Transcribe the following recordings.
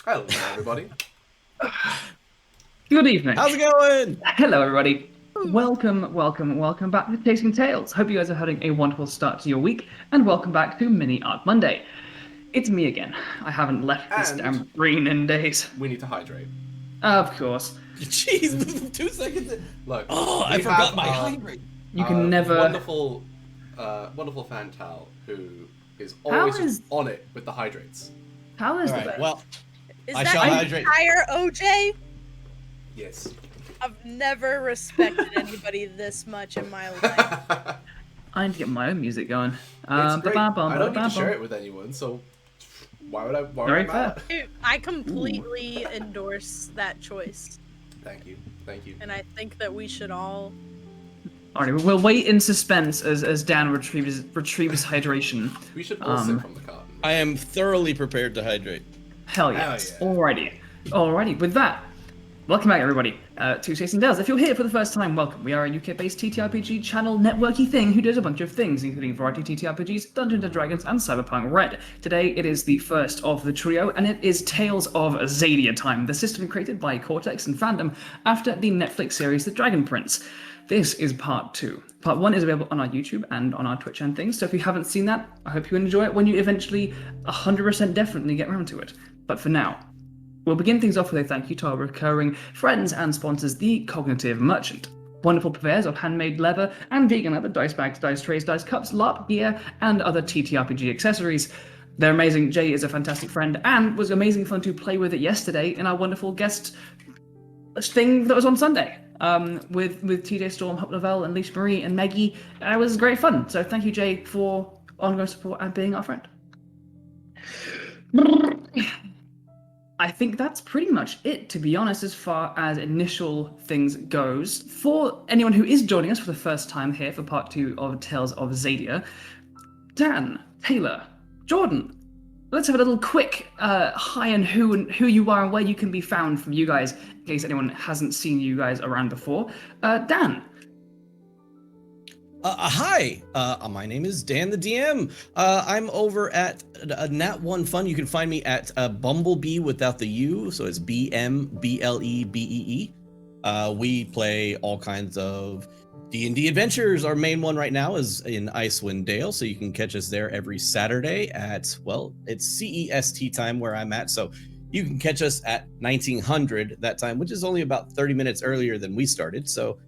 Hello, everybody. Good evening. How's it going? Hello, everybody. Welcome back to Tasting Tales. Hope you guys are having a wonderful start to your week, and welcome back to Mini Art Monday. It's me again. I haven't left this And- damn green in days. We need to hydrate. Of course. Jeez, 2 seconds. Look, I we forgot have my our- hydrate. You can never. Wonderful fan Tal, who is always is- on it with the hydrates. How is All the right, best? well, Is I that shall the hydrate. entire OJ? Yes. I've never respected anybody this much in my life. I need to get my own music going. It's great. I don't need to share ba-bum. it with anyone, so why would I? Why Very would I matter? Dude, I completely endorse that choice, Thank you. and I think that we should all. Alright, we'll wait in suspense as Dan retrieves hydration. We should all sip from the carton. I am thoroughly prepared to hydrate. Hell yes. Hell Alrighty. With that, welcome back, everybody, to Tasting Tales. If you're here for the first time, welcome. We are a UK-based TTRPG channel networky thing who does a bunch of things, including variety TTRPGs, Dungeons & Dragons, and Cyberpunk Red. Today, it is the first of the trio, and it is Tales of Xadia time, the system created by Cortex and Fandom after the Netflix series The Dragon Prince. This is part 2. Part 1 is available on our YouTube and on our Twitch and things, so if you haven't seen that, I hope you enjoy it when you eventually 100% definitely get around to it. But for now, we'll begin things off with a thank you to our recurring friends and sponsors, The Cognitive Merchant. Wonderful purveyors of handmade leather and vegan leather, dice bags, dice trays, dice cups, LARP gear, and other TTRPG accessories. They're amazing. Jay is a fantastic friend and was amazing fun to play with it yesterday in our wonderful guest thing that was on Sunday. With TJ Storm, Hop Lavelle, and Lisa Marie and Maggie. It was great fun. So thank you, Jay, for ongoing support and being our friend. I think that's pretty much it, to be honest, as far as initial things goes. For anyone who is joining us for the first time here for part 2 of Tales of Xadia, Dan, Taylor, Jordan, let's have a little quick hi and who you are and where you can be found from you guys, in case anyone hasn't seen you guys around before. Dan. Hi, my name is Dan the DM. I'm over at Nat One Fun. You can find me at Bumblebee without the U, so it's BMBLEBEE. We play all kinds of D&D adventures. Our main one right now is in Icewind Dale, so you can catch us there every Saturday at, well, it's CEST time where I'm at, so you can catch us at 1900 that time, which is only about 30 minutes earlier than we started, so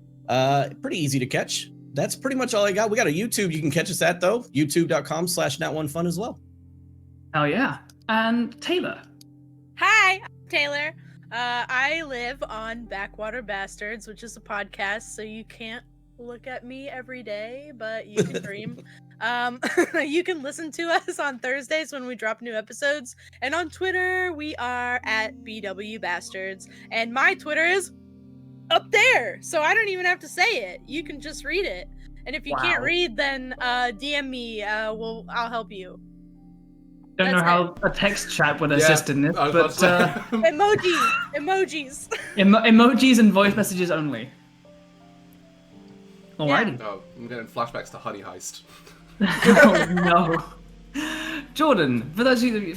pretty easy to catch. That's pretty much all I got. We got a YouTube you can catch us at, though, youtube.com/nat1fun as well. Hell yeah. And Taylor. Hi, I'm Taylor. I live on Backwater Bastards, which is a podcast, so you can't look at me every day, but you can dream. You can listen to us on Thursdays when we drop new episodes, and on Twitter we are at BW Bastards, and my Twitter is up there, so I don't even have to say it. You can just read it, and if you can't read, then DM me. I'll help you. Don't know That's how a text chat would assist in this, I was but about to say. Emojis. emojis and voice messages only. Alrighty. Oh, I'm getting flashbacks to Honey Heist. Oh no. Jordan, for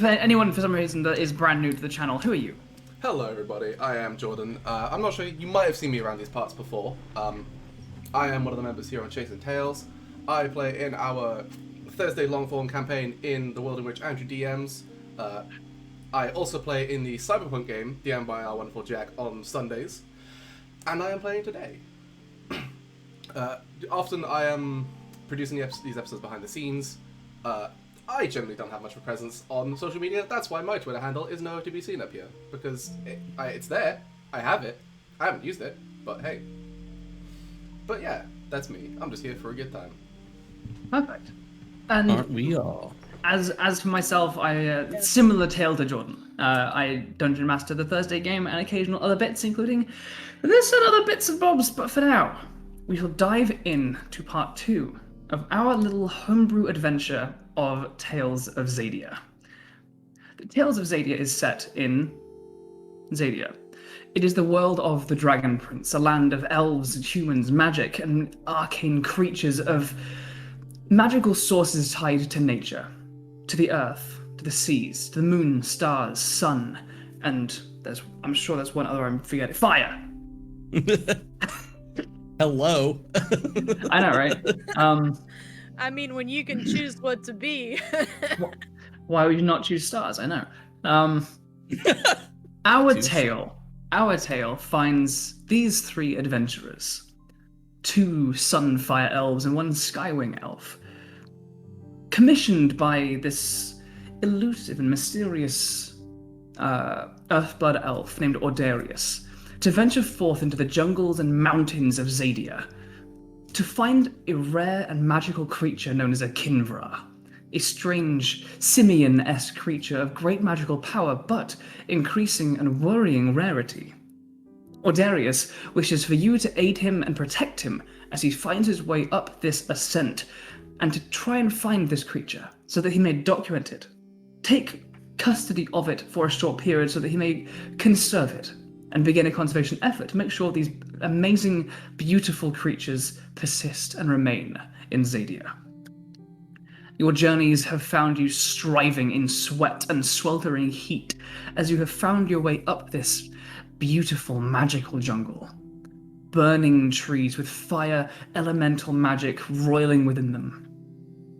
anyone for some reason that is brand new to the channel, who are you? Hello, everybody. I am Jordan. I'm not sure you might have seen me around these parts before. I am one of the members here on Chasing Tales. I play in our Thursday long-form campaign in the world in which Andrew DMs. I also play in the Cyberpunk game, DM'd by our wonderful Jack, on Sundays. And I am playing today. Often I am producing these episodes behind the scenes. I generally don't have much of a presence on social media. That's why my Twitter handle is nowhere to be seen up here. Because it's there. I have it. I haven't used it. But hey. But yeah, that's me. I'm just here for a good time. Perfect. And Aren't we all? as for myself, similar tale to Jordan. I dungeon master the Thursday game and occasional other bits, including this and other bits and bobs. But for now, we shall dive in to part 2 of our little homebrew adventure of Tales of Xadia. The Tales of Xadia is set in Xadia. It is the world of the Dragon Prince, a land of elves, humans, magic, and arcane creatures of magical sources tied to nature, to the earth, to the seas, to the moon, stars, sun, And I'm sure there's one other I'm forgetting. Fire! Hello. I know, right? I mean, when you can choose what to be. Why would you not choose stars? I know. Our tale finds these 3 adventurers, 2 Sunfire elves and 1 Skywing elf, commissioned by this elusive and mysterious Earthblood elf named Ordarius to venture forth into the jungles and mountains of Xadia to find a rare and magical creature known as a Kinvra, a strange simian-esque creature of great magical power, but increasing and worrying rarity. Ordarius wishes for you to aid him and protect him as he finds his way up this ascent, and to try and find this creature so that he may document it, take custody of it for a short period so that he may conserve it, and begin a conservation effort to make sure these amazing, beautiful creatures persist and remain in Xadia. Your journeys have found you striving in sweat and sweltering heat as you have found your way up this beautiful, magical jungle. Burning trees with fire elemental magic roiling within them.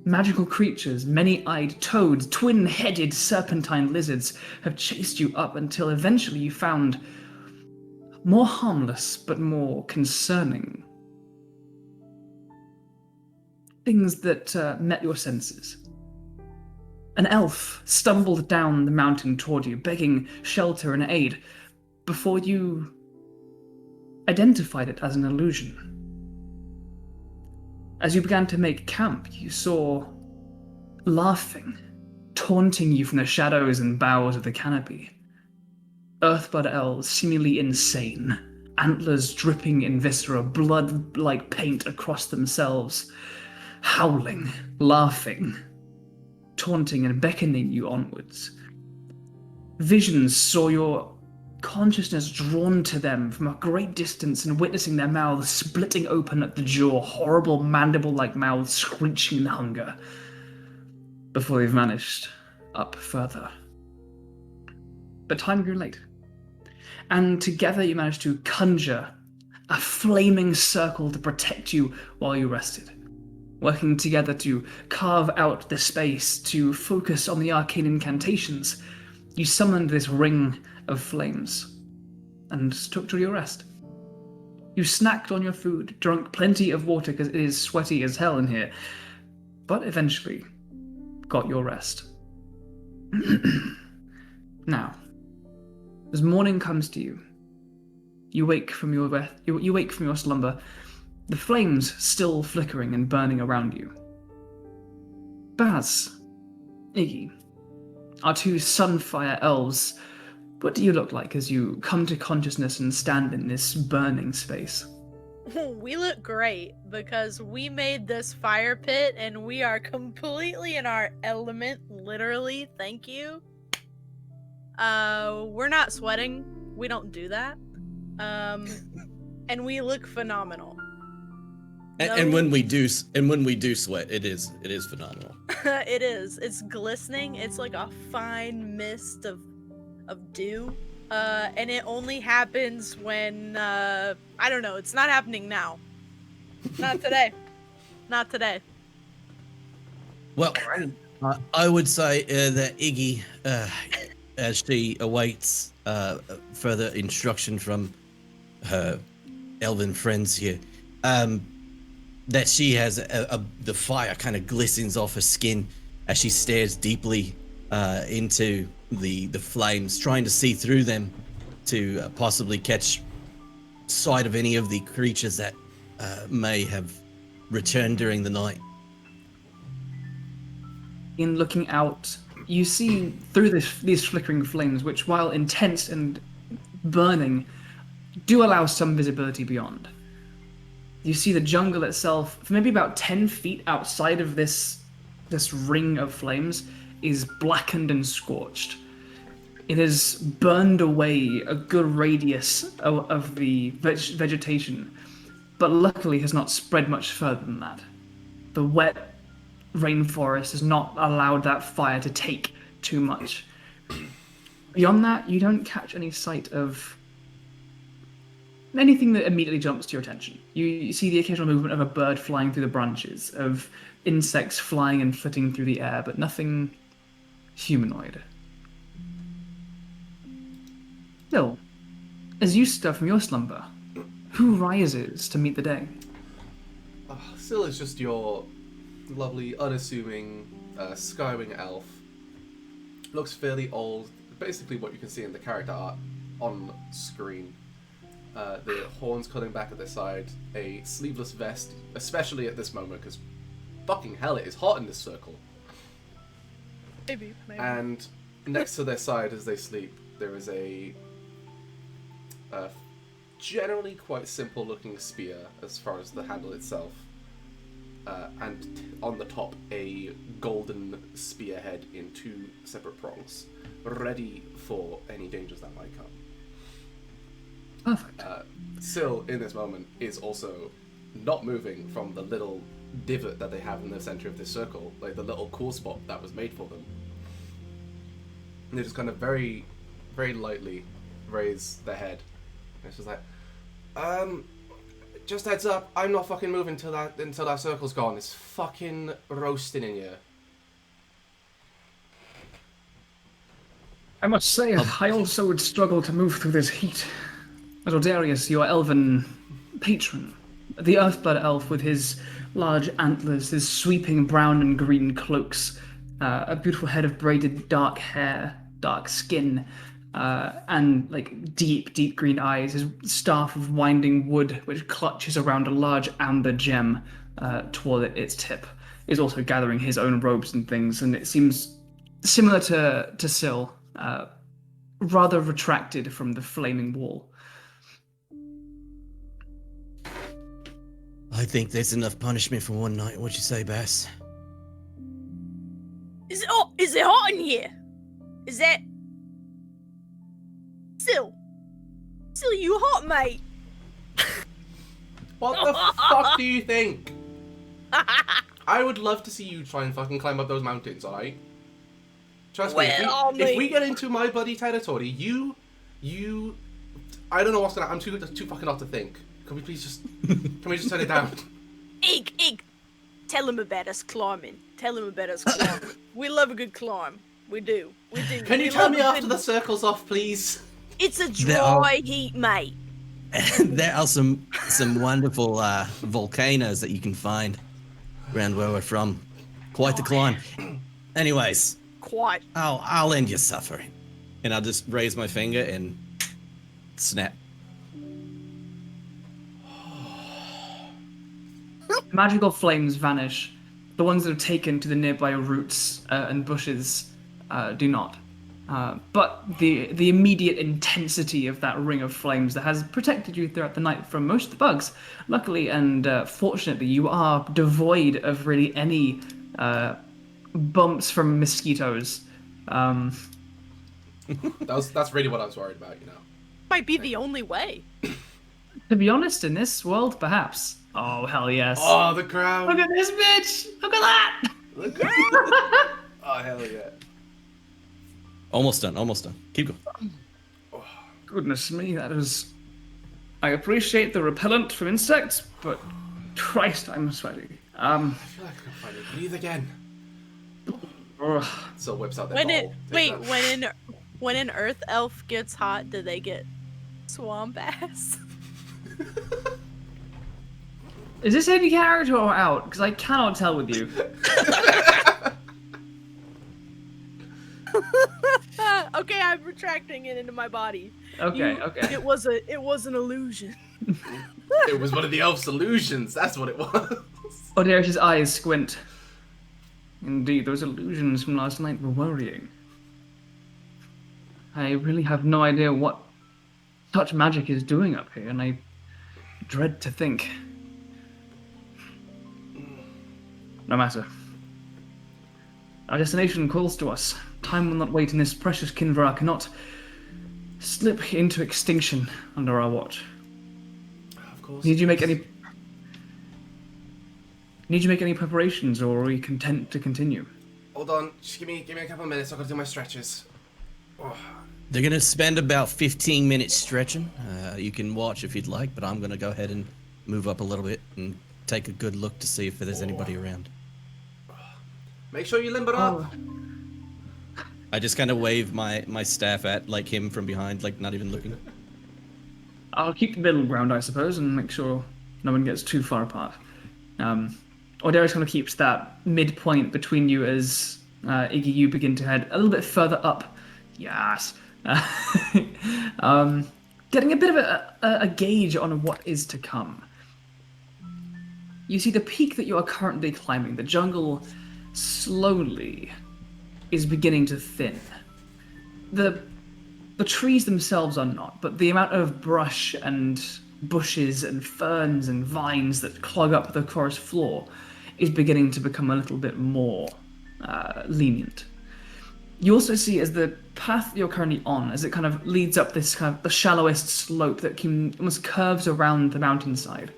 Magical creatures, many-eyed toads, twin-headed serpentine lizards have chased you up until eventually you found more harmless but more concerning things that met your senses. An elf stumbled down the mountain toward you, begging shelter and aid, before you identified it as an illusion. As you began to make camp, you saw laughing, taunting you from the shadows and boughs of the canopy. Earthblood elves, seemingly insane, antlers dripping in viscera, blood like paint across themselves, howling, laughing, taunting and beckoning you onwards. Visions saw your consciousness drawn to them from a great distance and witnessing their mouths splitting open at the jaw, horrible mandible-like mouths screeching in hunger, before they've vanished up further. But time grew late, and together you managed to conjure a flaming circle to protect you while you rested. Working together to carve out the space to focus on the arcane incantations, you summoned this ring of flames and took to your rest. You snacked on your food, drank plenty of water because it is sweaty as hell in here, but eventually got your rest. Now, as morning comes to you, you wake from your slumber, the flames still flickering and burning around you. Baz, Iggy, our 2 Sunfire elves, what do you look like as you come to consciousness and stand in this burning space? We look great because we made this fire pit and we are completely in our element, literally. Thank you. We're not sweating. We don't do that. And we look phenomenal. And when we do sweat, it is phenomenal. It is. It's glistening. It's like a fine mist of dew. And it only happens when I don't know, it's not happening now. Not today. Not today. Well, I would say that Iggy, as she awaits further instruction from her elven friends here, that she has the fire kind of glistens off her skin as she stares deeply into the flames, trying to see through them to possibly catch sight of any of the creatures that may have returned during the night. In looking out, you see through these flickering flames, which, while intense and burning, do allow some visibility beyond. You see the jungle itself, for maybe about 10 feet outside of this ring of flames, is blackened and scorched. It has burned away a good radius of the vegetation, but luckily has not spread much further than that. The wet rainforest has not allowed that fire to take too much. Beyond that, you don't catch any sight of anything that immediately jumps to your attention. You see the occasional movement of a bird flying through the branches, of insects flying and flitting through the air, but nothing humanoid. Still, as you stir from your slumber, who rises to meet the day? Still is just your lovely, unassuming, skywing elf. Looks fairly old. Basically what you can see in the character art on screen. The horns cutting back at their side, a sleeveless vest, especially at this moment, because fucking hell, it is hot in this circle. Maybe. And next to their side as they sleep, there is a generally quite simple looking spear as far as the handle itself. And on the top, a golden spearhead in 2 separate prongs, ready for any dangers that might come. Perfect. Syl, in this moment, is also not moving from the little divot that they have in the center of this circle, like the little cool spot that was made for them. And they just kind of very, very lightly raise their head. And it's just like, just heads up, I'm not fucking moving until that circle's gone. It's fucking roasting in here. I must say, I also would struggle to move through this heat. As Ordarius, your elven patron, the Earthblood elf with his large antlers, his sweeping brown and green cloaks, a beautiful head of braided dark hair, dark skin, and like deep, deep green eyes, his staff of winding wood, which clutches around a large amber gem toward its tip, is also gathering his own robes and things, and it seems similar to Syl, rather retracted from the flaming wall. I think there's enough punishment for one night. What'd you say, Bass? Is it hot in here? Is that... Syl, you hot, mate? What the fuck do you think? I would love to see you try and fucking climb up those mountains, alright? Trust me, if we get into my buddy territory, you... I don't know what's gonna... I'm too fucking hot to think. Can we please just... Can we just turn it down? Ig, tell him about us climbing. We love a good climb. We do. Can you tell me after the circle's off, please? It's a dry heat, mate. There are some wonderful volcanoes that you can find around where we're from. Quite the climb. Anyways, Quite. I'll end your suffering. And I'll just raise my finger and snap. Magical flames vanish. The ones that have taken to the nearby roots and bushes do not. But the immediate intensity of that ring of flames that has protected you throughout the night from most of the bugs, luckily and fortunately, you are devoid of really any bumps from mosquitoes. That's really what I was worried about, you know. Might be the only way. To be honest, in this world, perhaps. Oh, hell yes. Oh, the crowd. Look at this bitch! Look at that! Oh, hell yeah. Almost done. Keep going. Goodness me, that is... I appreciate the repellent from insects, but Christ, I'm sweaty. I feel like I can finally breathe again. So whips out that ball. When an earth elf gets hot, do they get swamp ass? Is this in character or out? Because I cannot tell with you. Okay, I'm retracting it into my body. Okay. It was an illusion. It was one of the elf's illusions. That's what it was. Odarius' eyes squint. Indeed, those illusions from last night were worrying. I really have no idea what such magic is doing up here, and I dread to think. No matter. Our destination calls to us. Time will not wait, and this precious Kinvra cannot slip into extinction under our watch. Of course. Need you make any preparations, or are we content to continue? Hold on, just give me a couple of minutes. I've got to do my stretches. Oh, They're gonna spend about 15 minutes stretching. You can watch if you'd like, but I'm gonna go ahead and move up a little bit and take a good look to see if there's anybody around. Make sure you limber up. I just kind of wave my staff at like him from behind, like not even looking. I'll keep the middle ground, I suppose, and make sure no one gets too far apart. Ordarius kind of keeps that midpoint between you as Iggy, you begin to head a little bit further up. Yes. Getting a bit of a gauge on what is to come. You see the peak that you are currently climbing. The jungle slowly is beginning to thin. The trees themselves are not, but the amount of brush and bushes and ferns and vines that clog up the forest floor is beginning to become a little bit more lenient. You also see as the path you're currently on, as it kind of leads up this kind of the shallowest slope that almost curves around the mountainside,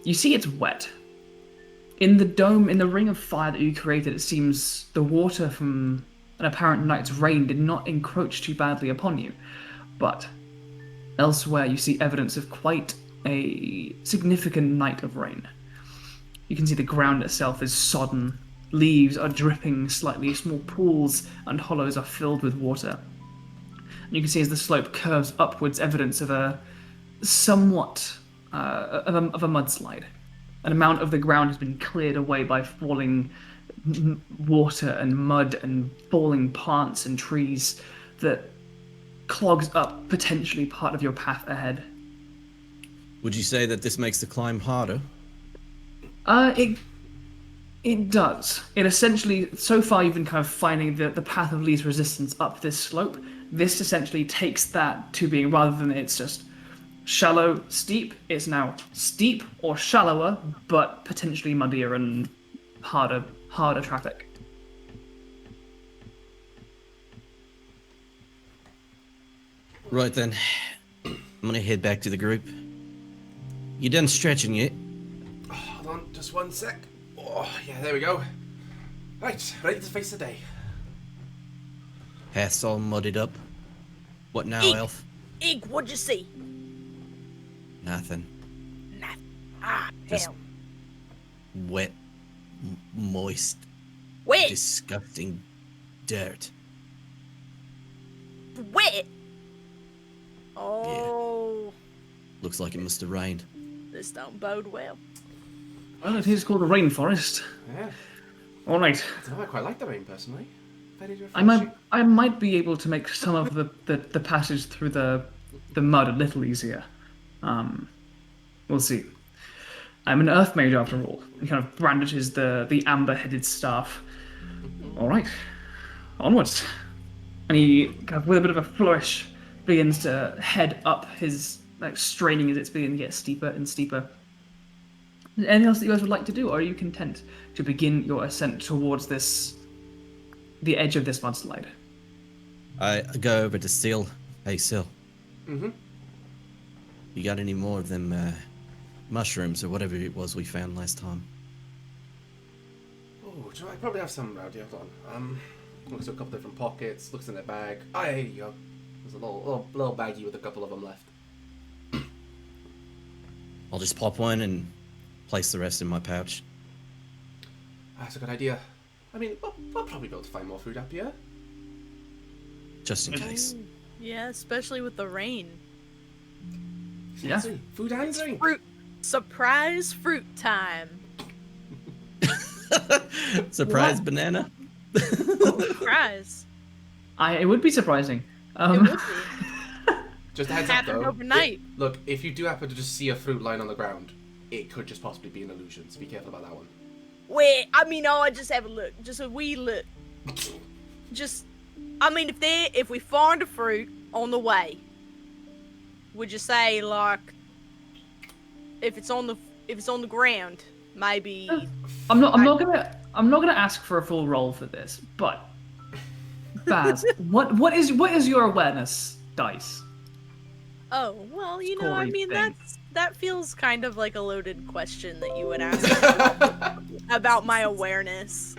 you see it's wet. In the dome, in the ring of fire that you created, it seems the water from an apparent night's rain did not encroach too badly upon you. But elsewhere, you see evidence of quite a significant night of rain. You can see the ground itself is sodden. Leaves are dripping slightly. Small pools and hollows are filled with water. And you can see as the slope curves upwards, evidence of a somewhat of a mudslide. An amount of the ground has been cleared away by falling water and mud and falling plants and trees that clogs up potentially part of your path ahead. Would you say that this makes the climb harder? It does. It essentially, so far you've been kind of finding the path of least resistance up this slope. This essentially takes that to being, rather than it's just shallow, steep, it's now steep or shallower, but potentially muddier and harder traffic. Right then, I'm gonna head back to the group. You done stretching yet? Oh, hold on, just one sec. Oh, yeah, there we go. Right, ready to face the day. Path's all muddied up. What now, Eek. Elf? Ig, what'd you see? Nothing. Nothing. Ah, Just hell. Wet, moist, Wet. disgusting dirt. Wet. Oh, Looks like it must have rained. this don't bode well. Well, it is called the rainforest. Yeah, All right. I don't know, I quite like the rain personally. Very refreshing. I might be able to make some of the passage through the mud a little easier. We'll see. I'm an earth mage after all. He kind of brandishes the amber-headed staff. All right, onwards. And he kind of, with a bit of a flourish, begins to head up his, like, straining as it's beginning to get steeper and steeper. Anything else that you guys would like to do, or are you content to begin your ascent towards the edge of this mudslide? I go over to Syl. Hey, Syl. Mm-hmm. You got any more of them mushrooms or whatever it was we found last time? Oh, do you know, I probably have some around here. Hold on. Looks at a couple different pockets. Looks in their bag. Ah, here you go. There's a little baggie with a couple of them left. I'll just pop one and place the rest in my pouch. That's a good idea. I mean, we'll probably be able to find more food up here. Just in case. Yeah, especially with the rain. Yeah. Food and drink. Fruit. Surprise fruit time. Surprise What? banana? Surprise. It would be surprising. It would be. Just a heads up Happened though. overnight. Look, if you do happen to just see a fruit lying on the ground, it could just possibly be an illusion, so be careful about that one. Wait, I mean, I just have a look. Just a wee look. Just, I mean, if we find a fruit on the way, would you say, like, if it's on the ground, maybe? I'm not gonna ask for a full roll for this, but Baz, what is your awareness dice? Oh, well, you know, I Scoring mean, thing. that feels kind of like a loaded question that you would ask about my awareness.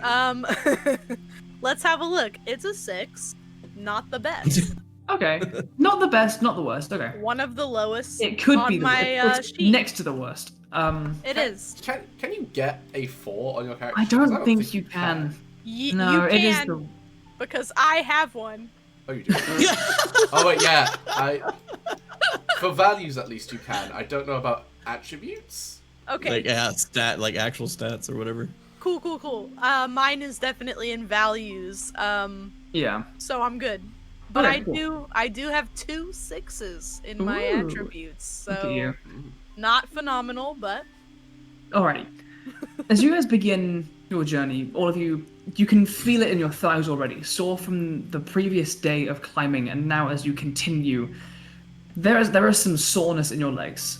Let's have a look. It's a 6, not the best. Okay. Not the best, not the worst. Okay. One of the lowest. It could on be the my worst. It's sheet. next to the worst. It is. Can you get a 4 on your character? I sheet? 'Cause don't think you can. No, You it is can the. because I have one. Oh, you do. Oh wait, yeah. For values at least you can. I don't know about attributes. Okay. Like actual stats or whatever. Cool. Mine is definitely in values. Yeah. So I'm good. But Okay, cool. I do have 2 6s in my Ooh. attributes. Look at So you. not phenomenal, but Alrighty. As you guys begin your journey, all of you can feel it in your thighs already. Sore from the previous day of climbing, and now as you continue, there is some soreness in your legs.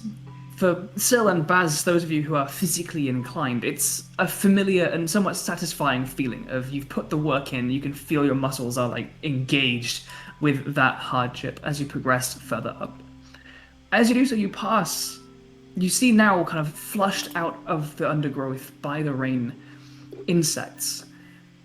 For Syl and Baz, those of you who are physically inclined, it's a familiar and somewhat satisfying feeling of you've put the work in, you can feel your muscles are like engaged with that hardship as you progress further up. As you do so, you see now kind of flushed out of the undergrowth by the rain, insects,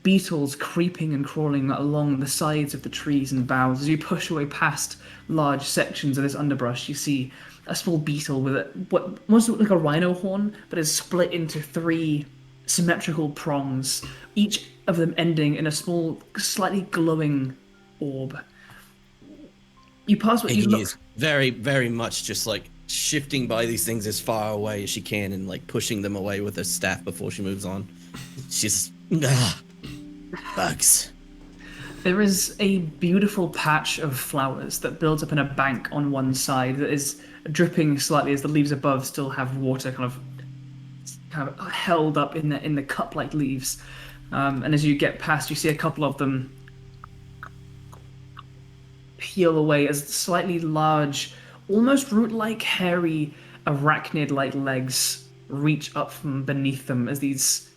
beetles creeping and crawling along the sides of the trees and boughs. As you push your way past large sections of this underbrush, you see a small beetle with what must look like a rhino horn, but is split into 3 symmetrical prongs, each of them ending in a small, slightly glowing orb. You pass what you Iggy look. is very, very much just like shifting by these things as far away as she can and like pushing them away with her staff before she moves on. She's bugs. There is a beautiful patch of flowers that builds up in a bank on one side that is dripping slightly as the leaves above still have water kind of held up in the cup-like leaves. And as you get past, you see a couple of them peel away as slightly large, almost root-like, hairy, arachnid-like legs reach up from beneath them as these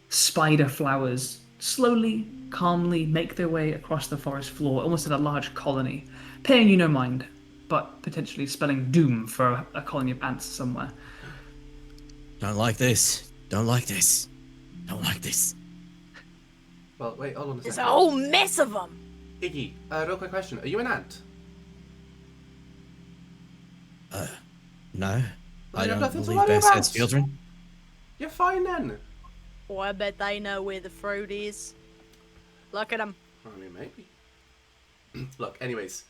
spider flowers slowly, calmly make their way across the forest floor, almost in a large colony, paying you no mind, but potentially spelling doom for a colony of ants somewhere. Don't like this. Don't like this. Don't like this. Well, wait, hold on a second. there's a whole mess of them. Iggy, real quick question. Are you an ant? No. I you have don't nothing to believe worry Bess about. has children. You're fine then. Oh, I bet they know where the fruit is. Look at them. I mean, maybe. Look, anyways.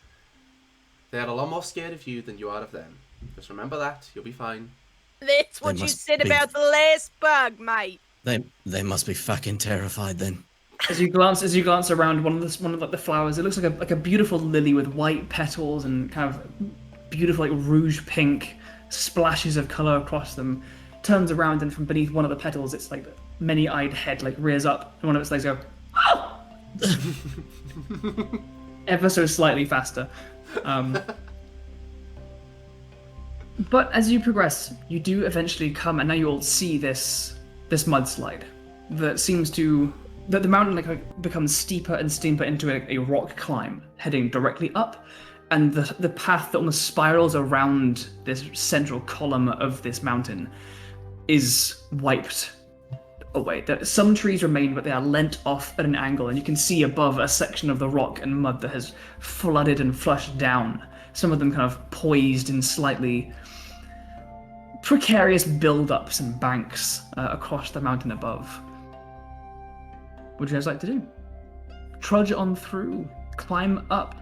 They're a lot more scared of you than you are of them. Just remember that. You'll be fine. That's what you must said be- about the last bug, mate. They must be fucking terrified then. As you glance around one of the flowers, it looks like a beautiful lily with white petals and kind of beautiful like rouge pink splashes of color across them. Turns around and from beneath one of the petals, it's like many-eyed head like rears up, and one of its legs go "Ah!" ever so slightly faster. But as you progress, you do eventually come, and now you all see this mudslide that seems to the mountain like becomes steeper and steeper into a rock climb, heading directly up, and the path that almost spirals around this central column of this mountain is wiped away. Some trees remain, but they are leant off at an angle, and you can see above a section of the rock and mud that has flooded and flushed down. Some of them kind of poised in slightly precarious build-ups and banks across the mountain above. What would you guys like to do? Trudge on through, climb up,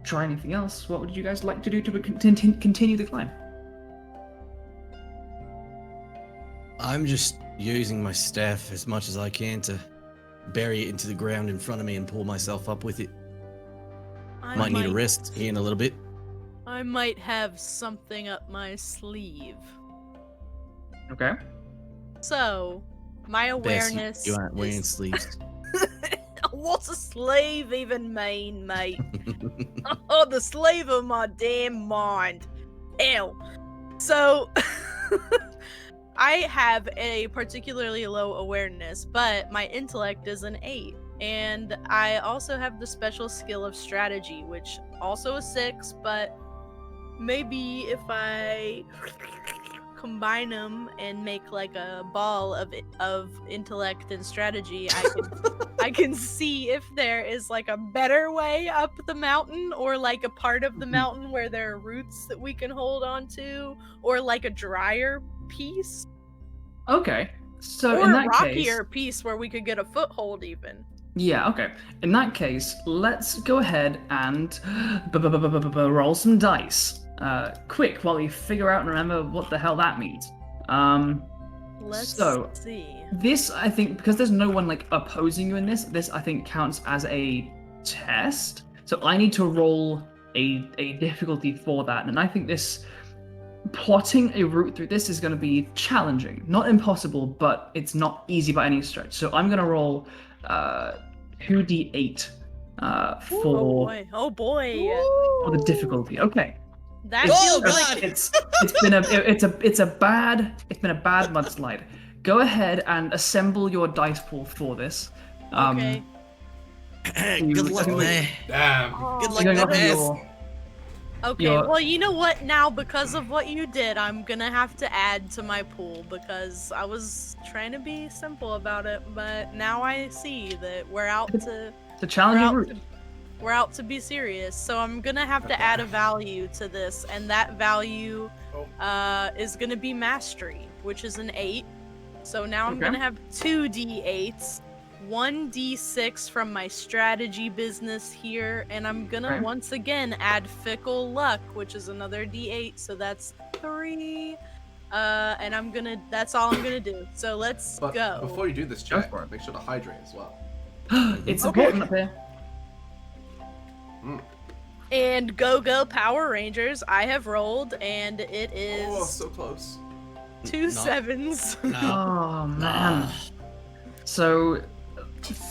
try anything else? What would you guys like to do to continue the climb? I'm just using my staff as much as I can to bury it into the ground in front of me and pull myself up with it. Might need a rest here in a little bit. I might have something up my sleeve. Okay. So, my Bess, awareness. you aren't wearing is... sleeves. What's a sleeve even mean, mate? Oh, the sleeve of my damn mind. Ew. So, I have a particularly low awareness, but my intellect is an 8. And I also have the special skill of strategy, which also is 6, but maybe if I combine them and make like a ball of intellect and strategy, I can see if there is like a better way up the mountain, or like a part of the mountain where there are roots that we can hold on to, or like a drier piece, Okay. So or in a that rockier case, piece where we could get a foothold even. yeah, okay. In that case, let's go ahead and roll some dice. Quick, while we figure out and remember what the hell that means. Let's So, see. This, I think, because there's no one like opposing you in this I think counts as a test. So I need to roll a difficulty for that, and I think this plotting a route through this is going to be challenging, not impossible, but it's not easy by any stretch. So I'm going to roll 2d8 Oh boy. for the difficulty. Okay. That Oh, feels God. like It's been a bad mudslide. Go ahead and assemble your dice pool for this. okay. Good luck, man. Damn. Good You're going luck, off of man. your- Okay, Your- well, you know what? Now, because of what you did, I'm gonna have to add to my pool because I was trying to be simple about it, but now I see that we're out to It's a challenging route. we're out to be serious. So I'm gonna have to add a value to this, and that value is gonna be mastery, which is an 8. So now I'm Okay. gonna have 2 d8s, 1 d6 from my strategy business here, and I'm gonna Okay. once again add fickle luck, which is another d8, so that's 3. And that's all I'm gonna do. So let's But go. before you do this Go check, for it. make sure to hydrate as well. It's Okay. important up here. And go Power Rangers, I have rolled, and it is Oh, so close. 2 No. 7s. No. Oh man. So,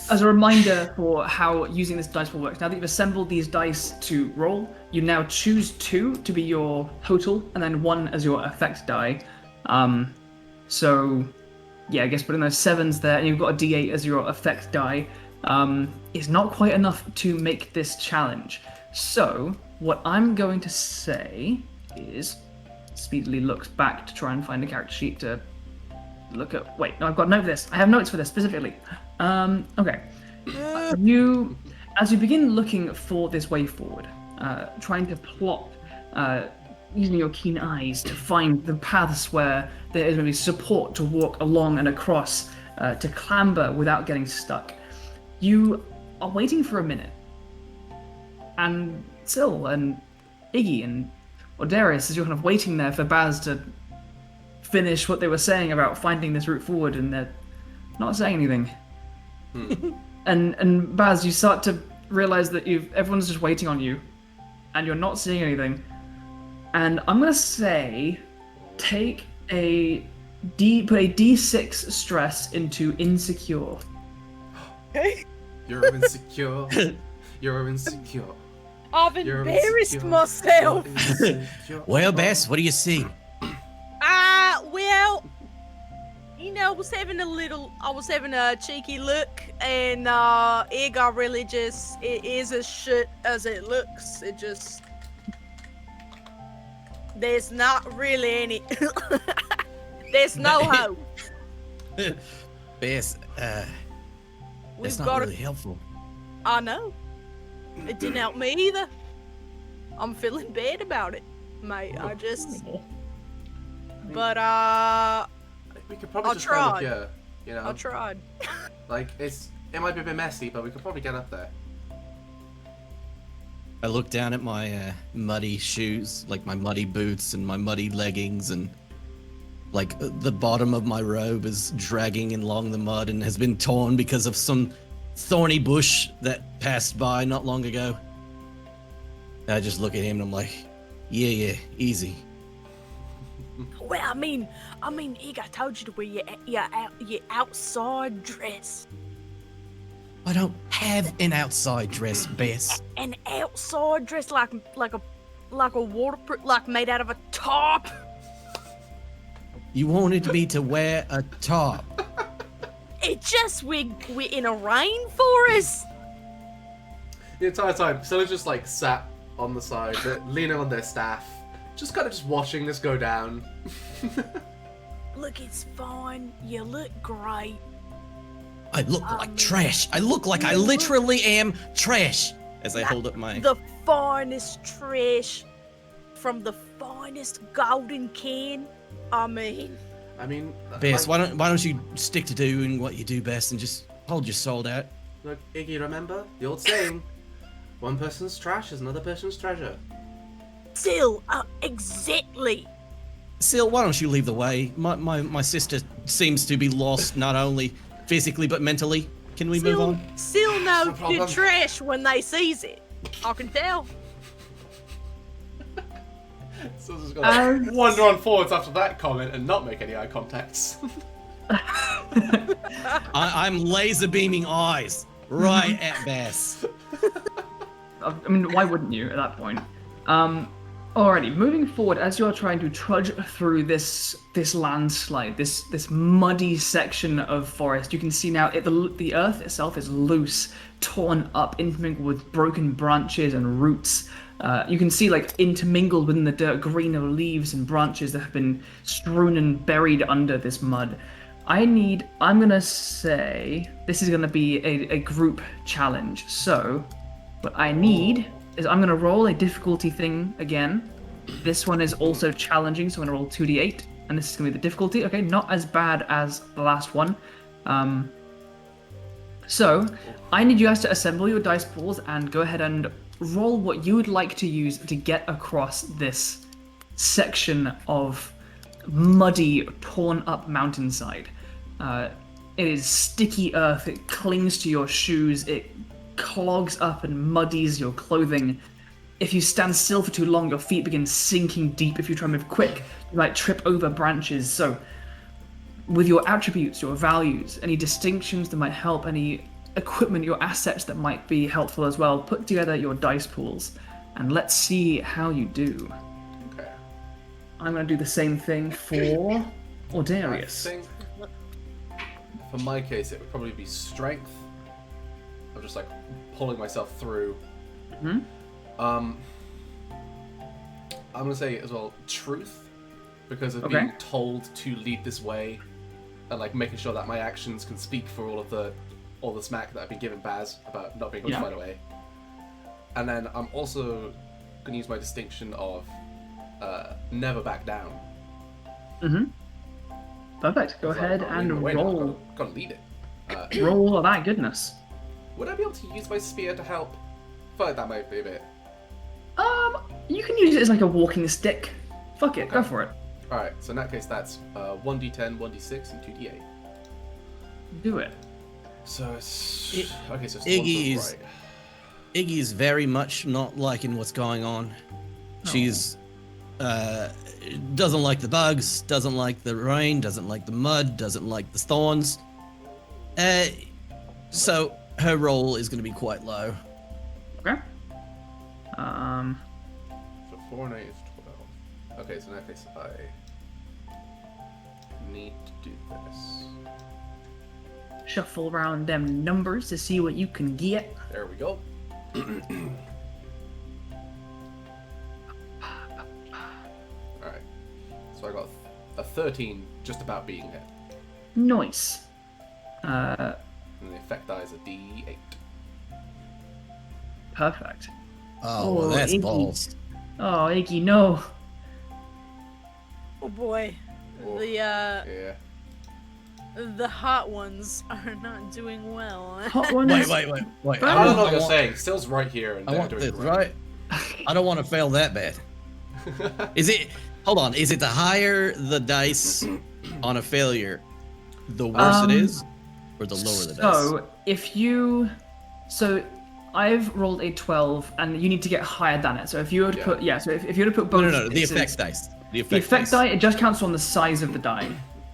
as a reminder for how using this dice pool works, now that you've assembled these dice to roll, you now choose 2 to be your total, and then 1 as your effect die. So, yeah, I guess putting those 7s there, and you've got a d8 as your effect die, is not quite enough to make this challenge. So, what I'm going to say is, speedily looks back to try and find a character sheet to look at. Wait, no, I've got a note for this. I have notes for this specifically. Okay. You, as you begin looking for this way forward, trying to plot, using your keen eyes to find the paths where there is maybe support to walk along and across, to clamber without getting stuck. You are waiting for a minute, and Syl and Iggy and Darius, as you're kind of waiting there for Baz to finish what they were saying about finding this route forward, and they're not saying anything. And Baz, you start to realize that everyone's just waiting on you, and you're not seeing anything. And I'm gonna say, take put a D6 stress into insecure. Okay. You're insecure. You're insecure. I've You're embarrassed insecure. myself. You're insecure. Well, Bess, what do you see? Well, you know, I was having a cheeky look, and it got really it is as shit as it looks. It just, there's not really any, there's no hope. Bess, We've that's not got really helpful. I know. It didn't help me either. I'm feeling bad about it, mate. I just, but We could probably I'll just try. go here. You know, I tried. like it might be a bit messy, but we could probably get up there. I look down at my muddy shoes, like my muddy boots and my muddy leggings, and like the bottom of my robe is dragging along the mud and has been torn because of some thorny bush that passed by not long ago. And I just look at him and I'm like, yeah, easy. Well, I mean, Iggy, I told you to wear your outside dress. I don't have an outside dress, Bess. An outside dress like a waterproof, like made out of a top. You wanted me to wear a top. It just we're in a rainforest. The entire time, Scylla just like sat on the side, leaning on their staff, just kind of just watching this go down. Look, it's fine. You look great. I look like trash. I look like I literally am trash. As I hold up my... The finest trash from the finest golden can. I mean, Bess, why don't you stick to doing what you do best and just hold your sword out? Look, Iggy, remember the old saying: one person's trash is another person's treasure. still, exactly. Syl, why don't you lead the way? My sister seems to be lost not only physically but mentally. Can we move on? Still know No problem. you're trash when they sees it. I can tell. So just gonna wander on forwards after that comment and not make any eye contacts. I'm laser beaming eyes right at Bess. I mean, why wouldn't you at that point? Alrighty, moving forward, as you're trying to trudge through this landslide, this muddy section of forest, you can see now the earth itself is loose, torn up, intermingled with broken branches and roots. You can see, like, intermingled within the dirt, green of leaves and branches that have been strewn and buried under this mud. I'm gonna say this is gonna be a group challenge. So, what I need is I'm gonna roll a difficulty thing again. This one is also challenging, so I'm gonna roll 2d8, and this is gonna be the difficulty. Okay, not as bad as the last one. So, I need you guys to assemble your dice pools and go ahead and roll what you would like to use to get across this section of muddy, torn up mountainside. It is sticky earth, it clings to your shoes, it clogs up and muddies your clothing. If you stand still for too long, your feet begin sinking deep. If you try and move quick, you might trip over branches. So, with your attributes, your values, any distinctions that might help, any equipment, your assets that might be helpful as well, put together your dice pools, and let's see how you do. Okay. I'm going to do the same thing for Ordarius. I think for my case, it would probably be strength. I'm just like pulling myself through. Hmm? I'm gonna say as well truth, because of Okay. being told to lead this way, and like making sure that my actions can speak for all the smack that I've been giving Baz about not being able to fight away. And then I'm also gonna use my distinction of never back down. Mm-hmm. Perfect. Go It's like, ahead I'm not leading and the way now, I've roll. gotta lead it. Roll all of that goodness. Would I be able to use my spear to help? I feel like that might be a bit. You can use it as like a walking stick. Fuck it, go Okay. for it. Alright, so in that case, that's 1d10, 1d6, and 2d8. Do it. So it's. Okay, so it's Iggy's- one to the right. Iggy's very much not liking what's going on. She's doesn't like the bugs, doesn't like the rain, doesn't like the mud, doesn't like the thorns. So her roll is going to be quite low. Okay. So 4 and 8 is 12. Okay, so in that case, I need to do this. Shuffle around them numbers to see what you can get. There we go. Alright. So I got a 13 just about being it. Nice. And the effect die is a d8. Perfect. Oh, well, Oh, that's Iggy. balls. Oh, Iggy, no. Oh boy, Oh, the Yeah. the hot ones are not doing well. Hot ones. Wait. I I don't know want- what you're saying. Still's right here and I they're want doing this, great. right? I don't want to fail that bad. Is it? Hold on. Is it the higher the dice on a failure, the worse it is, or the lower the dice? So I've rolled a 12, and you need to get higher than it. So if you were to Yeah. put, so if you were to put both, No. The it's- effect dice. the effect die, it just counts on the size of the die.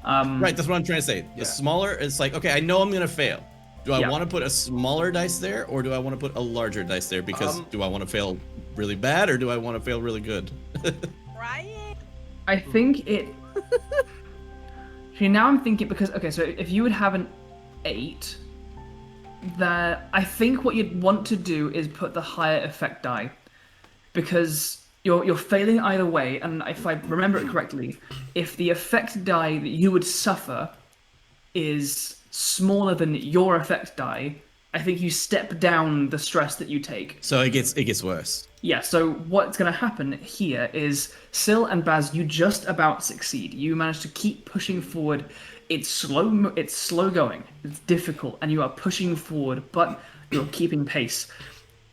Right. That's what I'm trying to say. The Yeah. smaller, it's like, okay, I know I'm gonna fail. Do I Yeah. want to put a smaller dice there, or do I want to put a larger dice there? Because Um, do I want to fail really bad, or do I want to fail really good? Right? I think it. See, now I'm thinking because so if you would have an 8, that I think what you'd want to do is put the higher effect die, because you're failing either way. And if I remember it correctly, if the effect die that you would suffer is smaller than your effect die, I think you step down the stress that you take. So it gets worse. Yeah, so what's going to happen here is Syl and Baz, you just about succeed. You manage to keep pushing forward. It's slow going. It's difficult, and you are pushing forward, but you're keeping pace.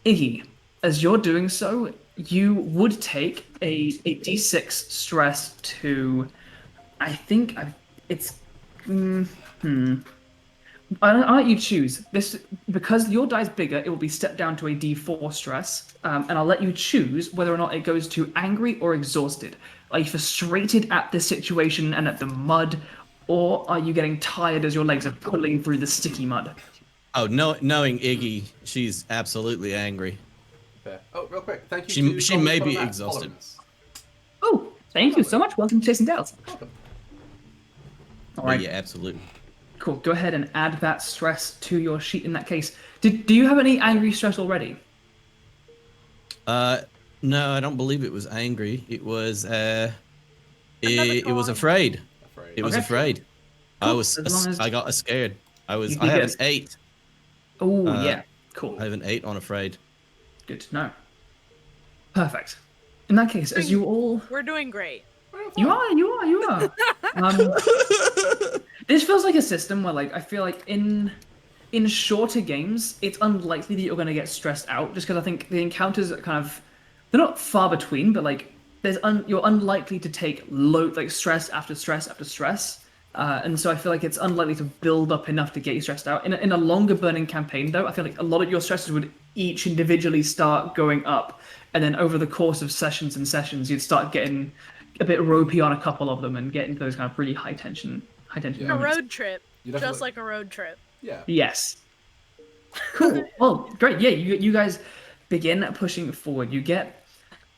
Iggy, as you're doing so, you would take a d6 stress to, I think it's I'll let you choose this because your die's bigger. It will be stepped down to a D4 stress, and I'll let you choose whether or not it goes to angry or exhausted. Are you frustrated at this situation and at the mud, or are you getting tired as your legs are pulling through the sticky mud? Oh, no, knowing Iggy, she's absolutely angry. Fair. Oh, real quick, thank you. She may be exhausted. Oh, thank you so much. Welcome to Chasing Tales. Welcome. All right. Yeah, absolutely. Cool. Go ahead and add that stress to your sheet in that case. Do you have any angry stress already? No, I don't believe it was angry. It was it was afraid. It was afraid. Cool. I got scared. I have an 8. Oh, yeah. Cool. I have an 8 on afraid. Good to know. Perfect. In that case, as you all... We're doing great. You are. This feels like a system where, like, I feel like in shorter games, it's unlikely that you're going to get stressed out, just because I think the encounters are kind of... They're not far between, but, like, you're unlikely to take stress after stress after stress. And so I feel like it's unlikely to build up enough to get you stressed out. In a longer burning campaign, though, I feel like a lot of your stresses would each individually start going up. And then over the course of sessions and sessions, you'd start getting a bit ropey on a couple of them and get into those kind of really high tension Yeah. A moments. road trip. Just like a road trip. Yeah. Yes. Cool. Well, great. Yeah, you guys begin pushing forward. You get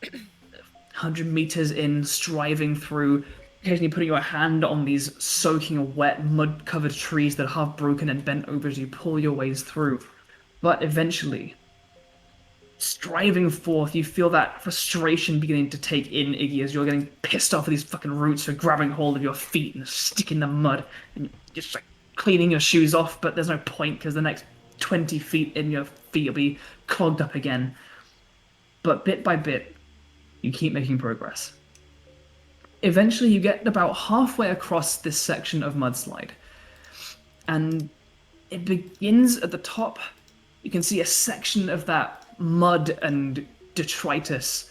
100 meters in, striving through, occasionally putting your hand on these soaking wet, mud-covered trees that are half broken and bent over as you pull your ways through. But eventually, striving forth, you feel that frustration beginning to take in, Iggy, as you're getting pissed off at these fucking roots for grabbing hold of your feet and stick in the mud, and you're just like cleaning your shoes off, but there's no point because the next 20 feet in your feet will be clogged up again. But bit by bit, you keep making progress. Eventually, you get about halfway across this section of mudslide, and it begins at the top. You can see a section of that mud and detritus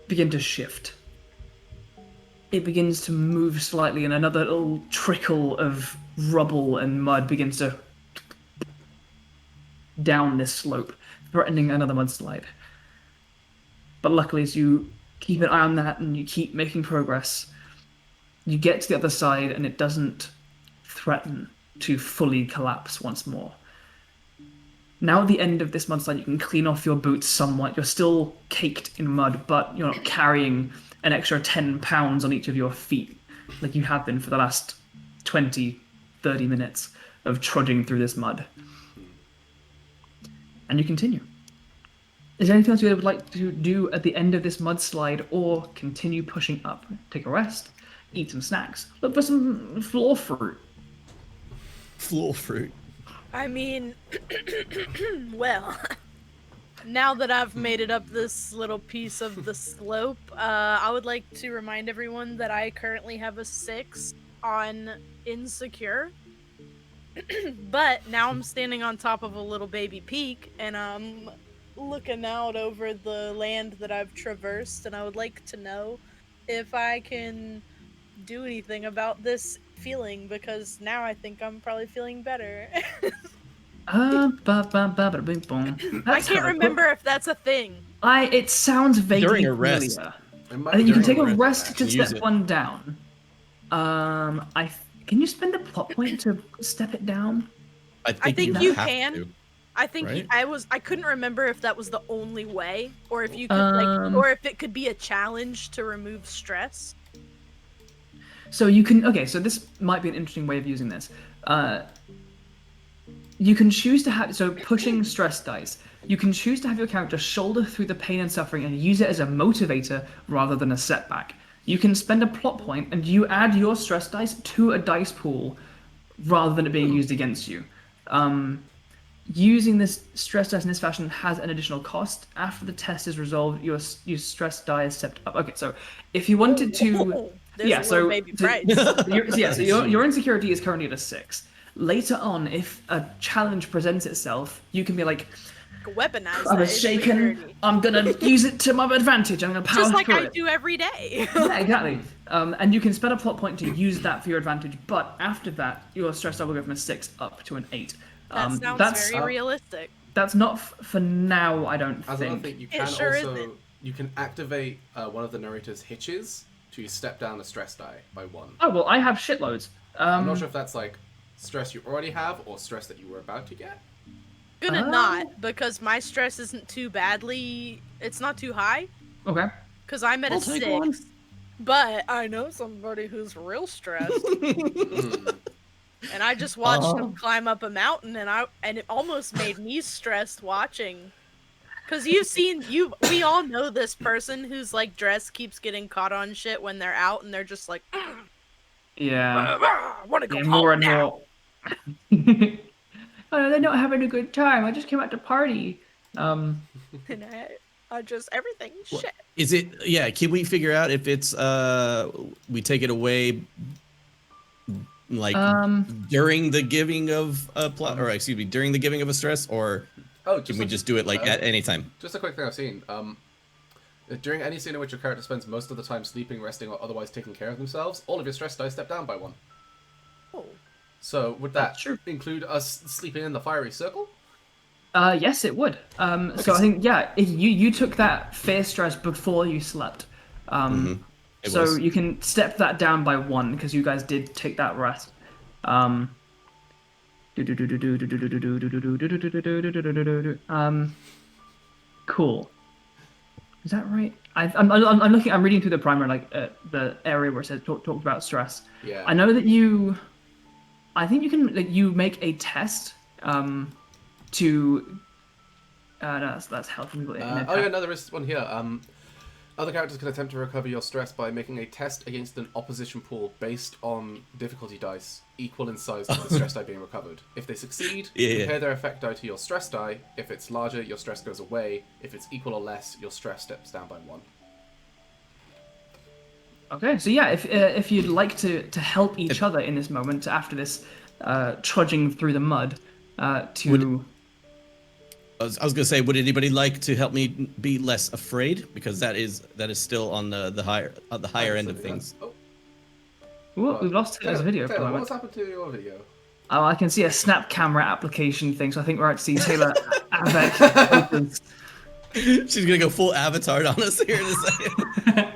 begin to shift. It begins to move slightly, and another little trickle of rubble and mud begins to down this slope, threatening another mudslide. But luckily, as you keep an eye on that and you keep making progress, you get to the other side and it doesn't threaten to fully collapse once more. Now at the end of this mudslide, you can clean off your boots somewhat. You're still caked in mud, but you're not carrying an extra 10 pounds on each of your feet like you have been for the last 20, 30 minutes of trudging through this mud. And you continue. Is there anything else you would like to do at the end of this mudslide, or continue pushing up? Take a rest, eat some snacks, look for some floor fruit. Floor fruit. I mean, well, now that I've made it up this little piece of the slope, I would like to remind everyone that I currently have a 6 on Insecure. But now I'm standing on top of a little baby peak, and I'm looking out over the land that I've traversed, and I would like to know if I can do anything about this feeling, because now I think I'm probably feeling better. I I can't remember if that's a thing. It sounds vaguely During a rest. familiar. It might I think you can take a during rest to Use step it. one down. Can you spend a plot point to step it down? I think you have can. to. I think Right? I couldn't remember if that was the only way, or if you could or if it could be a challenge to remove stress. So you can, okay, so this might be an interesting way of using this. You can choose to have, so pushing stress dice, you can choose to have your character shoulder through the pain and suffering and use it as a motivator rather than a setback. You can spend a plot point and you add your stress dice to a dice pool rather than it being used against you. Using this stress test in this fashion has an additional cost. After the test is resolved, your stress die is stepped up. Okay, so if you wanted to, There's a little baby price. so your insecurity is currently at a 6. Later on, if a challenge presents itself, you can be like, Weaponize I was that shaken. insecurity. I'm gonna use it to my advantage. I'm gonna power Just like through I it. do every day. Yeah, exactly. And you can spend a plot point to use that for your advantage, but after that, your stress level will go from a 6 up to an 8. That sounds that's very realistic. that's not for now, I don't As think. another thing, you can sure also isn't. you can activate one of the narrator's hitches to step down a stress die by 1. Oh well, I have shitloads. I'm not sure if that's like stress you already have or stress that you were about to get. Gonna not, because my stress isn't too badly. It's not too high, Okay. because I'm at I'll a take 6. one. But I know somebody who's real stressed, and I just watched him climb up a mountain, and it almost made me stressed watching. Cause we all know this person whose like dress keeps getting caught on shit when they're out, and they're just like, Yeah. I want to go Yeah, home more and now. more. Oh, they're not having a good time. I just came out to party. And I just everything's shit. Is it? Yeah. Can we figure out if it's we take it away like during the giving of a plot, or excuse me, during the giving of a stress, or can we just do it like at any time? Just a quick thing I've seen. During any scene in which your character spends most of the time sleeping, resting, or otherwise taking care of themselves, all of your stress dice step down by 1. Oh. So would that That's true. include us sleeping in the fiery circle? Yes, it would. So I think if you took that fear stress before you slept. It So was. you can step that down by 1 because you guys did take that rest. Cool. Is that right? I'm looking. I'm reading through the primer, like the area where it says talked about stress. Yeah. I know that you. I think you can you make a test to. No, that's helpful. Oh yeah, no, there is one here. Other characters can attempt to recover your stress by making a test against an opposition pool based on difficulty dice equal in size to the stress die being recovered. If they succeed, compare their effect die to your stress die. If it's larger, your stress goes away. If it's equal or less, your stress steps down by 1. Okay, so yeah, if you'd like to help each other in this moment after this trudging through the mud, I was gonna say, would anybody like to help me be less afraid? Because that is still on the higher end of things. Oh, Ooh, we've lost Taylor's video for a Taylor, moment. what's happened to your video? Oh, I can see a snap camera application thing, so I think we're about to see Taylor avec. She's gonna go full avatar on us here in a second.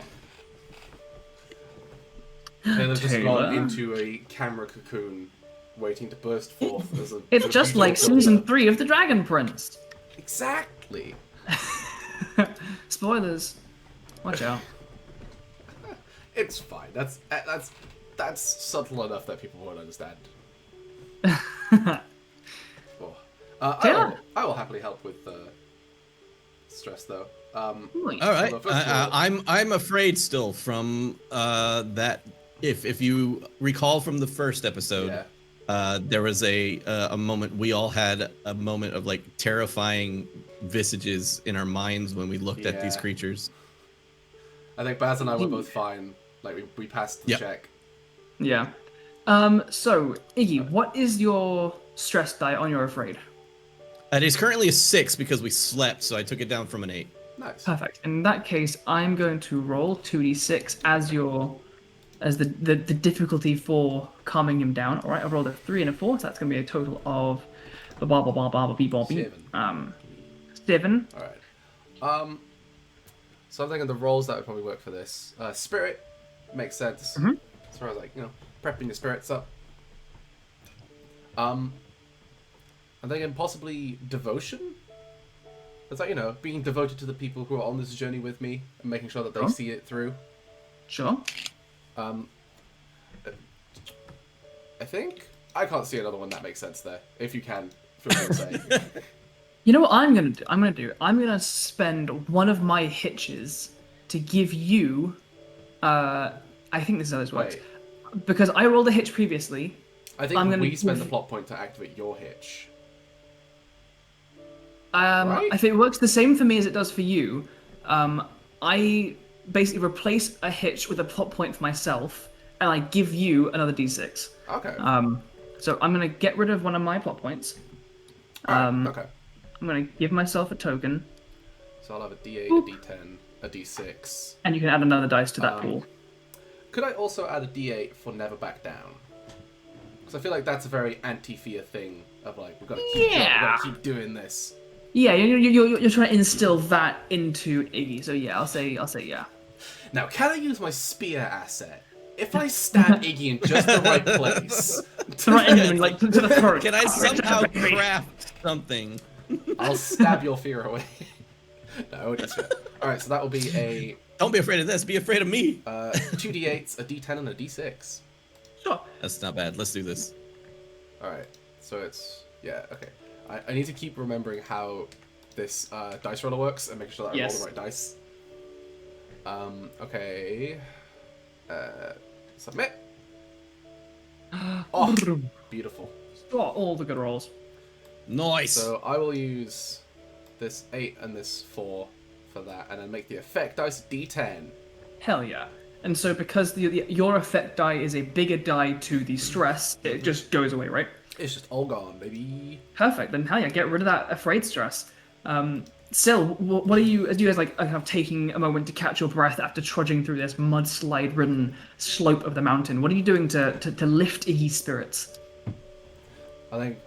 Taylor's just Taylor. gone into a camera cocoon, waiting to burst forth as a. It's as a just beautiful like filter. season 3 of the Dragon Prince. Exactly. Spoilers. Watch out. It's fine. That's subtle enough that people won't understand. Oh. I will happily help with stress though. All right, although first of all- I'm afraid still from that. If you recall from the first episode, there was a moment we all had a moment of like terrifying visages in our minds when we looked at these Yeah. creatures. I think Baz and I were both fine. Like we passed the check. Yeah. So, Iggy, what is your stress die on your afraid? It is currently a 6 because we slept, so I took it down from an 8. Nice. Perfect. In that case, I'm going to roll 2d6 as the difficulty for calming him down. All right, I've rolled a 3 and a 4, so that's going to be a total of the 7. All right. So I'm thinking the rolls that would probably work for this. Spirit makes sense. As far as like prepping your spirits up. I'm thinking possibly devotion. It's like being devoted to the people who are on this journey with me and making sure that they see it through. Sure. I think I can't see another one that makes sense there. If you can, feel free to say. You know what I'm gonna do? I'm gonna spend one of my hitches to give you. I think this is how this works. Wait. Because I rolled a hitch previously. I think I'm gonna we spend the give- plot point to activate your hitch. Right? If it works the same for me as it does for you, I basically replace a hitch with a plot point for myself, and I give you another d6. Okay. So I'm gonna get rid of one of my plot points. Alright, okay. I'm gonna give myself a token, So I'll have a D8, Boop. a D10, a D6. and you can add another dice to that pool. Could I also add a D8 for never back down? Because I feel like that's a very anti-fear thing of like, we've got to keep going, we've got to keep doing this. Yeah, you're trying to instill that into Iggy. So yeah, I'll say yeah. Now, can I use my spear asset? If I stab Iggy in just the right place, To right in, like to the throat. Can I somehow craft something? I'll stab your fear away. No, it's fair. Alright, so that will be a Don't be afraid of this. Be afraid of me. 2 D8s, a D10, and a D6. Sure. That's not bad. Let's do this. Alright, so it's... Yeah, okay. I need to keep remembering how this dice roller works and making sure that I roll the right dice. Okay. Submit. Oh, beautiful. Oh, all the good rolls. Nice. So I will use this 8 and this 4 for that, and then make the effect dice D10. Hell yeah. And so because your effect die is a bigger die to the stress, it just goes away, right? It's just all gone, baby. Perfect. Then hell yeah, get rid of that afraid stress. Sil, what are you guys like kind of taking a moment to catch your breath after trudging through this mudslide-ridden slope of the mountain? What are you doing to lift Iggy's spirits? I think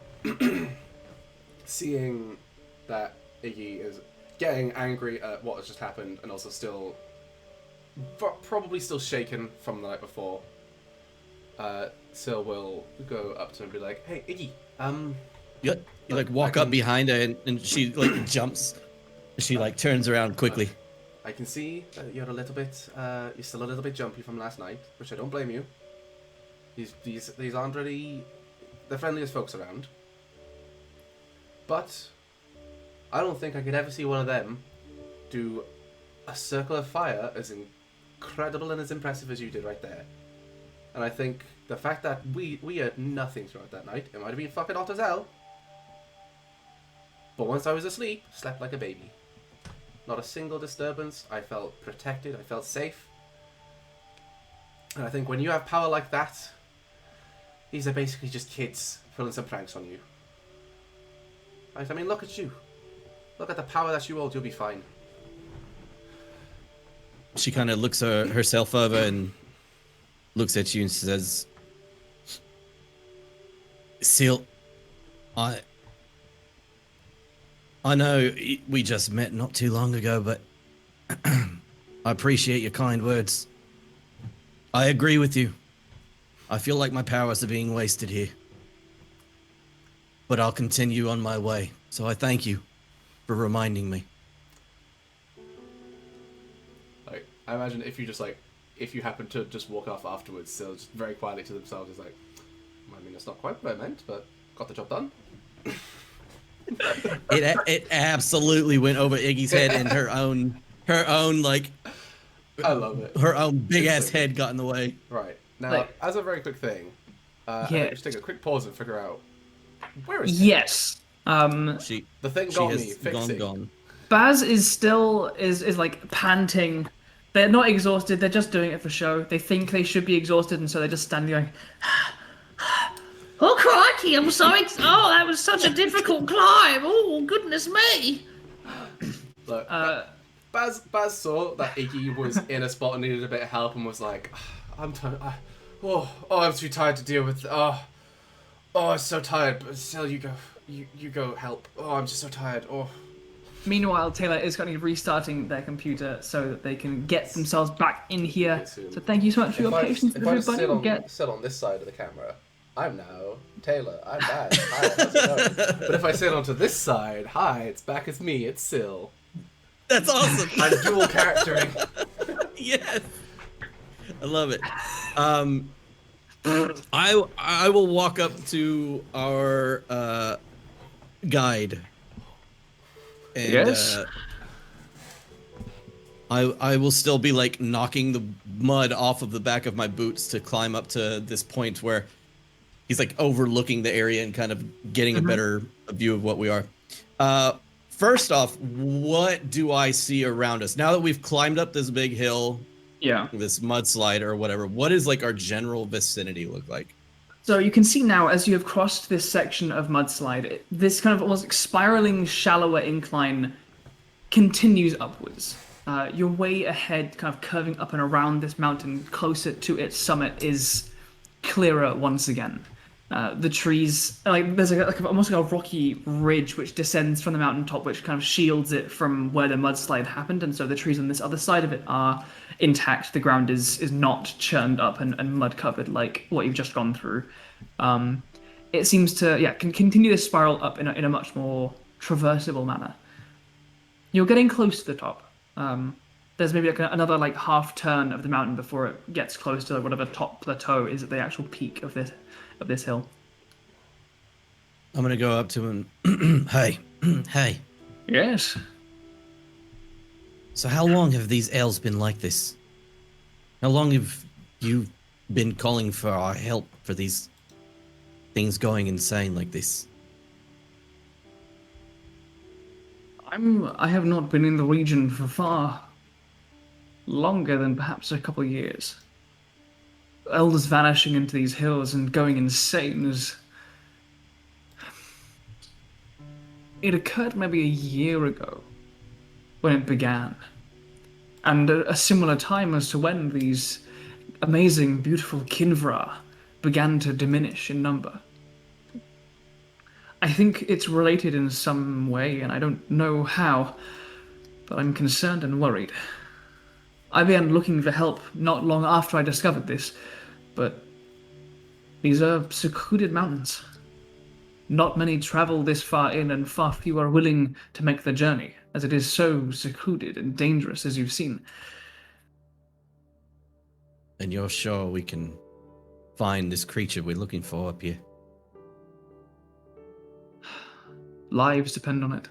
seeing that Iggy is getting angry at what has just happened and also still probably still shaken from the night before, Sil will go up to him and be like, "Hey, Iggy, You like walk up behind her and she like jumps. She like turns around quickly. I can see that you're still a little bit jumpy from last night, which I don't blame you. These aren't really the friendliest folks around. But I don't think I could ever see one of them do a circle of fire as incredible and as impressive as you did right there. And I think the fact that we had nothing throughout that night, it might have been fucking hot as hell. But once I was asleep, slept like a baby. Not a single disturbance. I felt protected. I felt safe. And I think when you have power like that, these are basically just kids pulling some pranks on you. Right? I mean, look at you. Look at the power that you hold. You'll be fine. She kind of looks herself over and looks at you and says, "Seal, I know we just met not too long ago, but I appreciate your kind words. I agree with you. I feel like my powers are being wasted here. But I'll continue on my way, so I thank you for reminding me." Like, I imagine if you happen to just walk off afterwards, they'll just very quietly to themselves is like, I mean, that's not quite what I meant, but got the job done. It absolutely went over Iggy's head, and her own like, I love it. her own big ass head got in the way. Right. Now, Like- as a very quick thing, Yeah. just take a quick pause and figure out, where is Yes. She the thing she got me has fixing. gone. Baz is still is like panting. They're not exhausted. They're just doing it for show. They think they should be exhausted, and so they're just standing going, "Oh crikey! I'm so oh, that was such a difficult climb. Oh goodness me!" Look, Baz saw that Iggy was in a spot and needed a bit of help and was like, I'm tired. I'm too tired to deal with. I'm so tired. But still, you go help. Oh, I'm just so tired. Oh. Meanwhile, Taylor is currently restarting their computer so that they can get themselves back in here. So thank you so much for your patience, everybody. Sit on this side of the camera, I'm now Taylor. I'm Baz. Hi, how's it going? But if I sit onto this side, hi, it's back as me. It's Sil. That's awesome. I'm dual charactering. Yes, I love it. I will walk up to our guide. And, Yes. I will still be like knocking the mud off of the back of my boots to climb up to this point where He's like overlooking the area and kind of getting a better view of what we are. First off, what do I see around us? Now that we've climbed up this big hill, this mudslide or whatever, what is like our general vicinity look like? So you can see now, as you have crossed this section of mudslide, this kind of almost spiraling, shallower incline continues upwards. Your way ahead, kind of curving up and around this mountain, closer to its summit, is clearer once again. The trees, there's almost like a rocky ridge which descends from the mountaintop, which kind of shields it from where the mudslide happened, and so the trees on this other side of it are intact. The ground is not churned up and mud covered like what you've just gone through. It seems to can continue to spiral up in a much more traversable manner. You're getting close to the top. There's maybe like another like half turn of the mountain before it gets close to whatever top plateau is at the actual peak of this hill. I'm gonna go up to him. Hey. Yes. So how long have these elves been like this? How long have you been calling for our help for these things going insane like this? I have not been in the region for far longer than perhaps a couple of years. Elders vanishing into these hills and going insane it occurred maybe a year ago when it began. And a similar time as to when these amazing, beautiful Kinvra began to diminish in number. I think it's related in some way, and I don't know how, but I'm concerned and worried. I began looking for help not long after I discovered this, but these are secluded mountains. Not many travel this far in, and far fewer are willing to make the journey, as it is so secluded and dangerous, as you've seen. And you're sure we can find this creature we're looking for up here? Lives depend on it.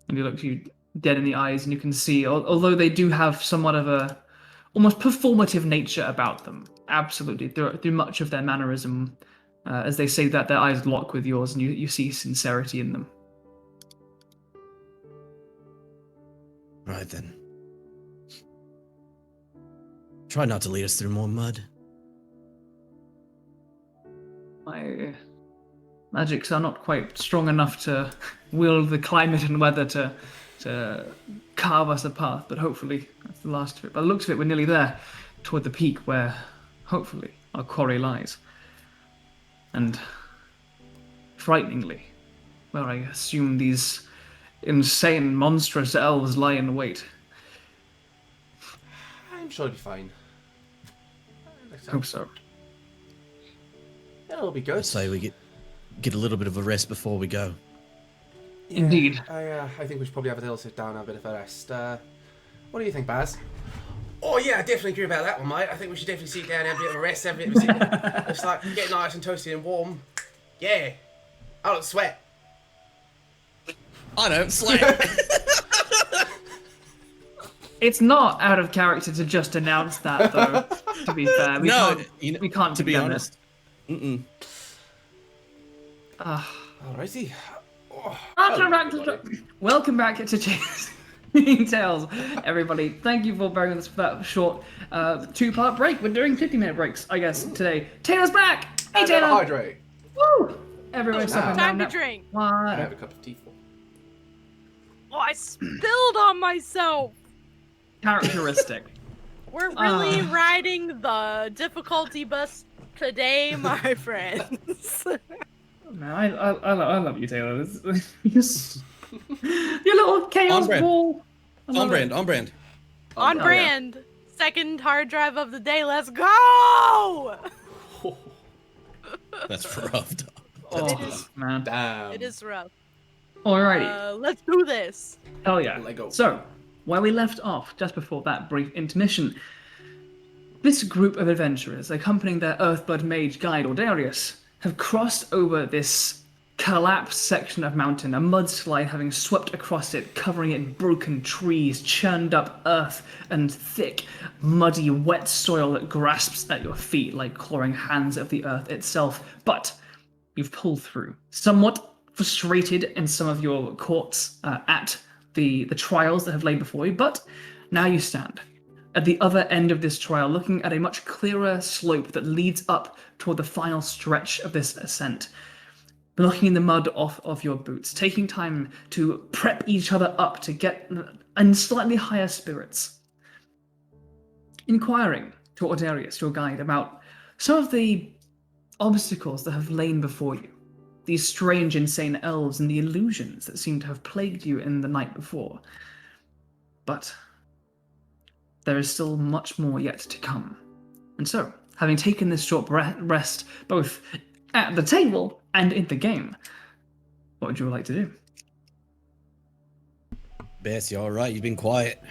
And he looks you dead in the eyes, and you can see, although they do have somewhat of a almost performative nature about them, absolutely, through much of their mannerism, as they say that, their eyes lock with yours, and you see sincerity in them. Right then. Try not to lead us through more mud. My magics are not quite strong enough to will the climate and weather to carve us a path, but hopefully that's the last of it. By the looks of it, we're nearly there, toward the peak where, hopefully, our quarry lies. And, frighteningly, where I assume these insane, monstrous elves lie in wait. I'm sure it'll be fine. Hope so. It'll be good. I'd say we get a little bit of a rest before we go. Yeah, Indeed. I think we should probably have a little sit down and have a bit of a rest. What do you think, Baz? Oh yeah, I definitely agree about that one, mate. I think we should definitely sit down and have a bit of a rest, have a bit of a sit. It's like get nice and toasty and warm. Yeah. I don't sweat. I don't sweat. It's not out of character to just announce that, though. To be fair, we can't. To be honest. Alrighty. Welcome back to Tales, everybody. Thank you for bearing with us for that short 2-part break. We're doing 50-minute breaks, I guess, today. Taylor's back! Hey, And Taylor! hydrate. Woo! Everyone's suffering Time now. to drink. I What? have a cup of tea for. Oh, I spilled on myself. Characteristic. We're really riding the difficulty bus today, my friends. No, I love you, Taylor. Your little chaos On brand. ball. On brand. On brand. Second hard drive of the day. Let's go! That's rough. Oh, man. Damn. It is rough. Alrighty. Let's do this. Hell yeah. Lego. So, where we left off, just before that brief intermission, this group of adventurers, accompanying their Earthblood mage guide, Ordarius, have crossed over this collapsed section of mountain, a mudslide having swept across it, covering it in broken trees, churned up earth, and thick, muddy, wet soil that grasps at your feet like clawing hands of the earth itself. But you've pulled through, somewhat frustrated in some of your courts at the trials that have laid before you, but now you stand at the other end of this trial, looking at a much clearer slope that leads up toward the final stretch of this ascent. Blocking the mud off of your boots, taking time to prep each other up to get in slightly higher spirits. Inquiring to Ordarius, your guide, about some of the obstacles that have lain before you. These strange, insane elves and the illusions that seem to have plagued you in the night before. But there is still much more yet to come. And so, having taken this short rest, both at the table and in the game, what would you like to do? Bess, you all right? You've been quiet.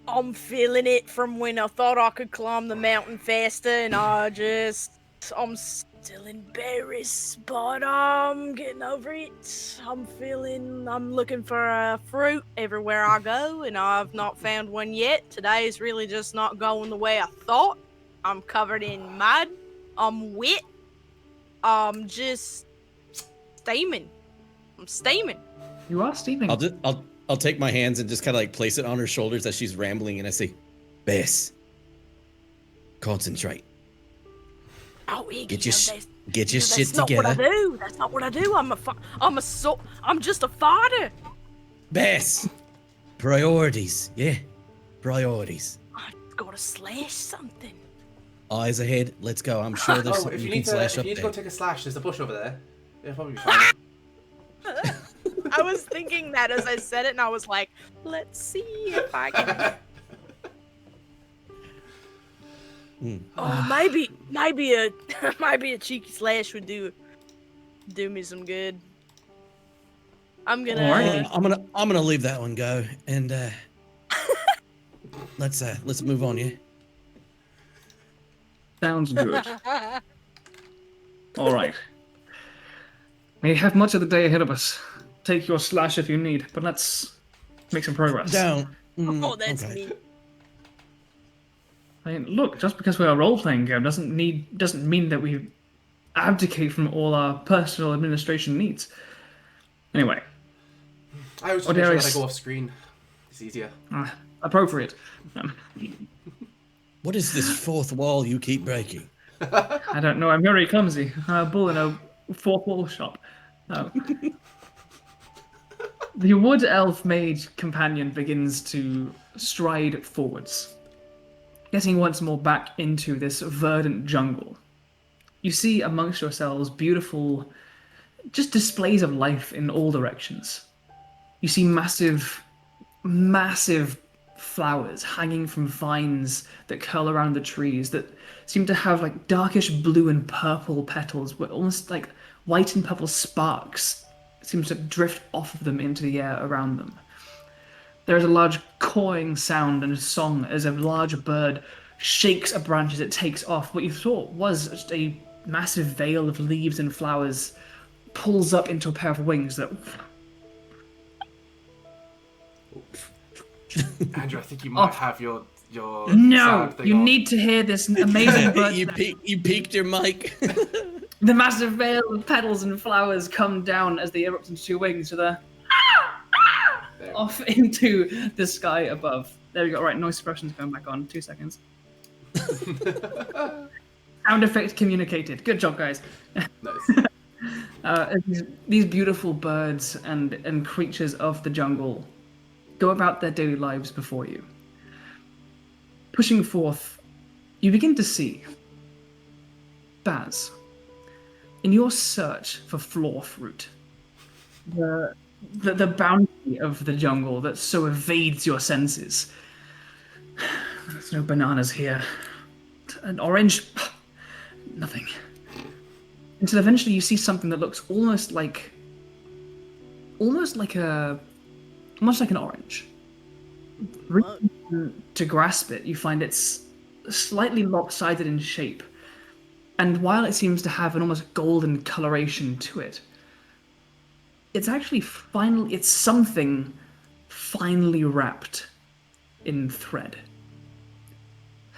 I'm feeling it from when I thought I could climb the mountain faster, and I'm still embarrassed, but I'm getting over it. I'm looking for a fruit everywhere I go, and I've not found one yet. Today is really just not going the way I thought. I'm covered in mud. I'm wet. I'm just steaming. I'm steaming. You are steaming. I'll take my hands and just kind of like place it on her shoulders as she's rambling, and I say, Bess, concentrate. Oh, Iggy, Get your shit that's not together. what I do. That's not what I do. I'm just a fighter. Bess, priorities. Yeah, priorities. I've got to slash something. Eyes ahead. Let's go. I'm sure there's something if you you can need to, slash if up you need to there. go take a slash, there's a bush over there. It'll probably be fine. I was thinking that as I said it, and I was like, let's see if I can. Oh, maybe a cheeky slash would do me some good. I'm gonna. I'm gonna leave that one go, and let's move on. Yeah. Sounds good. All right. We have much of the day ahead of us. Take your slash if you need, but let's make some progress. Down. Oh, that's okay. me. I mean, look, just because we're a role-playing game doesn't mean that we abdicate from all our personal administration needs. Anyway. I always make sure that I go off screen. It's easier. Appropriate. What is this fourth wall you keep breaking? I don't know. I'm very clumsy. I'm a bull in a fourth wall shop. The wood elf mage companion begins to stride forwards, getting once more back into this verdant jungle. You see amongst yourselves beautiful, just displays of life in all directions. You see massive flowers hanging from vines that curl around the trees that seem to have like darkish blue and purple petals, but almost like white and purple sparks seems to drift off of them into the air around them. There is a large cawing sound and a song as a large bird shakes a branch as it takes off. What you thought was just a massive veil of leaves and flowers pulls up into a pair of wings that... Andrew, I think you might have your No, sound thing you on. need to hear this amazing bird. You peaked your mic. The massive veil of petals and flowers come down as they erupt into two wings, so they're off into the sky above. There we go. Right, noise suppression's going back on. 2 seconds. Sound effect communicated. Good job, guys. Nice. These beautiful birds and creatures of the jungle go about their daily lives before you. Pushing forth, you begin to see Baz. In your search for floor fruit, the bounty of the jungle that so evades your senses. There's no bananas here. An orange, nothing. Until eventually you see something that looks almost like an orange. Reaching to grasp it, you find it's slightly lopsided in shape. And while it seems to have an almost golden coloration to it, it's actually it's something finely wrapped in thread.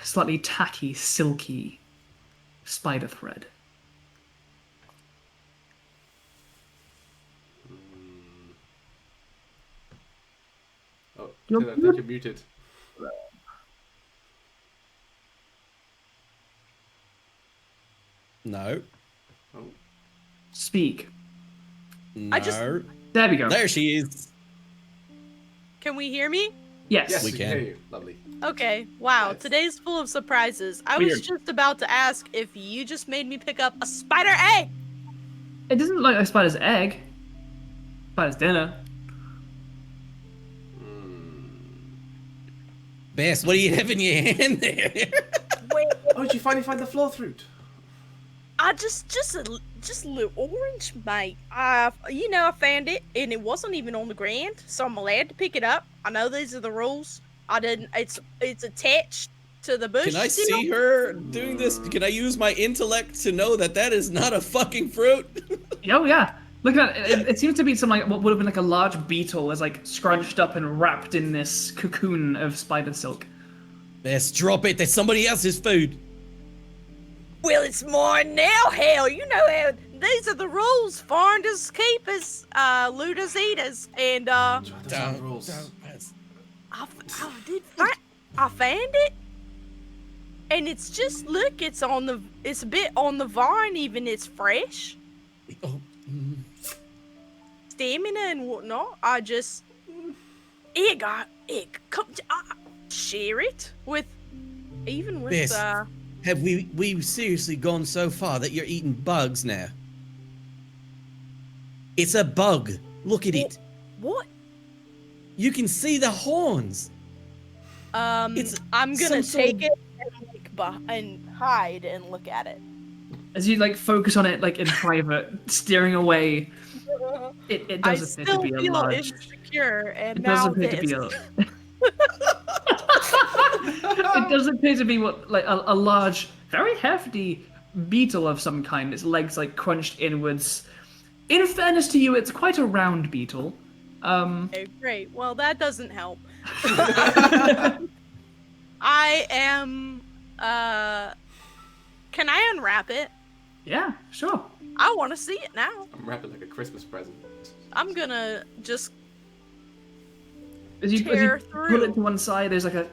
Slightly tacky, silky spider thread. Oh, I think you're muted. No. Oh. Speak. No. There we go. There she is. Can we hear me? Yes. Yes, We we can. can hear you. Lovely. Okay, wow, Nice. today's full of surprises. I was Weird. just about to ask if you just made me pick up a spider egg! It doesn't look like a spider's egg. Spider's dinner. Bess, what do you have in your hand there? Wait, Oh, did you finally find the floor fruit? I just a little orange, mate. I found it, and it wasn't even on the ground, so I'm allowed to pick it up. I know these are the rules. I didn't. It's attached to the bush. Can I still. see her doing this? Can I use my intellect to know that that is not a fucking fruit? Oh yeah. Look at it. It seems to be some like what would have been like a large beetle is like scrunched up and wrapped in this cocoon of spider silk. Bess, drop it. That's somebody else's food. Well, it's mine now, hell. You know how these are the rules. Finders, keepers, looters, eaters, and Those are the rules. Bess. I found it, and it's just look. It's a bit on the vine, even. It's fresh, Oh, stamina and whatnot. Come, share it with, even with Bess. Have we seriously gone so far that you're eating bugs now? It's a bug. Look at it. what? You can see the horns. It's I'm gonna some take sort it and hide and look at it. As you like focus on it like in private, steering away, it I does appear still to be a feel large. insecure, and It does now appear to be this. It does appear to be what like a large, very hefty beetle of some kind. Its legs like crunched inwards. In fairness to you, it's quite a round beetle. Okay, great. Well, that doesn't help. I am. Can I unwrap it? Yeah, sure. I want to see it now. I'm wrapping like a Christmas present. I'm gonna just. As you Tear pull through. it to one side, there's like a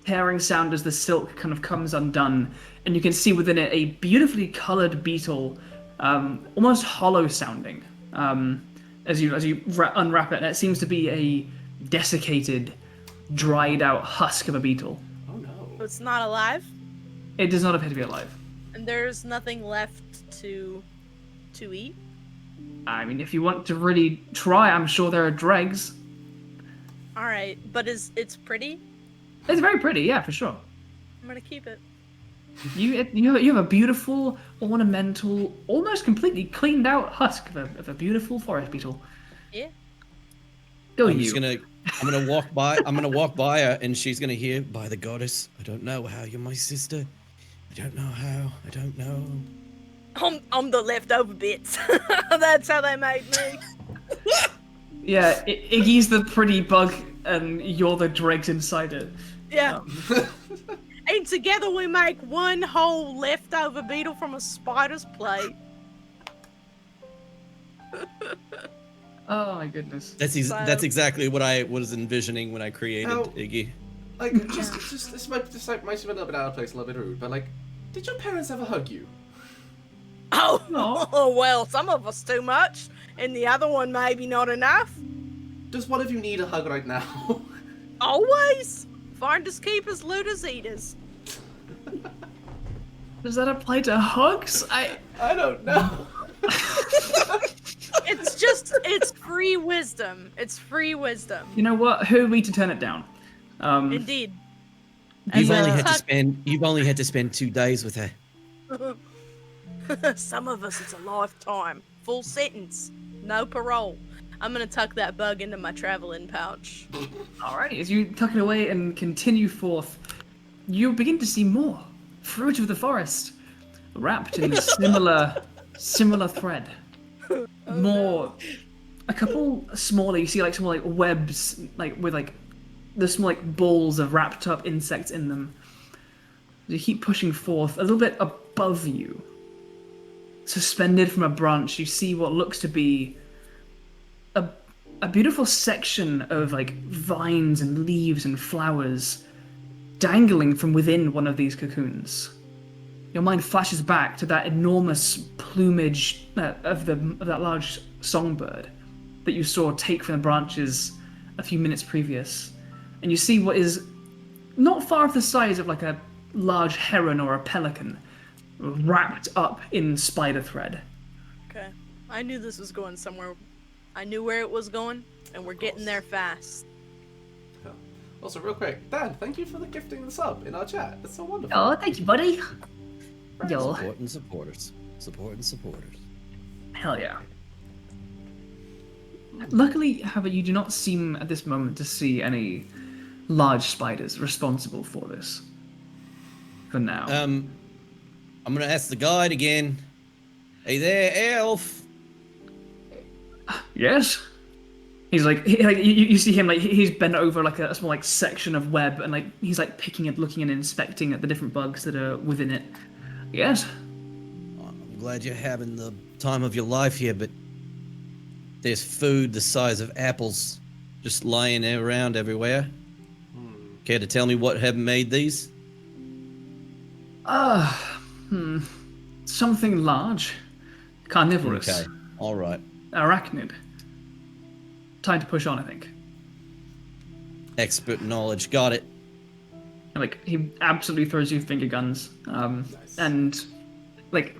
tearing sound as the silk kind of comes undone, and you can see within it a beautifully colored beetle, almost hollow sounding. As you unwrap it, and it seems to be a desiccated, dried out husk of a beetle. Oh no. It's not alive, It does not appear to be alive. and there's nothing left to eat. I mean, if you want to really try, I'm sure there are dregs. All right, but it's pretty? It's very pretty, yeah, for sure. I'm gonna keep it. You have a beautiful, ornamental, almost completely cleaned out husk of a beautiful forest beetle. Yeah. Go I'm you. just gonna walk by. I'm gonna walk by her, and she's gonna hear, "By the goddess, I don't know how you're my sister. I don't know how. I don't know." I'm the leftover bits. That's how they made me. Yeah, Iggy's the pretty bug, and you're the dregs inside it. Yeah. And together we make one whole leftover beetle from a spider's plate. Oh my goodness. That's exactly what I was envisioning when I created Now- Iggy. Like, just this might seem a little bit out of place, a little bit rude, but like, did your parents ever hug you? Oh, No. well, some of us too much, and the other one maybe not enough. Does one of you need a hug right now? Always. Finders, keepers, looters, eaters. Does that apply to hugs? I don't know. It's free wisdom. It's free wisdom. You know what? Who are we to turn it down? Indeed. You've As only a had to hug- spend. You've only had to spend 2 days with her. Some of us, it's a lifetime. Full sentence. No parole. I'm gonna tuck that bug into my traveling pouch. Alrighty, as you tuck it away and continue forth, you begin to see more fruit of the forest. wrapped in a similar thread. A couple smaller. You see like some like webs, like with like the small like balls of wrapped up insects in them. You keep pushing forth a little bit above you. Suspended from a branch, you see what looks to be a beautiful section of like vines and leaves and flowers dangling from within one of these cocoons. Your mind flashes back to that enormous plumage of that large songbird that you saw take from the branches a few minutes previous, and you see what is not far off the size of like a large heron or a pelican, wrapped up in spider thread. Okay, I knew this was going somewhere. I knew where it was going, and we're getting there fast. Yeah. Also, real quick, Dan, thank you for the gifting the sub in our chat. It's so wonderful. Oh, thank you, buddy. Yo. Supporting supporters. Supporting supporters. Hell yeah. Luckily, however, you do not seem at this moment to see any large spiders responsible for this. For now. I'm gonna ask the guide again. Hey there, elf. Yes. He's like, you see him like he's bent over like a small like section of web, and like he's like picking and looking and inspecting at the different bugs that are within it. Yes. I'm glad you're having the time of your life here, but there's food the size of apples just lying around everywhere. Care to tell me what have made these? Something large. Carnivorous. Okay, all right. Arachnid. Time to push on, I think. Expert knowledge, got it. And, like, he absolutely throws you finger guns. Nice. And, like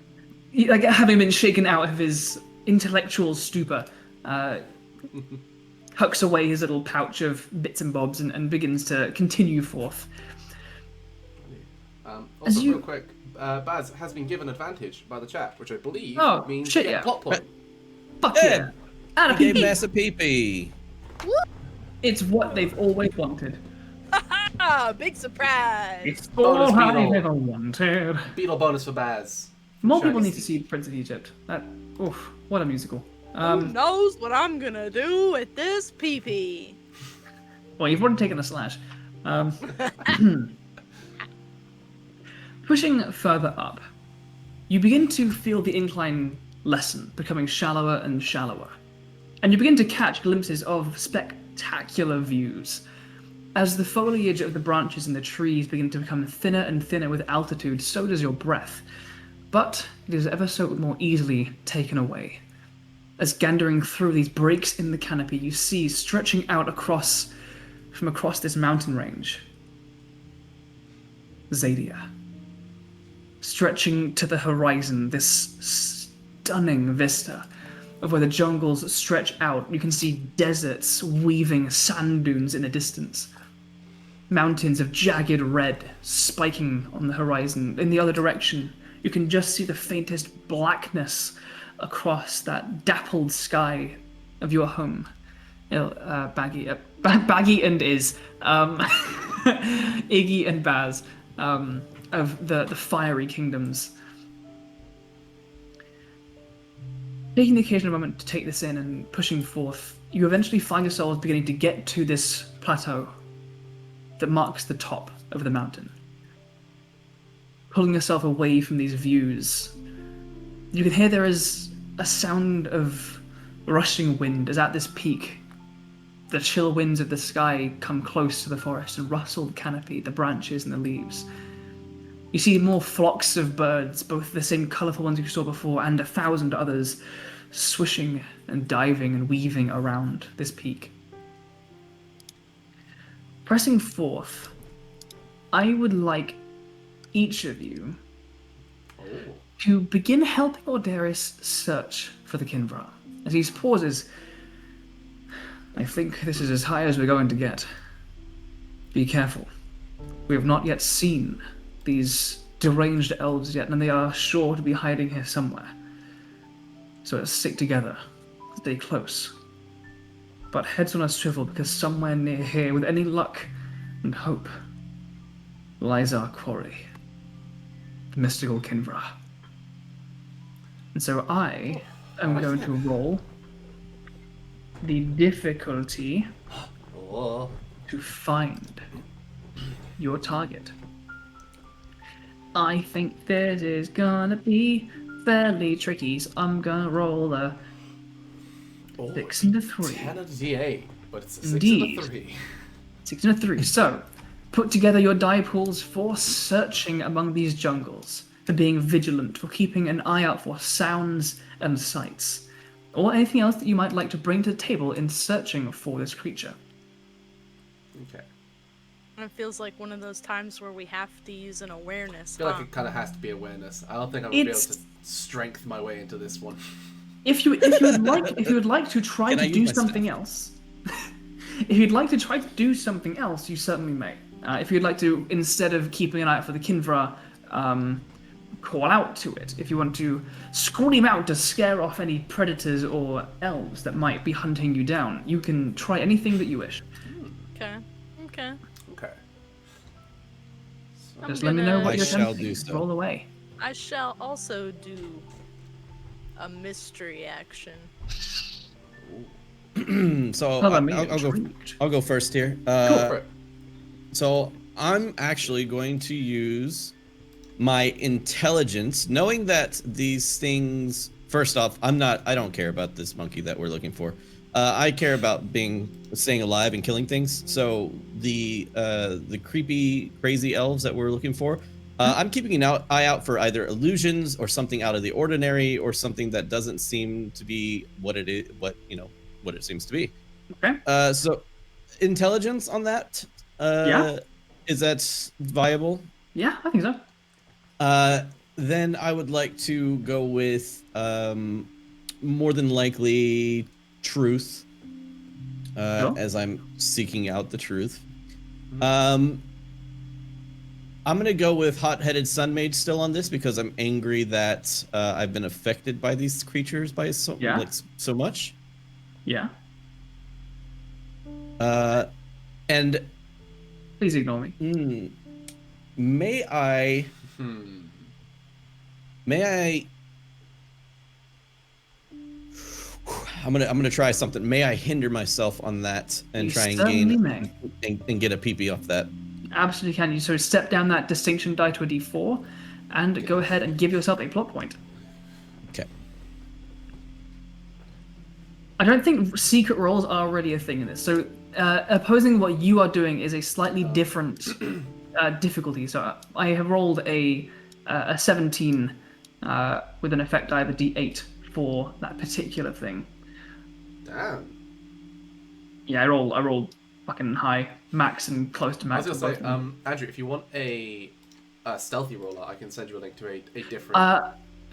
having been shaken out of his intellectual stupor, hucks away his little pouch of bits and bobs and begins to continue forth. Also, real quick, Baz has been given advantage by the chat, which I believe means shit, get yeah. plot point. Fuck yeah! And a He gave PP. Mass a pee-pee. It's what they've always wanted. Ah, big surprise! It's Bonus all I've beetle. ever wanted. Beetle bonus for Baz. More people Shaggy need to see Prince of Egypt. What a musical. Who knows what I'm gonna do with this PP? Well, you've already taken a slash. Pushing further up, you begin to feel the incline lessen, becoming shallower and shallower. And you begin to catch glimpses of spectacular views. As the foliage of the branches and the trees begin to become thinner and thinner with altitude, so does your breath. But it is ever so more easily taken away. As gandering through these breaks in the canopy, you see stretching out from across this mountain range, Xadia. Stretching to the horizon, this stunning vista of where the jungles stretch out. You can see deserts weaving sand dunes in the distance. Mountains of jagged red spiking on the horizon. In the other direction, you can just see the faintest blackness across that dappled sky of your home. Baggy and Iggy and Baz of the fiery kingdoms. Taking the occasional moment to take this in and pushing forth, you eventually find yourselves beginning to get to this plateau that marks the top of the mountain. Pulling yourself away from these views, you can hear there is a sound of rushing wind as at this peak, the chill winds of the sky come close to the forest and rustle the canopy, the branches and the leaves. You see more flocks of birds, both the same colourful ones you saw before and 1,000 others, swishing and diving and weaving around this peak. Pressing forth, I would like each of you to begin helping Orderis search for the Kinvra. As he pauses, I think this is as high as we're going to get. Be careful. We have not yet seen these deranged elves yet, and they are sure to be hiding here somewhere. So let's stick together, stay close. But heads on a swivel, because somewhere near here, with any luck and hope, lies our quarry, the mystical Kinvra. And so I am going to roll the difficulty Oh. to find your target. I think this is gonna be fairly tricky, so I'm gonna roll a 6 and a 3. 10 and a D8, but it's a 6 Indeed. and a 3. 6 and a 3. So, put together your die pools for searching among these jungles, for being vigilant, for keeping an eye out for sounds and sights, or anything else that you might like to bring to the table in searching for this creature. Okay. It feels like one of those times where we have to use an awareness. I feel like it kind of has to be awareness. I don't think I'm gonna be able to strength my way into this one. If you would like to try Can I to use do my something else, if you'd like to try to do something else, you certainly may. If you'd like to, instead of keeping an eye out for the Kinvra, call out to it. If you want to scream out to scare off any predators or elves that might be hunting you down, you can try anything that you wish. Okay. Okay. Just let me know what I you're shall attempting. do so. Roll away. I shall also do a mystery action. So Well, I'll go first here. Go for it. So I'm actually going to use my intelligence, knowing that these things. First off, I don't care about this monkey that we're looking for. I care about staying alive and killing things. So the creepy, crazy elves that we're looking for, I'm keeping an eye out for either illusions or something out of the ordinary, or something that doesn't seem to be what it is, what it seems to be. Okay. So intelligence on that. Yeah. Is that viable? Yeah, I think so. Then I would like to go with more than likely truth, Sure. as I'm seeking out the truth. I'm gonna go with hot-headed sun mage still on this, because I'm angry that I've been affected by these creatures by so much. Yeah. And Please ignore me. may I I'm gonna try something. May I hinder myself on that and You try and certainly gain may. and get a PP off that? Absolutely can. You so step down that distinction die to a d4, and go ahead and give yourself a plot point. Okay. I don't think secret rolls are really a thing in this. So opposing what you are doing is a slightly different difficulty. So I have rolled a 17 with an effect die of a d8 for that particular thing. Damn. Yeah, I rolled fucking high, max and close to I max. was gonna say, Andrew, if you want a stealthy roller, I can send you a link to a different.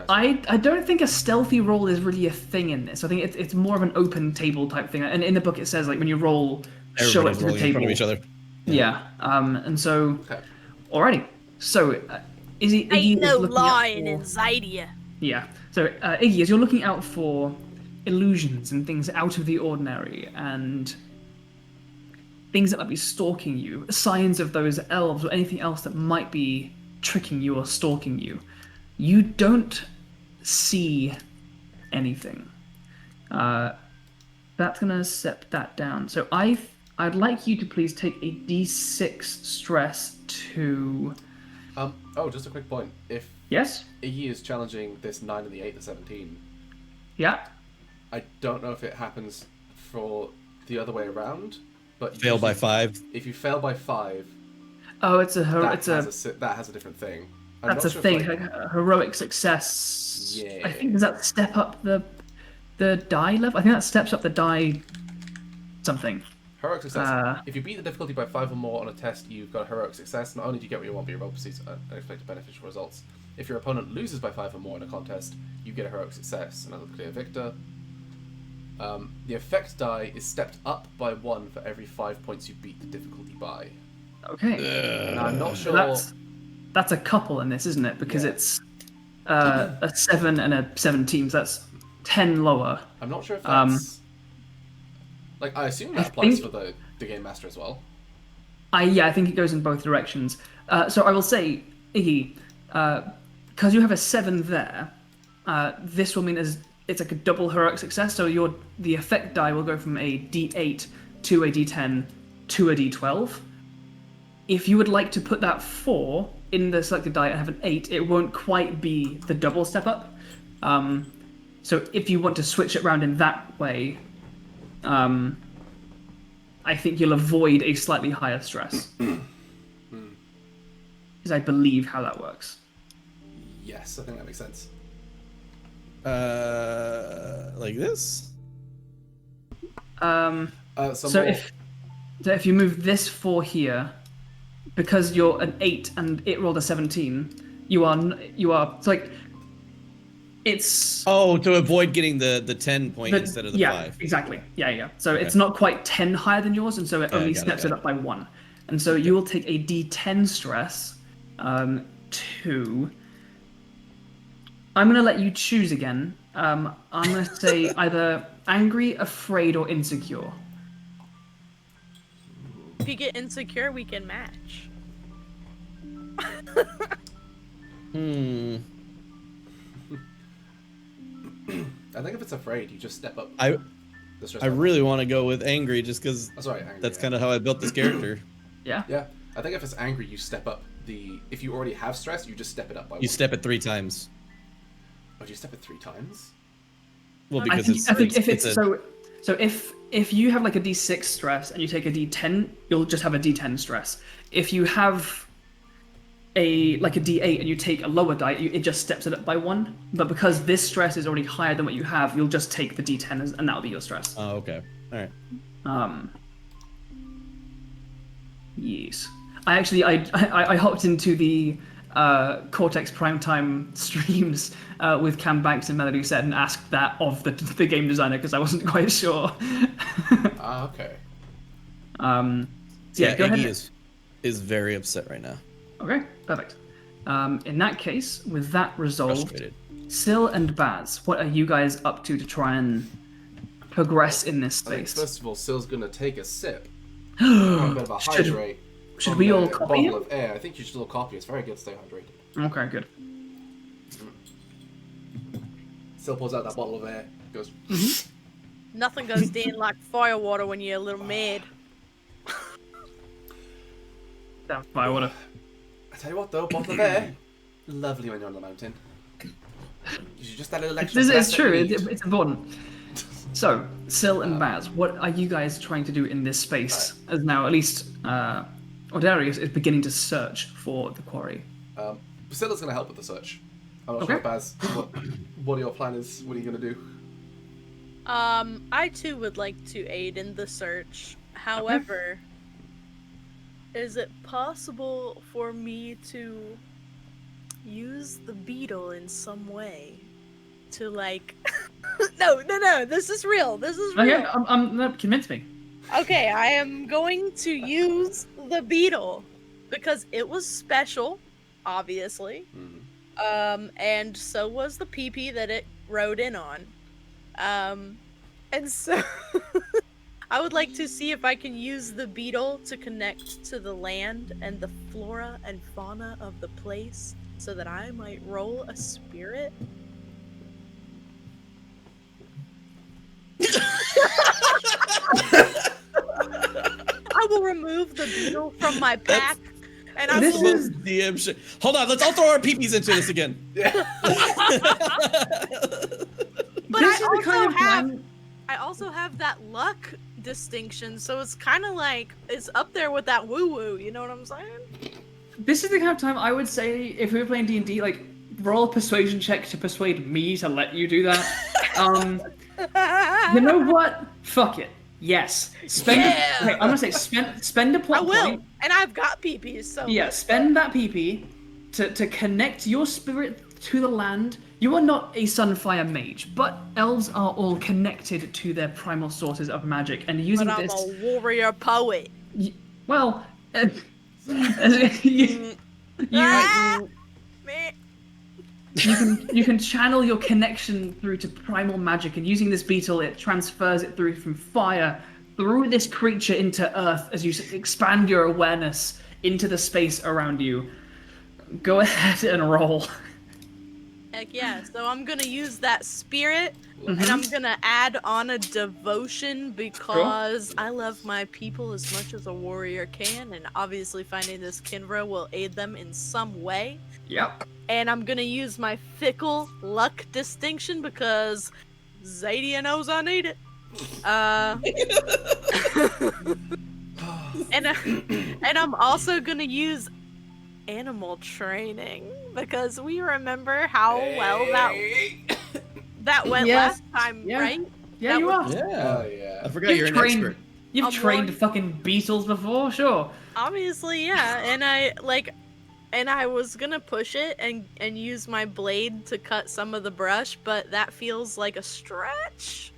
I don't think a stealthy roll is really a thing in this. I think it's more of an open table type thing. And in the book it says, like, when you roll, show it Everybody's to the rolling in table. front of each other. Yeah. And so, Okay. alrighty. So, Iggy Ain't is no looking lying out in for... Xadia. Yeah. So, Iggy, as you're looking out for illusions and things out of the ordinary and things that might be stalking you, signs of those elves or anything else that might be tricking you or stalking you, you don't see anything. That's gonna set that down. So I'd like you to please take a d6 stress to... Oh, just a quick point. If Yes? Iggy is challenging this 9 and the 8 and 17, Yeah? I don't know if it happens for the other way around, but Fail by 5. if you fail by 5, Oh, that has a different thing. I'm that's not a sure if, thing. like- A heroic success. Yeah. I think, does that step up the die level? I think that steps up the die something. Heroic success. If you beat the difficulty by 5 or more on a test, you've got a heroic success. Not only do you get what you want, but your roll proceeds unexpected beneficial results. If your opponent loses by 5 or more in a contest, you get a heroic success, another clear victor. The effect die is stepped up by 1 for every 5 points you beat the difficulty by. Okay. Now, I'm not sure. That's a couple in this, isn't it? Because Yeah. it's a 7 and a 17, so that's 10 lower. I'm not sure if that's. Like, I assume that applies for the Game Master as well. I think it goes in both directions. So I will say, Iggy, because you have a 7 there, this will mean it's like a double heroic success. So the effect die will go from a D8 to a D10 to a D12. If you would like to put that 4 in the selected die and have an 8, it won't quite be the double step up. So if you want to switch it around in that way, I think you'll avoid a slightly higher stress. Is I believe how that works. Yes, I think that makes sense. Like this? So if you move this 4 here, because you're an 8 and it rolled a 17, you are it's like it's to avoid getting the 10 point instead of the 5. Exactly. Yeah. So it's not quite 10 higher than yours, and so it only steps it up by 1. And so you will take a D10 stress. 2. I'm gonna let you choose again. I'm gonna say either angry, afraid, or insecure. If you get insecure, we can match. I think if it's afraid, you just step up. I really want to go with angry just because that's kind of how I built this character. Yeah? Yeah. I think if it's angry, you step up if you already have stress, you just step it up by 1. You step it 3 times. Oh, do you step it 3 times? Well, because if you have like a D6 stress and you take a D10, you'll just have a D10 stress. If you have a D8 and you take a lower die, it just steps it up by 1. But because this stress is already higher than what you have, you'll just take the D10 and that'll be your stress. Oh, okay. All right. Yes. I hopped into the Cortex Primetime streams with Cam Banks and Melody Set and asked that of the game designer because I wasn't quite sure. Okay. Go ahead. Iggy is very upset right now. Okay, perfect. In that case, with that resolved, Frustrated. Syl and Baz, what are you guys up to try and progress in this I think space? first of all, Syl's gonna take a sip. A bit of a hydrate. Should we all copy bottle him? of air. I think you should all copy. It's very good to stay hydrated. Okay, good. Syl pulls out that bottle of air. Goes. Nothing goes down like fire water when you're a little mad. Damn, fire water. I tell you what, though, bottle of air, lovely when you're on the mountain. You should just add a little extra. It's true. It's important. So, Syl and Baz, what are you guys trying to do in this space? As now, at least, Ordarius is beginning to search for the quarry. Basila's going to help with the search. I'm not sure, Baz, what your plan is. What are you going to do? I too would like to aid in the search. However, is it possible for me to use the beetle in some way? To no, this is real. This is real. Okay, convince me. Okay, I am going to use the beetle because it was special, obviously. And so was the PP that it rode in on. And so I would like to see if I can use the beetle to connect to the land and the flora and fauna of the place so that I might roll a spirit. I will remove the beetle from my pack, and I will. DM shit. Hold on, let's all throw our peepees into this again. But I also have that luck distinction, so it's kind of like it's up there with that woo-woo. You know what I'm saying? This is the kind of time I would say if we were playing D&D, roll a persuasion check to persuade me to let you do that. You know what? Fuck it. Yes. Spend. Yeah. Okay, I'm gonna say spend a plot I will, point. and I've got PPs, so Yeah, spend that PP to connect your spirit to the land. You are not a Sunfire mage, but elves are all connected to their primal sources of magic, and using but I'm this. a warrior poet. Well, you can channel your connection through to primal magic, and using this beetle, it transfers it through from fire through this creature into earth as you expand your awareness into the space around you. Go ahead and roll. Heck yeah. So I'm gonna use that spirit, Mhm. and I'm gonna add on a devotion because I love my people as much as a warrior can, and obviously finding this Kinvra will aid them in some way. Yep. And I'm gonna use my fickle luck distinction because Xadia knows I need it. And I'm also gonna use animal training because we remember how well that went Yes. last time, Yeah. right? Yeah, That you was- are. Yeah. Oh yeah. I forgot you're an trained, expert. You've I'm trained one- fucking beetles before, sure. Obviously, yeah. And I was gonna push it and use my blade to cut some of the brush, but that feels like a stretch.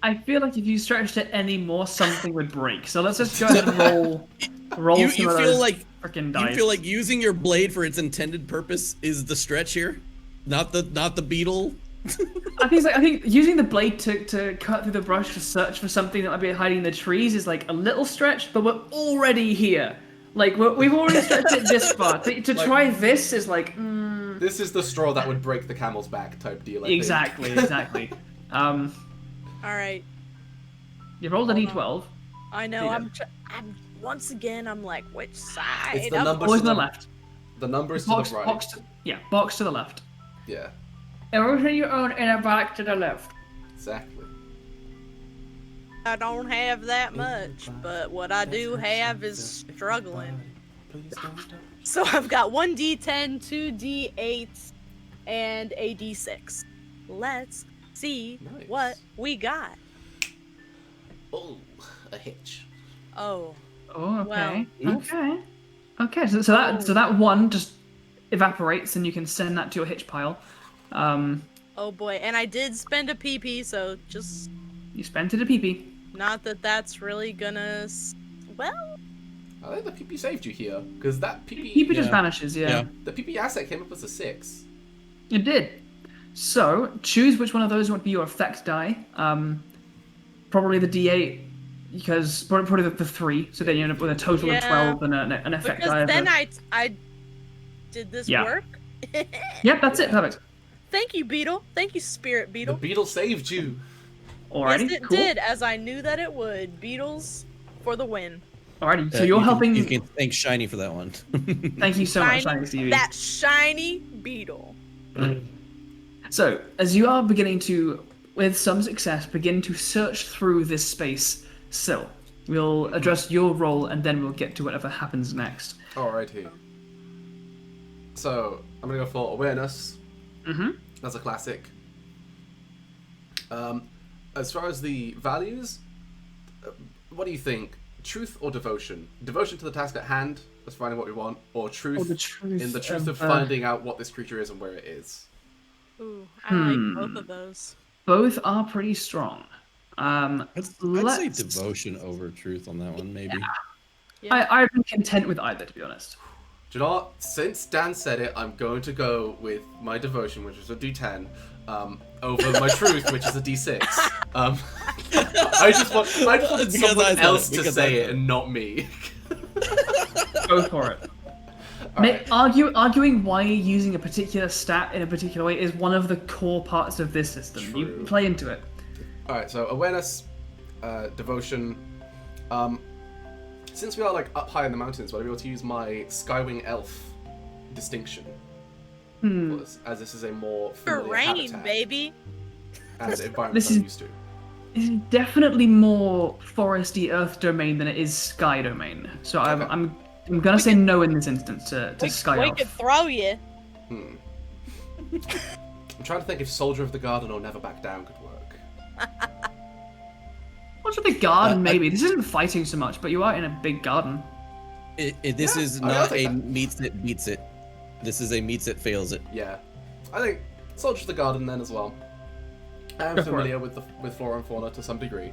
I feel like if you stretched it any more, something would break. So let's just go ahead and roll You some of feel those like freaking dice. you feel like using your blade for its intended purpose is the stretch here, not the beetle. I think using the blade to cut through the brush to search for something that might be hiding in the trees is like a little stretch, but we're already here. Like we've already stretched it this far. To Like- try this is like This is the straw that would break the camel's back type deal. I think. exactly. All right. You rolled a Hold d12. I know. Yeah. I'm once again. I'm like, which side? It's the I'm number Always to to the the- left. The number is to Box, the right. box to the left. Yeah, Everything you own in a box to the left. exactly. I don't have that much, but what I do have is struggling. So I've got 1d10, 2d8, and a d6. Let's see Nice. what we got. Oh, a hitch. Oh, Oh, okay. Wow. Okay. So that one just evaporates, and you can send that to your hitch pile. oh boy. And I did spend a PP, so just You spent it a PP. not that that's really gonna. Well, I think the PP saved you here because that PP, PP just Yeah. vanishes. Yeah. the PP asset came up as a 6. It did. So choose which one of those want to be your effect die. Probably the D8, because probably the 3. So then you end up with a total of Yeah. 12 and an effect die. because of then a- I did this Yeah. work. Yep, that's it. Perfect. Thank you, Beetle. Thank you, Spirit The Beetle. beetle saved you. Alrighty. Yes, it cool. did, as I knew that it would. Beetles for the win. Alrighty. So You you're can- helping. You can thank Shiny for that one. Thank you so much, Shiny Stevie. That shiny beetle. So, as you are beginning to, with some success, begin to search through this space, Syl, we'll address your role and then we'll get to whatever happens next. Alrighty. So I'm gonna go for awareness. Mm-hmm. That's a classic. As far as the values, what do you think? Truth or devotion? Devotion to the task at hand, that's finding what we want, or truth, the truth in the truth of of, finding out what this creature is and where it is. Ooh, I like both of those. Both are pretty strong. I'd say Let's- devotion over truth on that one, maybe. Yeah. I'd be content with either, to be honest. Do you know what? Since Dan said it, I'm going to go with my devotion, which is a D10, over my truth, which is a D6. I just wanted Because I someone said else it, to because say I it said and not me. Go for it. Alright. Arguing why you're using a particular stat in a particular way is one of the core parts of this system. You True. play into it. Alright, so awareness, devotion. Since we are like up high in the mountains, will I be able to use my Skywing Elf distinction? As this is a more familiar Terrain, habitat baby. and environment This I'm is- used to. It's definitely more foresty earth domain than it is sky domain. So Okay. I'm gonna say no in this instance to sky We elf. could throw you. I'm trying to think if Soldier of the Garden or Never Back Down could work. What's with the garden? Maybe this isn't fighting so much, but you are in a big garden. This Yeah, is I'll not take a that. meets it, beats it. This is a meets it, fails it. Yeah, I think Soldier of the Garden then as well. I am Go for familiar with flora and fauna to some degree.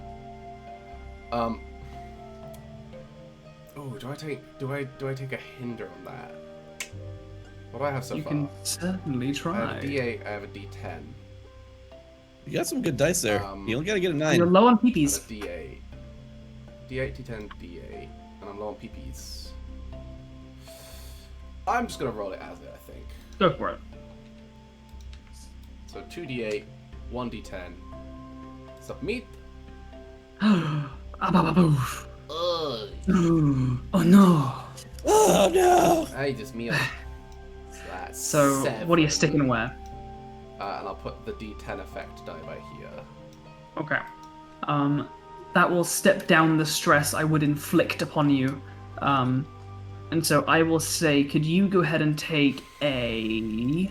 Oh, do I take a hinder on that? What do I have so You far? can certainly I have try. a D8. I have a D10. You got some good dice there. You only gotta get a 9. You're low on I have a PPs. D8. D8, D10, D8, and I'm low on PPs. I'm just gonna roll it as it, I think. Go for it. So 2d8, 1d10. Submit. Oh Ugh. no. Oh no! I just meal. So that's So, 7. what are you sticking where? And I'll put the d10 effect die by here. Okay. That will step down the stress I would inflict upon you. And so I will say, could you go ahead and take a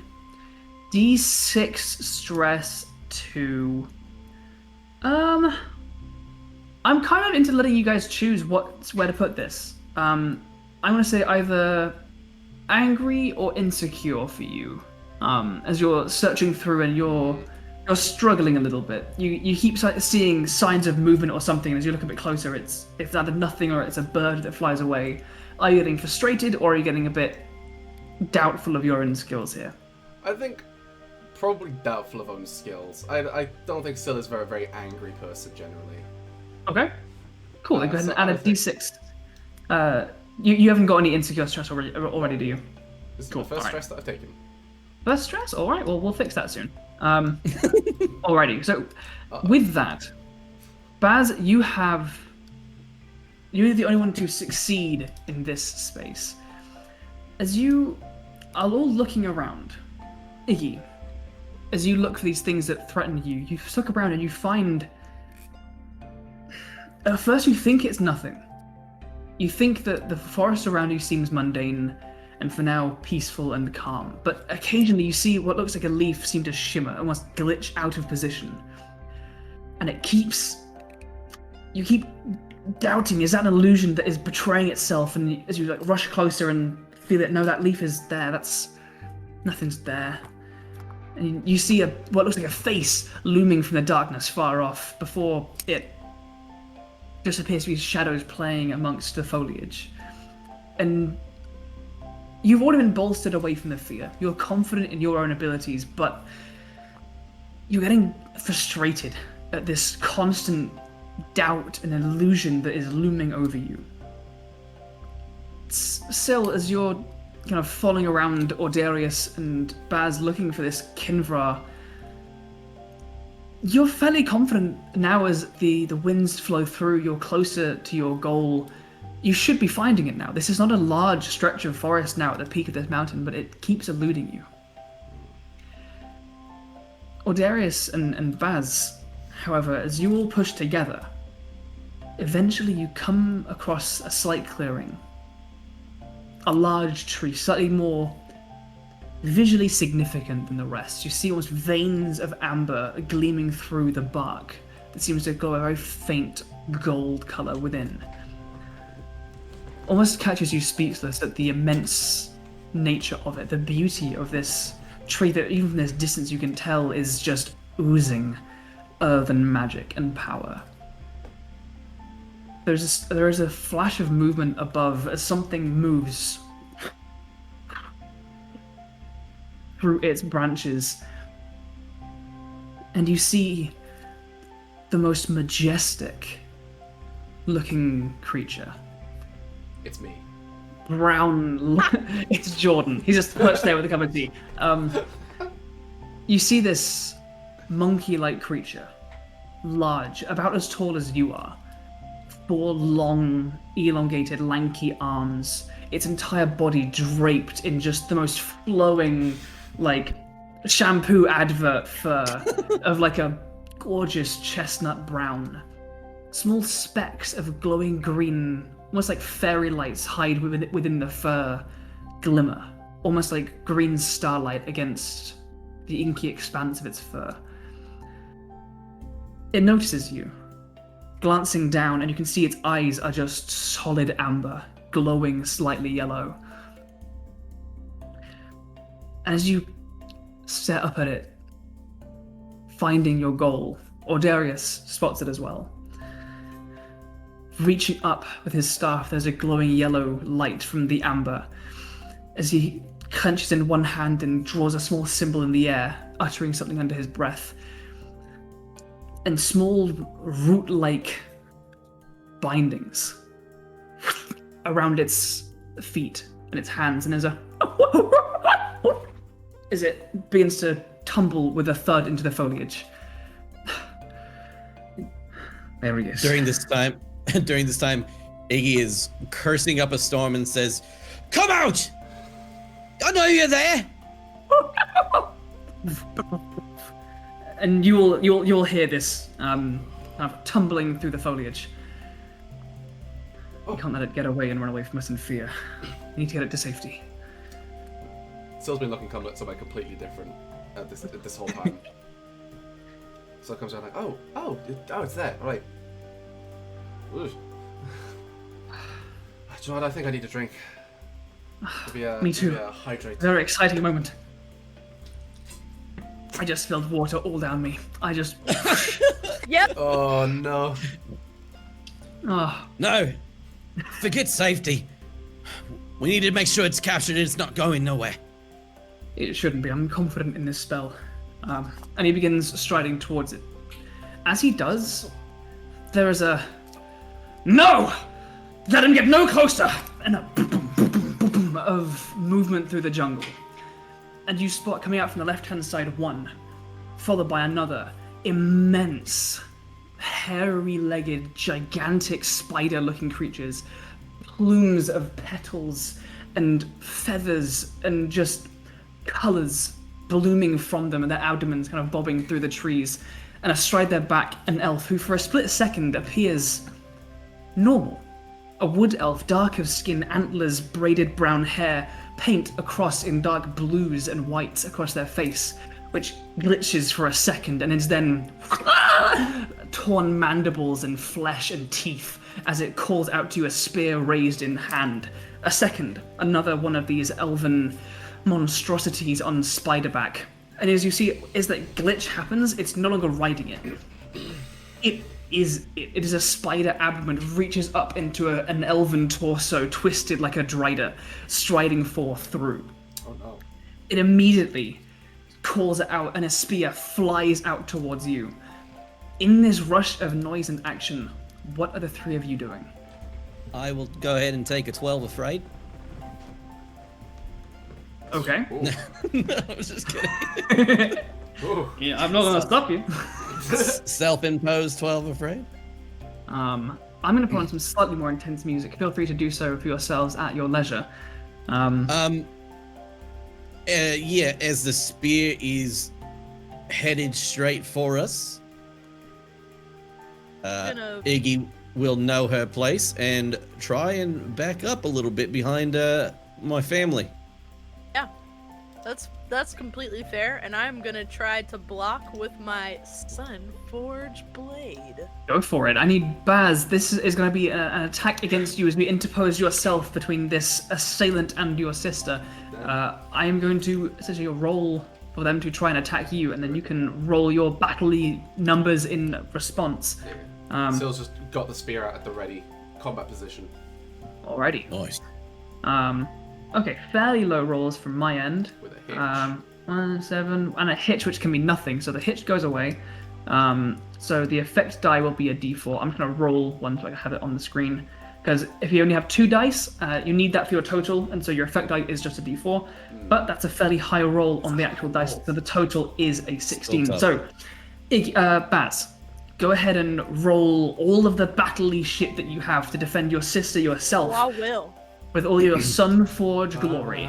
d6 stress to... I'm kind of into letting you guys choose where to put this. I'm going to say either angry or insecure for you. As you're searching through and you're struggling a little bit. You keep seeing signs of movement or something, and as you look a bit closer, it's either nothing or it's a bird that flies away. Are you getting frustrated, or are you getting a bit doubtful of your own skills here? I think probably doubtful of own skills. I don't think Syl is a very, very angry person generally. Okay. Cool, then go ahead so and add a I think- d6. You haven't got any insecure stress already, do you? This is Cool, the first alright. stress that I've taken. First stress? Alright, well, we'll fix that soon. Alrighty, so with that, Baz, you're the only one to succeed in this space. As you are all looking around, Iggy, as you look for these things that threaten you, you look around and you find... At first you think it's nothing. You think that the forest around you seems mundane, and for now peaceful and calm. But occasionally you see what looks like a leaf seem to shimmer, almost glitch out of position. And you keep doubting, is that an illusion that is betraying itself? And as you rush closer and feel it, no, that leaf is there, nothing's there. And you see what looks like a face looming from the darkness far off before it just appears to be shadows playing amongst the foliage. And you've already been bolstered away from the fear. You're confident in your own abilities, but you're getting frustrated at this constant doubt and illusion that is looming over you. Still, as you're kind of following around Ordarius and Baz looking for this Kinvra, you're fairly confident now as the winds flow through, you're closer to your goal. You should be finding it now. This is not a large stretch of forest now at the peak of this mountain, but it keeps eluding you. Ordarius and Baz, however, as you all push together, eventually you come across a slight clearing. A large tree, slightly more visually significant than the rest. You see almost veins of amber gleaming through the bark that seems to glow a very faint gold color within. Almost catches you speechless at the immense nature of it, the beauty of this tree that even from this distance you can tell is just oozing earthen magic and power. There is a flash of movement above as something moves through its branches, and you see the most majestic looking creature. It's me. Brown. It's Jordan. He's just perched there with a cup of tea. You see this monkey-like creature, large, about as tall as you are. 4 long, elongated, lanky arms. Its entire body draped in just the most flowing, shampoo advert fur of a gorgeous chestnut brown. Small specks of glowing green, almost like fairy lights, hide within the fur, glimmer, almost like green starlight against the inky expanse of its fur. It notices you, glancing down, and you can see its eyes are just solid amber, glowing slightly yellow. As you stare up at it, finding your goal, Ordarius spots it as well. Reaching up with his staff, there's a glowing yellow light from the amber as he clenches in one hand and draws a small symbol in the air, uttering something under his breath. And small root-like bindings around its feet and its hands, and there's a as it begins to tumble with a thud into the foliage. There he is. During this time, Iggy is cursing up a storm and says, "Come out! I know you're there." And you'll hear this kind of tumbling through the foliage. You can't let it get away and run away from us in fear. You need to get it to safety. Syl's been looking somewhere completely different at this whole time. Syl comes around like, oh, it's there. All right. Ooh. Do you know what? I think I need a drink. Me too. Hydrate. Very exciting moment. I just spilled water all down me. Yep. Oh no. Oh, No, forget safety. We need to make sure it's captured and it's not going nowhere. it shouldn't be. I'm confident in this spell. And he begins striding towards it. As he does, there is a "No! Let him get no closer!" and a boom, boom, boom, boom, boom, boom of movement through the jungle. And you spot coming out from the left-hand side one, followed by another immense, hairy-legged, gigantic spider-looking creatures, plumes of petals and feathers and just colors blooming from them, and their abdomens kind of bobbing through the trees. And astride their back, an elf who for a split second appears normal. A wood elf, dark of skin, antlers, braided brown hair, paint across in dark blues and whites across their face, which glitches for a second and is then torn mandibles and flesh and teeth as it calls out to you, a spear raised in hand. A second, another one of these elven monstrosities on spiderback. And as you see, as that glitch happens, it's no longer riding it. It is a spider abdomen, reaches up into an elven torso, twisted like a drider, striding forth through. Oh no. It immediately calls it out, and a spear flies out towards you. In this rush of noise and action, what are the three of you doing? I will go ahead and take a 12 afraid. Okay. No, I was just kidding. Ooh. Yeah, I'm not gonna stop you. Self-imposed 12 afraid. I'm gonna put on some slightly more intense music. Feel free to do so for yourselves at your leisure. Yeah, as the spear is headed straight for us, Iggy will know her place and try and back up a little bit behind my family. Yeah, that's completely fair, and I'm gonna try to block with my Sunforge blade. Go for it. I need Baz. This is going to be an attack against you as we interpose yourself between this assailant and your sister. I am going to essentially roll for them to try and attack you, and then you can roll your battle-y numbers in response. Syl's just got the spear out at the ready combat position. Alrighty. Nice. Okay, fairly low rolls from my end. With a hitch. 1, 7, and a hitch, which can be nothing, so the hitch goes away. So the effect die will be a d4. I'm just going to roll one so I can have it on the screen. Because if you only have 2 dice, you need that for your total, and so your effect die is just a d4. But that's a fairly high roll on the actual dice, so the total is a 16. So, Baz, go ahead and roll all of the battle-y shit that you have to defend your sister, yourself. Oh, I will. With all your Sunforge glory.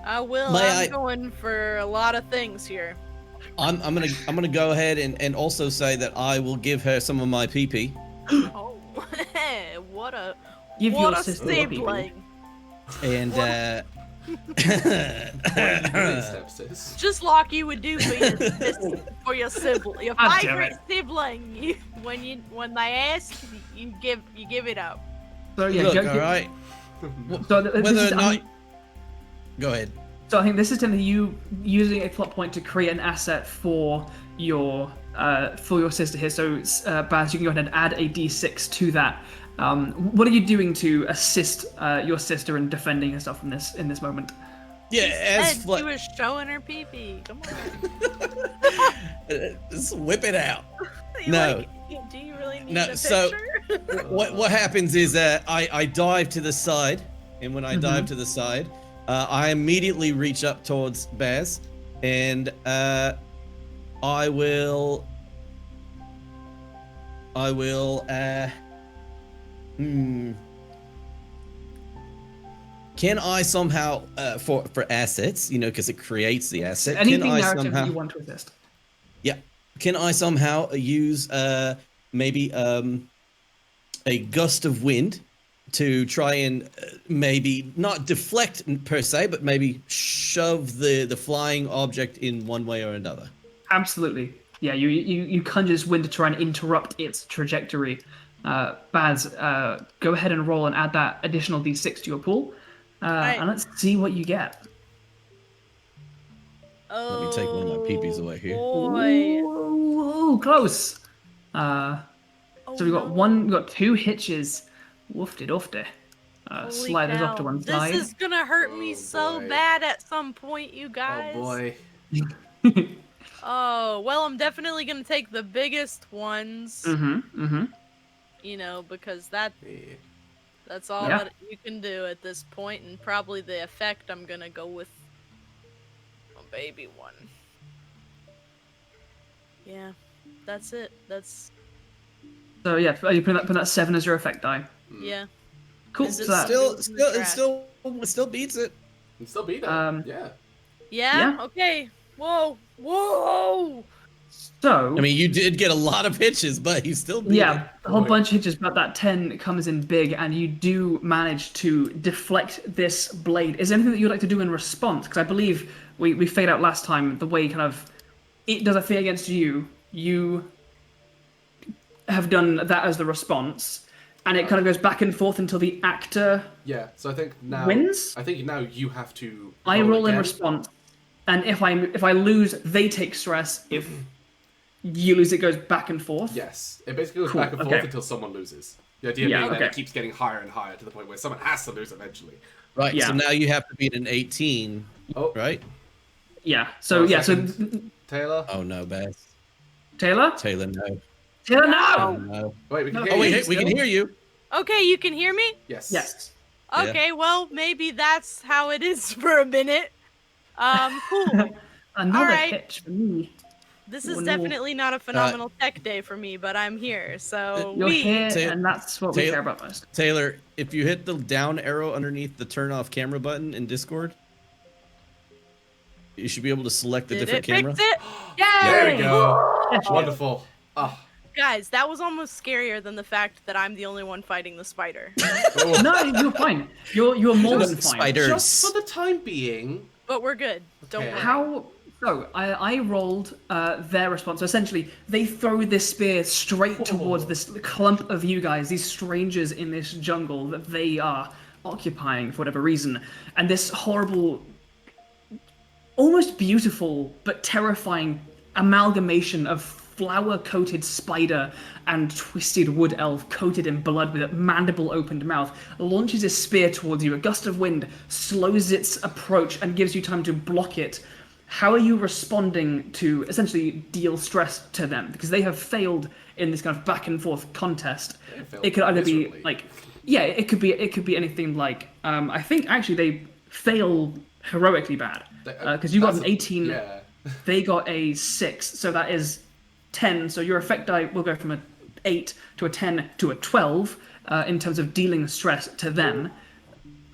I will. I'm going for a lot of things here. I'm gonna go ahead and also say that I will give her some of my PP. Oh, what a Give what your a sister sibling. And Just like you would do for your sibling, your God damn favorite sibling. When they ask, you give it up. So yeah, look, all right. So Whether or not, go ahead. So I think this is definitely you using a plot point to create an asset for your sister here. So Baz, you can go ahead and add a d6 to that. What are you doing to assist your sister in defending herself in this moment? Yeah, She was showing her pee-pee. Come on. Just whip it out. Do you really need a picture? So what happens is I dive to the side, and when I dive to the side, I immediately reach up towards Baz, And I will. Can I somehow for assets, because it creates the asset? Anything can I narrative somehow, that you want to assist. Yeah. Can I somehow use maybe a gust of wind to try and maybe not deflect per se, but maybe shove the flying object in one way or another? Absolutely. Yeah, you conjure this wind to try and interrupt its trajectory. Baz, go ahead and roll and add that additional d6 to your pool. Right. And let's see what you get. Oh, Let me take one of my peepees away here. Boy. Ooh, close. So we got we got 2 hitches. Woofty doofty. Slide this off to one side. This is gonna hurt me so boy. bad at some point, you guys. Oh boy. Oh, well, I'm definitely gonna take the biggest ones. Because Yeah. that's all Yeah. that you can do at this point, and probably the effect I'm gonna go with a baby one. Yeah, that's it. That's So yeah, are you putting that 7 as your effect die? yeah. Cool. Is it So that, It still beats it. You still beat it. Yeah. Yeah. Yeah. Okay. Whoa. so I mean, you did get a lot of hitches, but you still beat it. yeah, a whole Boy. bunch of hitches, but that 10 comes in big, and you do manage to deflect this blade. Is there anything that you'd like to do in response? Because I believe we fade out last time, the way kind of it does a thing against you, you have done that as the response, and it kind of goes back and forth until the actor Yeah. So I think now wins. I think now you have to. I roll in again. response, and if I lose, they take stress. If you lose, it goes back and forth. Yes. It basically goes Cool, back and forth okay. until someone loses. The idea Yeah, being that okay. it keeps getting higher and higher to the point where someone has to lose eventually. Right. Yeah. So now you have to beat an 18. Oh. Right. Yeah. So One yeah. second. Taylor. Oh no, Baz. Taylor, No. no. No. Wait, we can No. get Oh wait, you hey, we can still? hear you. Okay, you can hear me? Yes. Yes. Yeah. Okay, well, maybe that's how it is for a minute. Cool. Another Alright. hitch for me. This is Oh, no. definitely not a phenomenal tech day for me, but I'm here, so You're here, Ta- and that's what we Ta- care about most. Taylor, if you hit the down arrow underneath the turn off camera button in Discord, you should be able to select the Did different it camera. fix it? There we go. Yes, Wonderful. Ah. Guys, that was almost scarier than the fact that I'm the only one fighting the spider. Oh. No, you're fine. You're more than fine. Spider. Just for the time being. But we're good. Don't Okay. worry. How? So I rolled their response. So essentially, they throw this spear straight towards this clump of you guys, these strangers in this jungle that they are occupying for whatever reason, and this horrible, almost beautiful but terrifying amalgamation of flower-coated spider and twisted wood elf coated in blood with a mandible opened mouth launches a spear towards you. A gust of wind slows its approach and gives you time to block it. How are you responding to essentially deal stress to them? Because they have failed in this kind of back and forth contest. They failed It could either be miserably. like, yeah, it could be anything like. I think actually they fail heroically bad because you got an 18. Yeah. They got a 6, so that is 10. So your effect die will go from a 8 to a 10 to a 12 in terms of dealing stress to them.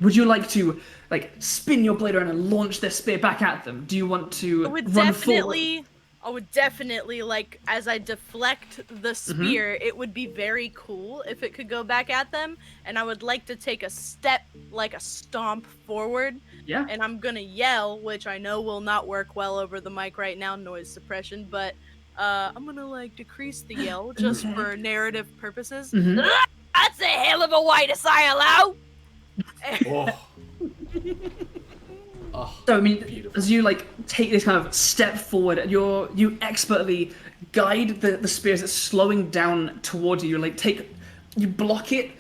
Would you like to spin your blade around and launch their spear back at them? Do you want to I would run definitely, like, as I deflect the spear, it would be very cool if it could go back at them, and I would like to take a step, like a stomp forward, Yeah. and I'm gonna yell, which I know will not work well over the mic right now, noise suppression, but I'm gonna, like, decrease the yell just for narrative purposes. That's a hell of a way to say hello! Oh. Oh. So I mean, Beautiful. as you take this kind of step forward, you expertly guide the spear as it's slowing down towards you. You block it,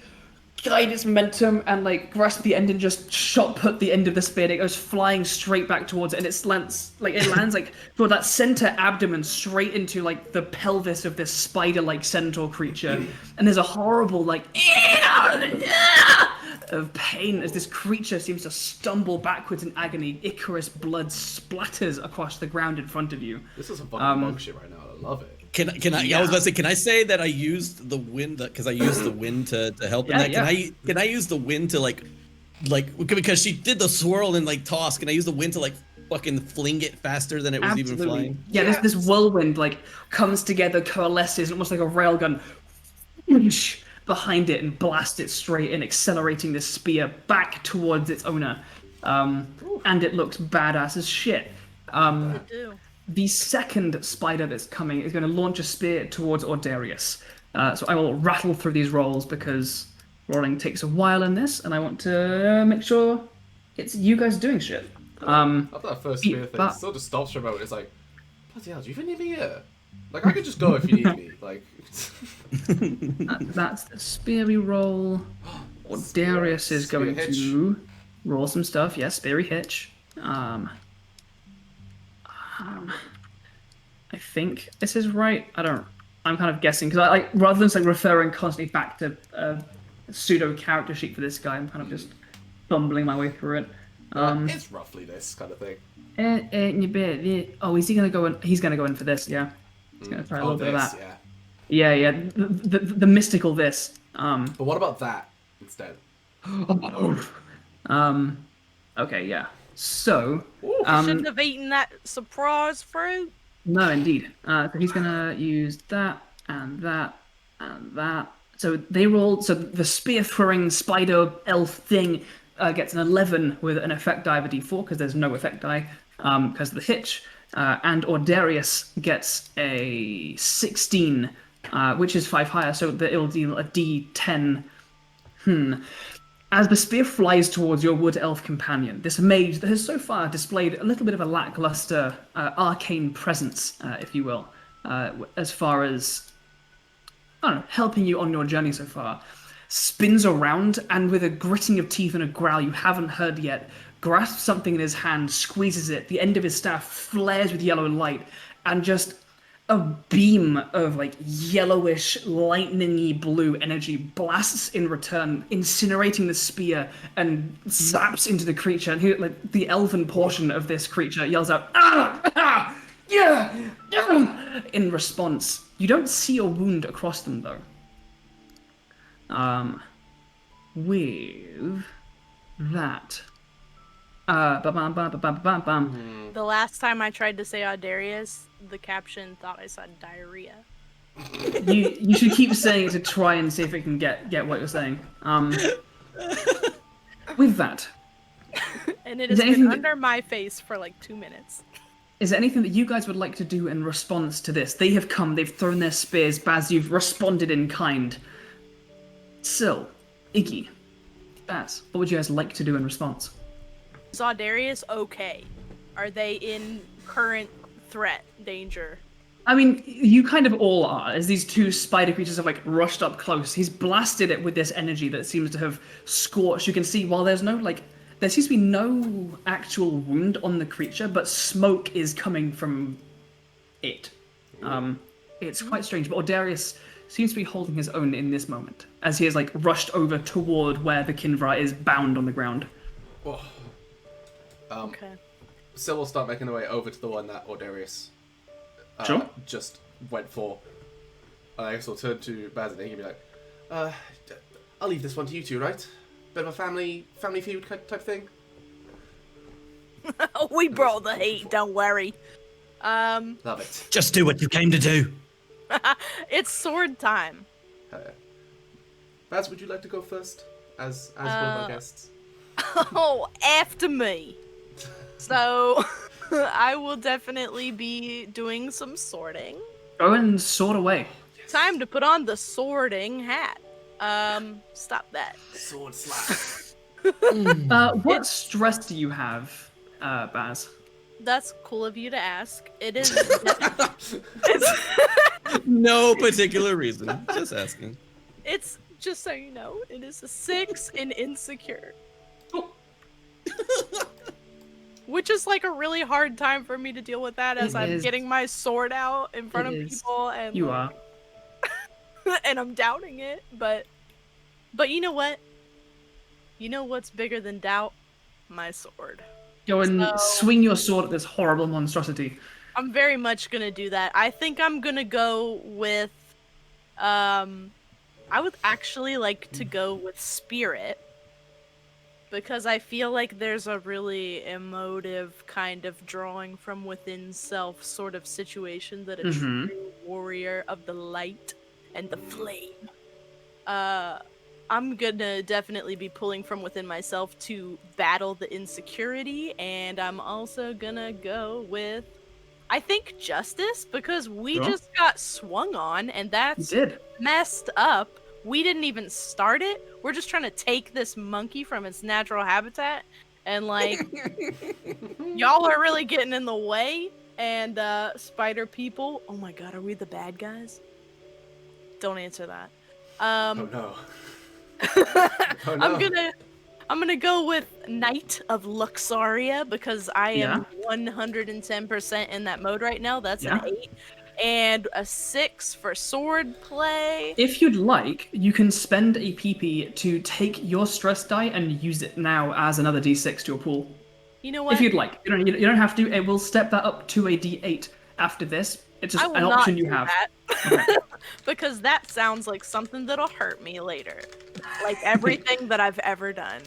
guide its momentum, and grasp the end and just shot put the end of the spear. It goes flying straight back towards it, and it lands toward that center abdomen straight into the pelvis of this spider-like centaur creature. And there's a horrible of pain as this creature seems to stumble backwards in agony. Icarus blood splatters across the ground in front of you. This is some fucking monk shit right now. I love it. Can I? I was about to say, can I say that I used the wind because I used the wind to help in that? Can I use the wind to like because she did the swirl and like toss? Can I use the wind to like fucking fling it faster than it was even flying? Yeah, this whirlwind like comes together, coalesces, almost like a railgun, whoosh, behind it and blast it straight in, accelerating this spear back towards its owner. And it looks badass as shit. The second spider that's coming is going to launch a spear towards Ordarius. So I will rattle through these rolls because rolling takes a while in this, and I want to make sure it's you guys doing shit. After that first spear thing, it still just stops for a moment. It's like, bloody hell, do you even need me here? Like, I could just go if you need me. Like, that's the speary roll. Ordarius is going to roll some stuff. Yes, speary hitch. I think this is right. I'm kind of guessing because I rather than like referring constantly back to a pseudo character sheet for this guy, I'm kind of just fumbling my way through it. it's roughly this kind of thing. Oh, is he gonna go in? He's gonna go in for this. Yeah, he's gonna try a little bit of that. Yeah. The mystical this. But what about that instead? Okay, yeah. So, shouldn't have eaten that surprise fruit. No, indeed. So he's gonna use that and that and that. So they rolled. So the spear throwing spider elf thing gets an 11 with an effect die of a d4 because there's no effect die because of the hitch. And Ordarius gets a 16, which is 5 higher, so that it'll deal a d10. As the spear flies towards your wood elf companion, this mage that has so far displayed a little bit of a lackluster arcane presence, if you will, as far as helping you on your journey so far, spins around and with a gritting of teeth and a growl you haven't heard yet, grasps something in his hand, squeezes it, the end of his staff flares with yellow light, and just a beam of like yellowish, lightningy blue energy blasts in return, incinerating the spear and zaps into the creature. And he, like the elven portion of this creature yells out, yeah, in response. You don't see a wound across them though. With that. The last time I tried to say Audarius, the caption thought I said diarrhea. You should keep saying it to try and see if it can get what you're saying. With that. And it has been under my face for like 2 minutes. Is there anything that you guys would like to do in response to this? They have come, they've thrown their spears, Baz, you've responded in kind. Syl, Iggy, Baz, what would you guys like to do in response? Is Audarius okay? Are they in current threat, danger? I mean, you kind of all are, as these two spider creatures have like rushed up close. He's blasted it with this energy that seems to have scorched. You can see while there seems to be no actual wound on the creature, but smoke is coming from it. It's quite strange, but Ordarius seems to be holding his own in this moment, as he has like rushed over toward where the Kinvra is bound on the ground. Oh. Okay. Syl will start making the way over to the one that Ordarius just went for. And I guess we'll turn to Baz and Iggy and be like, I'll leave this one to you two, right? Bit of a family feud type thing? We brought the heat, don't worry. Love it. Just do what you came to do. It's sword time. Baz, would you like to go first? As one of our guests? Oh, after me. So, I will definitely be doing some sorting. Go and sort away. Time to put on the sorting hat. Stop that. Sword slap. What stress do you have, Baz? That's cool of you to ask. It is. No particular reason. Just asking. It's just so you know, it is a 6 in insecure. Which is like a really hard time for me to deal with that as I'm getting my sword out in front of people and you are. and I'm doubting it, but you know what? You know what's bigger than doubt? My sword. Go and So- swing your sword at this horrible monstrosity. I'm very much gonna do that. I think I'm gonna go with, I would actually like to go with spirit. Because I feel like there's a really emotive kind of drawing from within self sort of situation that a Mhm. true warrior of the light and the flame. I'm gonna definitely be pulling from within myself to battle the insecurity, and I'm also gonna go with, I think, justice, because we Sure. just got swung on, and You that's did. messed up. We didn't even start it. We're just trying to take this monkey from its natural habitat, and like, y'all are really getting in the way. And spider people, oh my god, are we the bad guys? Don't answer that. Oh no. Oh, no. I'm gonna go with Knight of Luxaria because I am 110% in that mode right now. That's Yeah. an 8. And a 6 for sword play. If you'd like, you can spend a PP to take your stress die and use it now as another D6 to your pool. You know what? If you'd like. You don't have to. It will step that up to a D8 after this. It's just I will an not option you do have. that. Because that sounds like something that'll hurt me later. Like everything that I've ever done.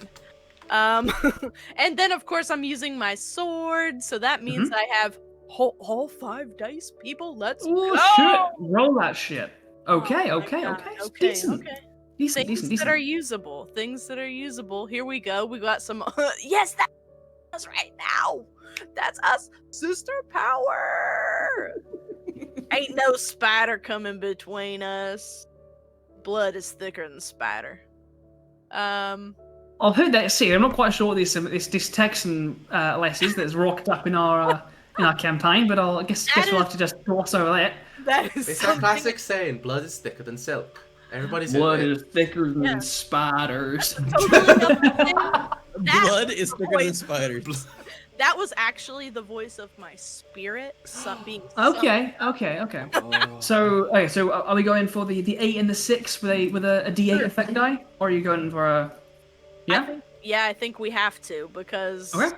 And then of course I'm using my sword, so that means I have all 5 dice, people. Let's Oh go! shit! Roll that shit. Okay, Oh my okay, God, okay. okay, Decent. okay. Decent, Things decent, that are decent. usable. Things that are usable. Here we go. We got some. Yes, that's us right now. That's us. Sister power. Ain't no spider coming between us. Blood is thicker than spider. I've heard that. See, I'm not quite sure what this Texan less that's rocked up in our campaign, but I guess we'll have to just gloss over that. That is It's our classic saying, blood is thicker than silk. Everybody's Blood in is thicker than Yeah. spiders. totally other thing. Blood is thicker than voice- spiders. That was actually the voice of my spirit being Okay. Oh. So are we going for the 8 and the 6 with a D8 effect die, or are you going for a? Yeah. I think we have to because Okay.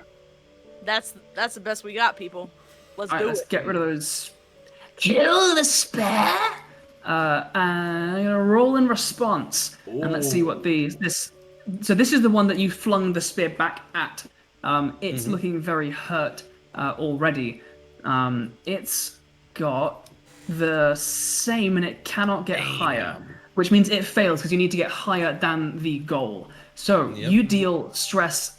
that's the best we got, people. Let's All right, do let's it. get rid of those. Kill the spare. And I'm gonna roll in response, and let's see what this. So this is the one that you flung the spear back at. It's looking very hurt already. It's got the same, and it cannot get higher, which means it fails because you need to get higher than the goal. So you deal stress.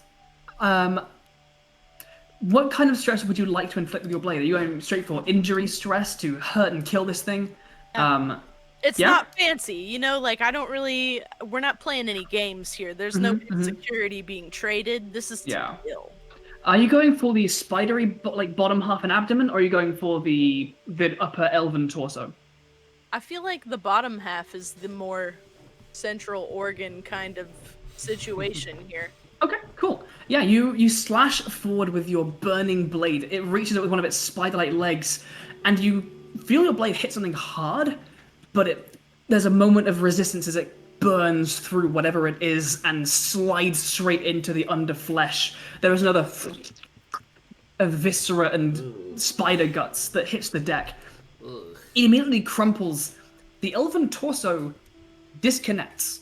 What kind of stress would you like to inflict with your blade? Are you going straight for injury stress to hurt and kill this thing? It's Yeah? not fancy, you know, like we're not playing any games here. There's no insecurity being traded. This is to kill. Are you going for the spidery, bottom half and abdomen, or are you going for the upper elven torso? I feel like the bottom half is the more central organ kind of situation here. Okay, cool. Yeah, you slash forward with your burning blade. It reaches out with one of its spider-like legs, and you feel your blade hit something hard, but there's a moment of resistance as it burns through whatever it is and slides straight into the underflesh. There is another of viscera and spider guts that hits the deck. It immediately crumples. The elven torso disconnects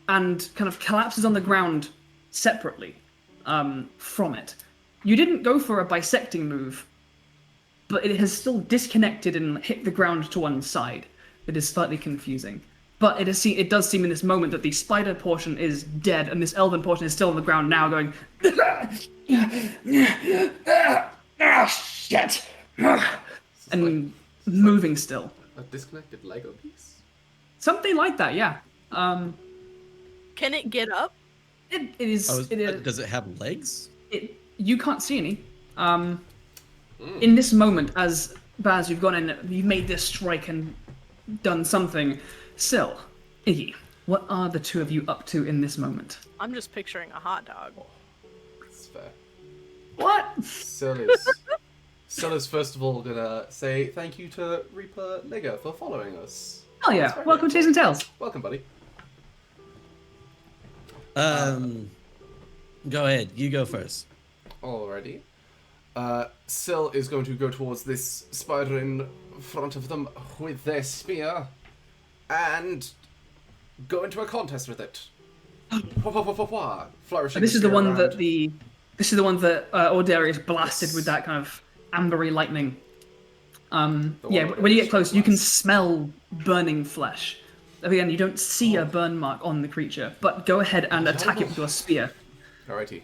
and kind of collapses on the ground separately from it. You didn't go for a bisecting move, but it has still disconnected and hit the ground to one side. It is slightly confusing. But it does seem in this moment that the spider portion is dead, and this elven portion is still on the ground now going... shit! And moving still. A disconnected Lego piece? Something like that, yeah. Can it get up? It is... Does it have legs? You can't see any. In this moment, as Baz, you've gone in, you've made this strike and done something. Syl, Iggy, what are the two of you up to in this moment? I'm just picturing a hot dog. That's fair. What? Syl is first of all gonna say thank you to Reaper Lego for following us. Oh yeah, welcome to Tales and Tales. Welcome, buddy. Go ahead. You go first. Alrighty. Syl is going to go towards this spider in front of them with their spear and go into a contest with it. Flourishing This is the the one around. that This is the one that Ordarius blasted with that kind of ambery lightning. Yeah, when you get close, you can smell burning flesh. Again, you don't see a burn mark on the creature, but go ahead and attack it with your spear. Alrighty.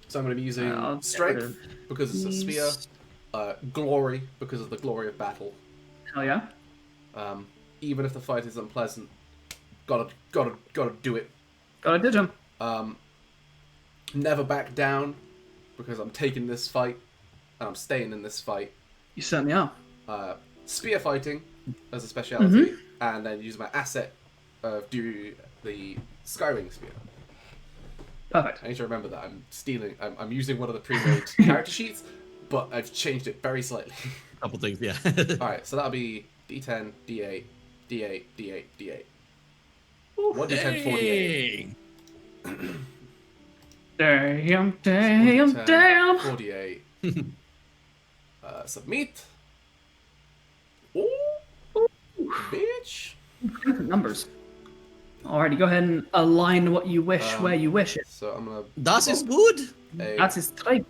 So I'm going to be using I'll get strength rid of because it's a spear, glory because of the glory of battle. Hell yeah. Even if the fight is unpleasant, gotta do it. Gotta do him. Never back down because I'm taking this fight and I'm staying in this fight. You certainly are. Spear fighting as a speciality, and then use my asset of do the Skywing spear. Perfect. I need to remember that I'm using one of the pre-made character sheets, but I've changed it very slightly. Couple things, yeah. Alright, so that'll be D10, D8, D8, D8, D8. 1d10, 48. Damn. 48. Submit. Ooh, bitch. Numbers. Alrighty, go ahead and align what you wish where you wish it. So I'm gonna. Das ist gut. That is great.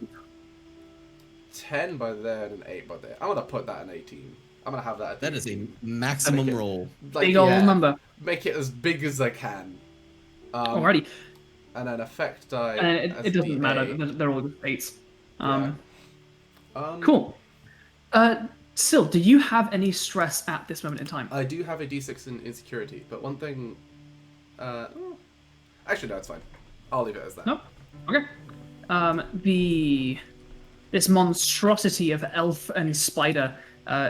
10 by there and an 8 by there. I'm gonna put that in 18. I'm gonna have that. At That is a maximum roll. Like, Big old number. Make it as big as I can. Alrighty. And then effect die. And as it doesn't D8. matter. They're all just 8s. Yeah. Cool. Syl, do you have any stress at this moment in time? I do have a D6 in insecurity, but one thing. Actually, no, it's fine. I'll leave it as that. Nope. Okay. This monstrosity of elf and spider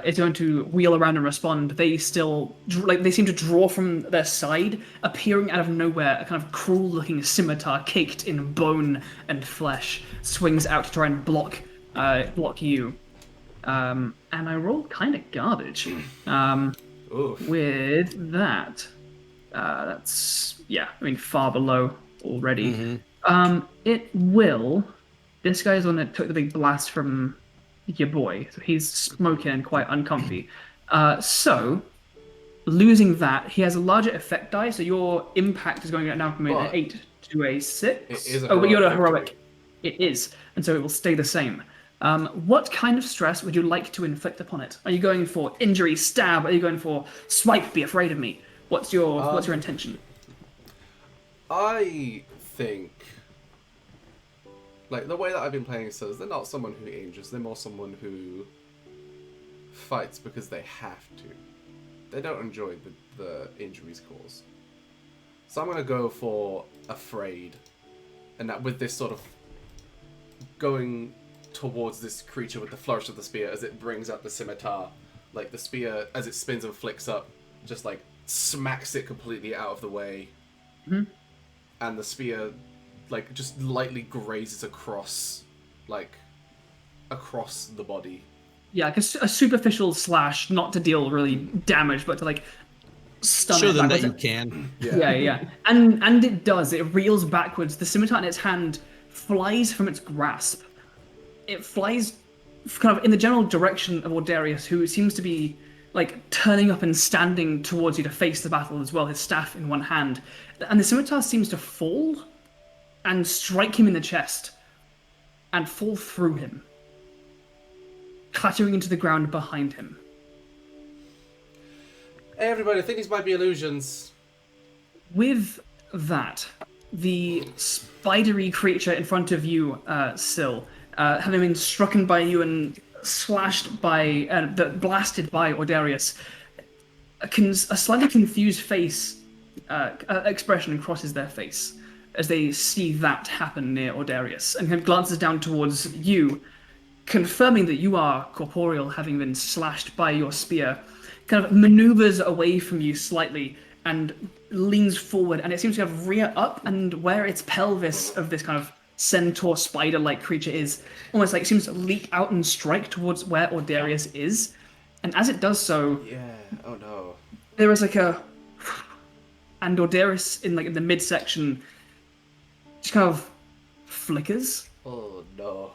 is going to wheel around and respond. They still they seem to draw from their side, appearing out of nowhere. A kind of cruel-looking scimitar caked in bone and flesh swings out to try and block you. And I rolled kind of garbage. Oof. With that, that's far below already. It will. This guy's one that took the big blast from your boy, so he's smoking and quite uncomfy. So, losing that, he has a larger effect die, so your impact is going now from an 8 to a 6. It is a but you're a heroic heroic. It is, and so it will stay the same. What kind of stress would you like to inflict upon it? Are you going for injury, stab? Are you going for swipe, be afraid of me? What's your intention? I think, like, the way that I've been playing Sirs, they're not someone who injures, they're more someone who fights because they have to. They don't enjoy the injuries caused. So I'm going to go for afraid, and that with this sort of going towards this creature with the flourish of the spear as it brings up the scimitar, like the spear as it spins and flicks up, just like smacks it completely out of the way, and the spear like just lightly grazes across the body. Yeah, like a superficial slash, not to deal really damage, but to like stun Show it them that backwards. you can. Yeah. And it does. It reels backwards. The scimitar in its hand flies from its grasp. It flies kind of in the general direction of Ordarius, who seems to be like turning up and standing towards you to face the battle as well, his staff in one hand. And the scimitar seems to fall and strike him in the chest and fall through him, clattering into the ground behind him. Hey everybody, I think these might be illusions. With that, the spidery creature in front of you, Syl, having been struck by you and slashed by, blasted by Ordarius, a slightly confused face expression crosses their face as they see that happen near Ordarius, and kind of glances down towards you, confirming that you are corporeal, having been slashed by your spear, kind of maneuvers away from you slightly and leans forward, and it seems to have rear up, and where its pelvis of this kind of centaur spider-like creature is, almost like it seems to leap out and strike towards where Ordarius is. And as it does so, Yeah, oh no. there is like a... And Ordarius in the midsection just kind of flickers. Oh no.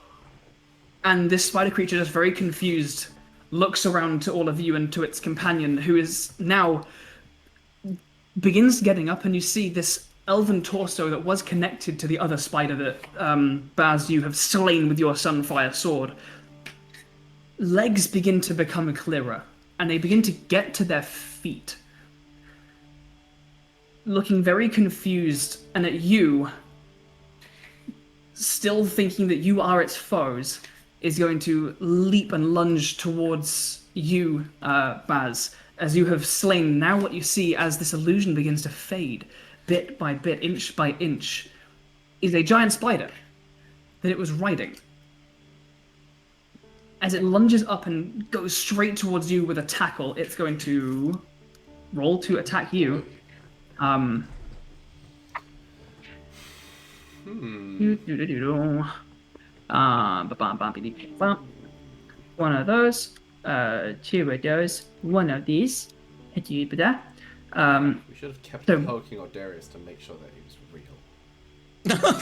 And this spider creature, just very confused, looks around to all of you and to its companion, who is now begins getting up, and you see this elven torso that was connected to the other spider that, Baz, you have slain with your Sunfire sword. Legs begin to become clearer, and they begin to get to their feet, looking very confused, and at you, still thinking that you are its foes, is going to leap and lunge towards you, Baz, as you have slain. Now what you see as this illusion begins to fade, bit by bit, inch by inch, is a giant spider that it was riding. As it lunges up and goes straight towards you with a tackle, it's going to roll to attack you. One of those, two of those, one of these. We should have kept poking Ordarius to make sure that he was real.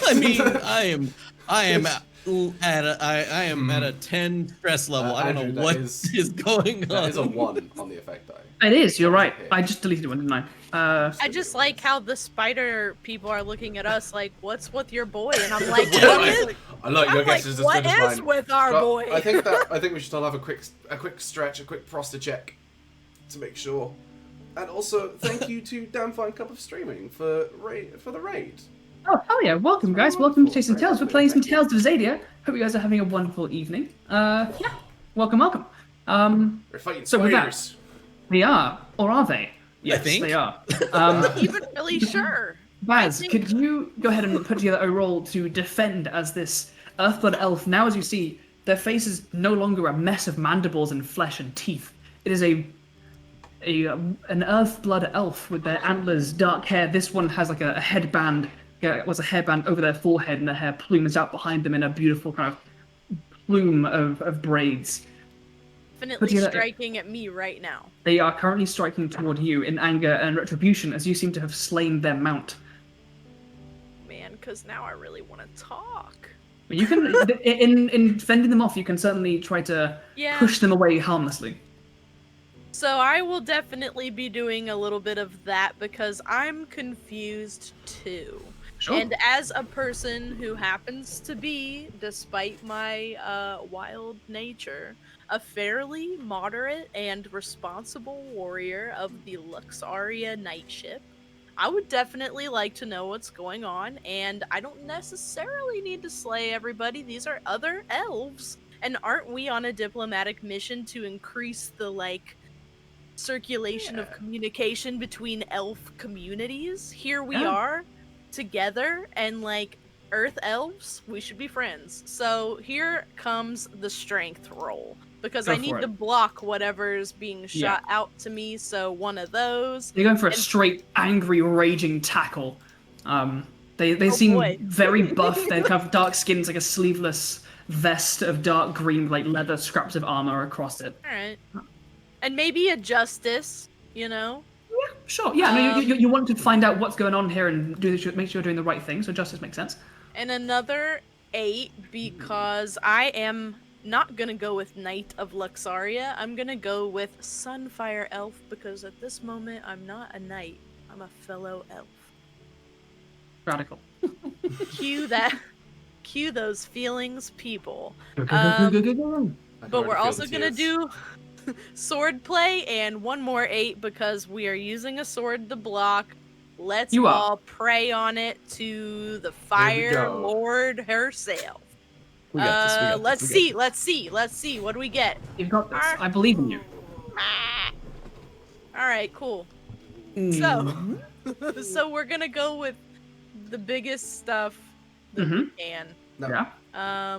I mean, I am at a 10 stress level. I don't Andrew, know what is going on. That is a 1 on the effect die. It is, you're right. I just deleted one, didn't I? I just like how the spider people are looking at us like, "What's with your boy?" And I'm like, Yeah, "What is? I like your I'm guess like, is as what good as is mine. with our But boy?" I think we should all have a quick stretch, a quick proster check to make sure. And also, thank you to Damn Fine Cup of Streaming for the raid. Oh, hell yeah. Welcome, It's guys. very Welcome to wonderful. Chasing Very Tales. We're lovely. playing some Thank you. Tales of Xadia. Hope you guys are having a wonderful evening. Yeah. Welcome. We're fighting So with that- spiders. They are. Or are they? Yes, think. they are. I'm even really sure. Baz, think- could you go ahead and put together a roll to defend as this Earthblood elf? Now, as you see, their face is no longer a mess of mandibles and flesh and teeth. It is an Earthblood elf with their antlers, dark hair. This one has like a headband. Yeah, it was a hairband over their forehead, and their hair plumes out behind them in a beautiful kind of plume of braids. Definitely together- striking at me right now. They are currently striking toward you in anger and retribution, as you seem to have slain their mount. Man, because now I really want to talk. But you can, in fending them off, you can certainly try to Yeah. push them away harmlessly. So I will definitely be doing a little bit of that because I'm confused too. Sure. And as a person who happens to be, despite my wild nature, a fairly moderate and responsible warrior of the Luxaria Night Ship, I would definitely like to know what's going on, and I don't necessarily need to slay everybody. These are other elves, and aren't we on a diplomatic mission to increase the, circulation of communication between elf communities? Here we Yeah. are, together, and, Earth elves, we should be friends. So here comes the strength roll. Because Go I for need it. to block whatever's being shot out to me, so one of those. They're going for a And- straight, angry, raging tackle. They seem boy. very buff. They're kind of dark skins, like a sleeveless vest of dark green, like leather scraps of armor across it. Alright. And maybe a justice, Sure, yeah. I mean, you want to find out what's going on here and make sure you're doing the right thing, so justice makes sense. And another 8 because I am not gonna go with Knight of Luxaria. I'm gonna go with Sunfire Elf because at this moment I'm not a knight. I'm a fellow elf. Radical. Cue those feelings, people. Go. I can But already we're feel also the gonna tears. do sword play and one more 8 because we are using a sword to block. Let's You are. all pray on it to the we Fire go. Lord herself. We got this. We got Let's this, we see, got let's see. What do we get? You've got this. I believe in you. All right, cool. this. So we're gonna go with the biggest stuff that we can. No. Yeah.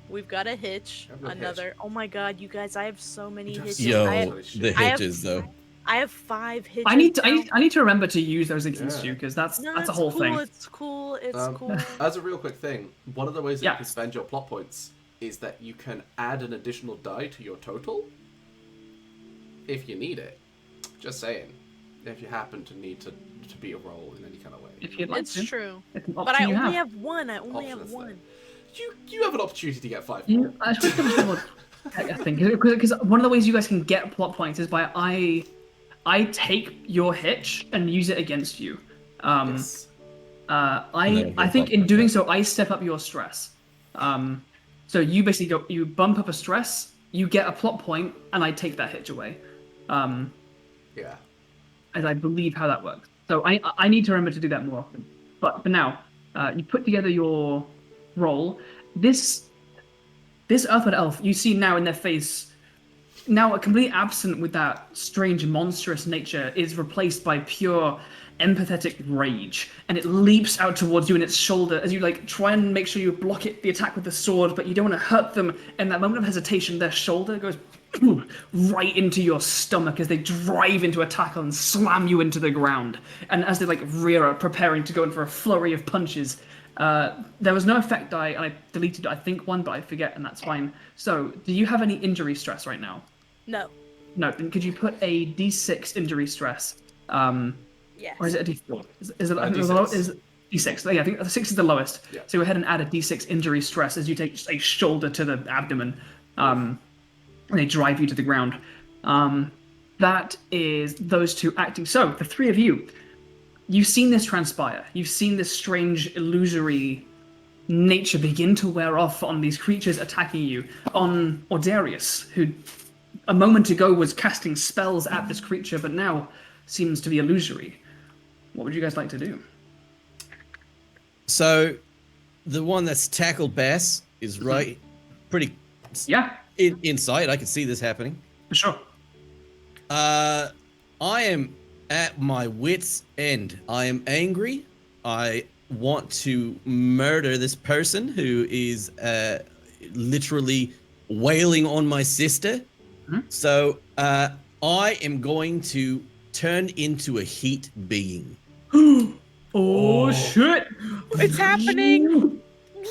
We've got a hitch. I've got a hitch. Another. Oh my God, you guys! I have so many Just- hitches. Yo, I have, the I have- hitches though. I have 5 hitches. I need now. to remember to use those against Yeah. you because that's No, a it's whole cool, thing. It's cool. It's Um, cool. As a real quick thing, one of the ways that Yeah. you can spend your plot points is that you can add an additional die to your total if you need it. Just saying. if you happen to need to beat a roll in any kind of way. If you'd like It's to. true. It's an But option I you only have. have one. I only Option have is one. there. You have an opportunity to get 5 more. I think because one of the ways you guys can get plot points is by I take your hitch and use it against you. Yes. I think in doing so I step up your stress. So you basically you bump up a stress, you get a plot point, and I take that hitch away. Yeah. As I believe how that works. So I need to remember to do that more often. But for now, you put together your roll. This Earthwood elf, you see now in their face, now completely absent with that strange monstrous nature, is replaced by pure empathetic rage, and it leaps out towards you in its shoulder as you like try and make sure you block the attack with the sword, but you don't want to hurt them. In that moment of hesitation, their shoulder goes right into your stomach as they drive into a tackle and slam you into the ground. And as they like rear up, preparing to go in for a flurry of punches, there was no effect die, and I deleted I think one, but I forget, and that's fine. So, do you have any injury stress right now? No. No. Then could you put a D6 injury stress? Yes. Or is it a D4? Is it D6. is D6? Yeah, I think the 6 is the lowest. Yeah. So go ahead and add a D6 injury stress as you take just a shoulder to the abdomen, and they drive you to the ground. That is those two acting. So the three of you, you've seen this transpire. You've seen this strange, illusory nature begin to wear off on these creatures attacking you. On Ordarius, who a moment ago was casting spells at this creature, but now seems to be illusory. What would you guys like to do? So, the one that's tackled Bass is right, pretty Yeah, inside. I can see this happening. for sure. I am at my wit's end. I am angry. I want to murder this person who is literally wailing on my sister. Mm-hmm. So I am going to turn into a heat being. Oh shit! It's happening.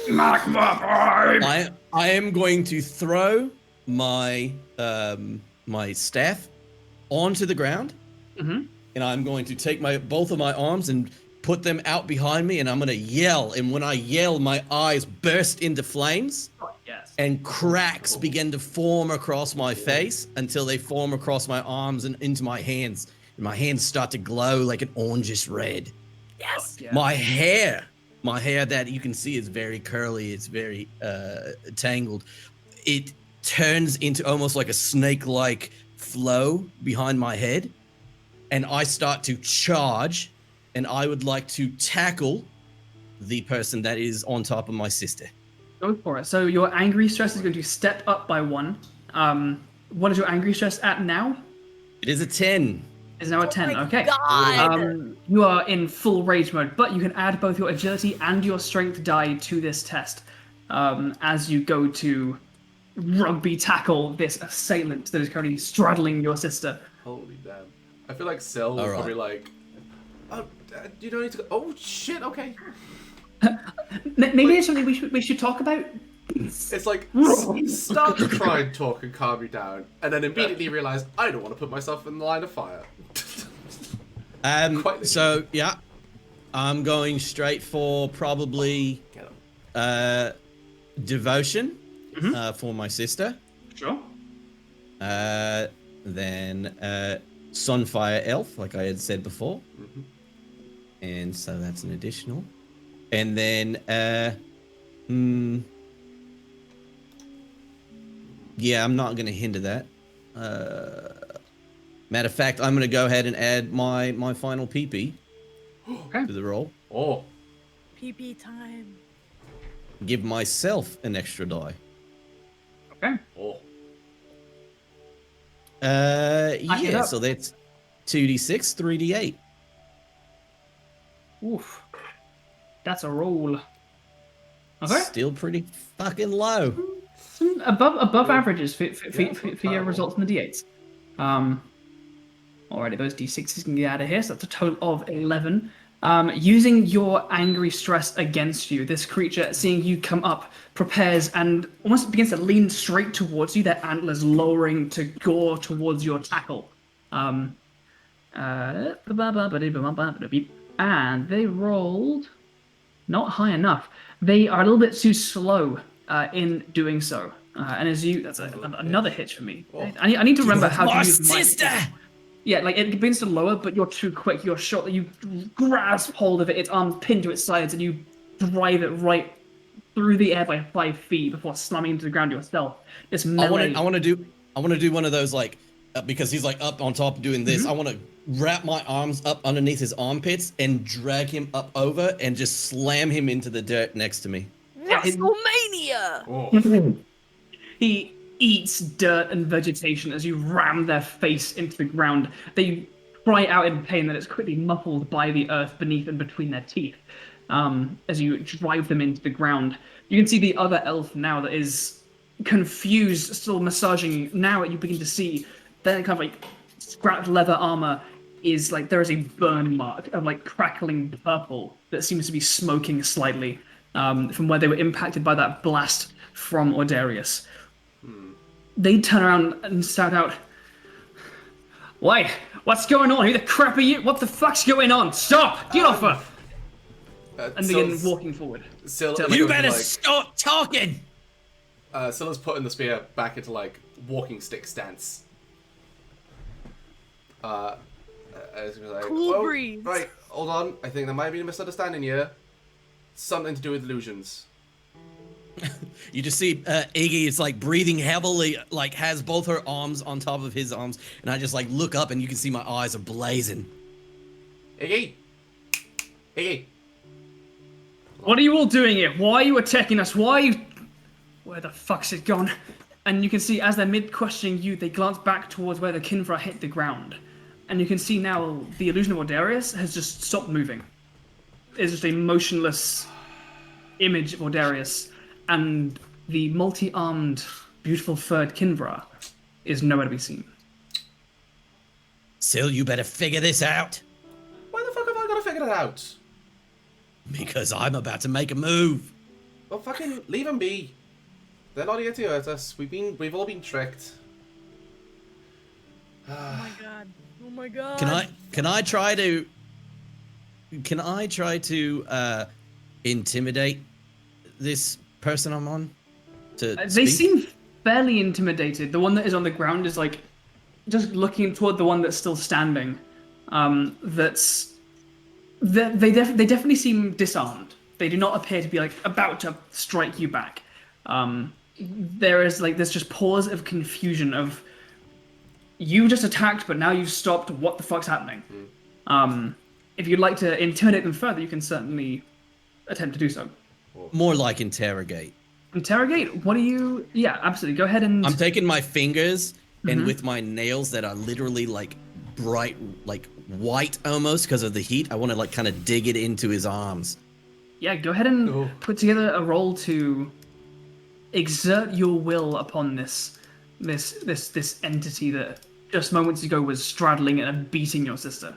I am going to throw my my staff onto the ground, Mm-hmm. and I'm going to take both of my arms and put them out behind me, and I'm going to yell. And when I yell, my eyes burst into flames, Oh, yes. and cracks begin to form across my face until they form across my arms and into my hands. And my hands start to glow like an orangish red. Yes. Yeah. My hair that you can see is very curly. It's very tangled. It turns into almost like a snake-like flow behind my head, and I start to charge, and I would like to tackle the person that is on top of my sister. Go for it. So your angry stress is going to step up by 1. What is your angry stress at now? It is a 10. Is now a 10. My Okay. God. You are in full rage mode, but you can add both your agility and your strength die to this test as you go to rugby tackle this assailant that is currently straddling your sister. Holy damn. I feel like Syl was Alright. probably like, oh, you don't need to go. Oh, shit, okay. Maybe there's something we should talk about. It's like, start to try and talk and calm you down, and then immediately realize, I don't want to put myself in the line of fire. Quite So yeah, I'm going straight for probably Get him. devotion for my sister. Sure. Then Sunfire Elf, like I had said before. And so that's an additional. And then, yeah, I'm not going to hinder that. Matter of fact, I'm going to go ahead and add my final PP Okay. to the roll. Oh, PP time. Give myself an extra die. Okay. oh. it Yeah, up. so that's 2d6, 3d8. Oof. That's a roll. Okay. Still pretty fucking low. Some above averages for Yeah, your terrible. results in the D8s. Alrighty, those D6s can get out of here, so that's a total of 11. Using your angry stress against you, this creature, seeing you come up, prepares and almost begins to lean straight towards you, their antlers lowering to gore towards your tackle. And they rolled not high enough. They are a little bit too slow in doing so. And as you, that's another hit for me. Oh. I need to remember how to My use my. sister! Yeah, like it begins to lower, but you're too quick. You're short. You grasp hold of it. Its arms pinned to its sides, and you drive it right through the air by 5 feet before slamming into the ground yourself. This melee. I want to do one of those like because he's like up on top doing this. I want to wrap my arms up underneath his armpits and drag him up over and just slam him into the dirt next to me. WrestleMania! Oh. He eats dirt and vegetation as you ram their face into the ground. They cry out in pain that it's quickly muffled by the earth beneath and between their teeth. As you drive them into the ground, you can see the other elf now that is confused, still massaging. Now you begin to see their kind of like scrapped leather armor is like there is a burn mark of like crackling purple that seems to be smoking slightly from where they were impacted by that blast from Ordarius. They turn around and shout out, "Wait, what's going on? Who the crap are you? What the fuck's going on? Stop! Get off her!" And begin walking forward. You better stop talking! Scylla's putting the spear back into like walking stick stance. As he was like, Cool breeze. Right, hold on. I think there might be a misunderstanding here. Something to do with illusions. You just see Iggy is like breathing heavily, like has both her arms on top of his arms, and I just like look up and you can see my eyes are blazing. Iggy! Iggy! What are you all doing here? Why are you attacking us? Why are you... Where the fuck's it gone? And you can see as they're mid-questioning you, they glance back towards where the Kinvra hit the ground. And you can see now the illusion of Ordarius has just stopped moving. It's just a motionless image of Ordarius. And the multi-armed, beautiful furred Kinvra is nowhere to be seen. Syl, you better figure this out. Why the fuck have I got to figure that out? Because I'm about to make a move. Well, fucking leave them be. They're not here to hurt us. We've all been tricked. Oh my god. Oh my god. Can I try to intimidate this person I'm on? They seem fairly intimidated. The one that is on the ground is like just looking toward the one that's still standing. They definitely seem disarmed. They do not appear to be like about to strike you back. There's just pause of confusion of you just attacked, but now you've stopped. What the fuck's happening? If you'd like to intimidate them further, you can certainly attempt to do so. More like interrogate. Interrogate? What are you... Yeah, absolutely. Go ahead and... I'm taking my fingers and with my nails that are literally like bright, like white almost because of the heat, I want to like kind of dig it into his arms. Yeah, go ahead and put together a roll to exert your will upon this entity that just moments ago was straddling and beating your sister.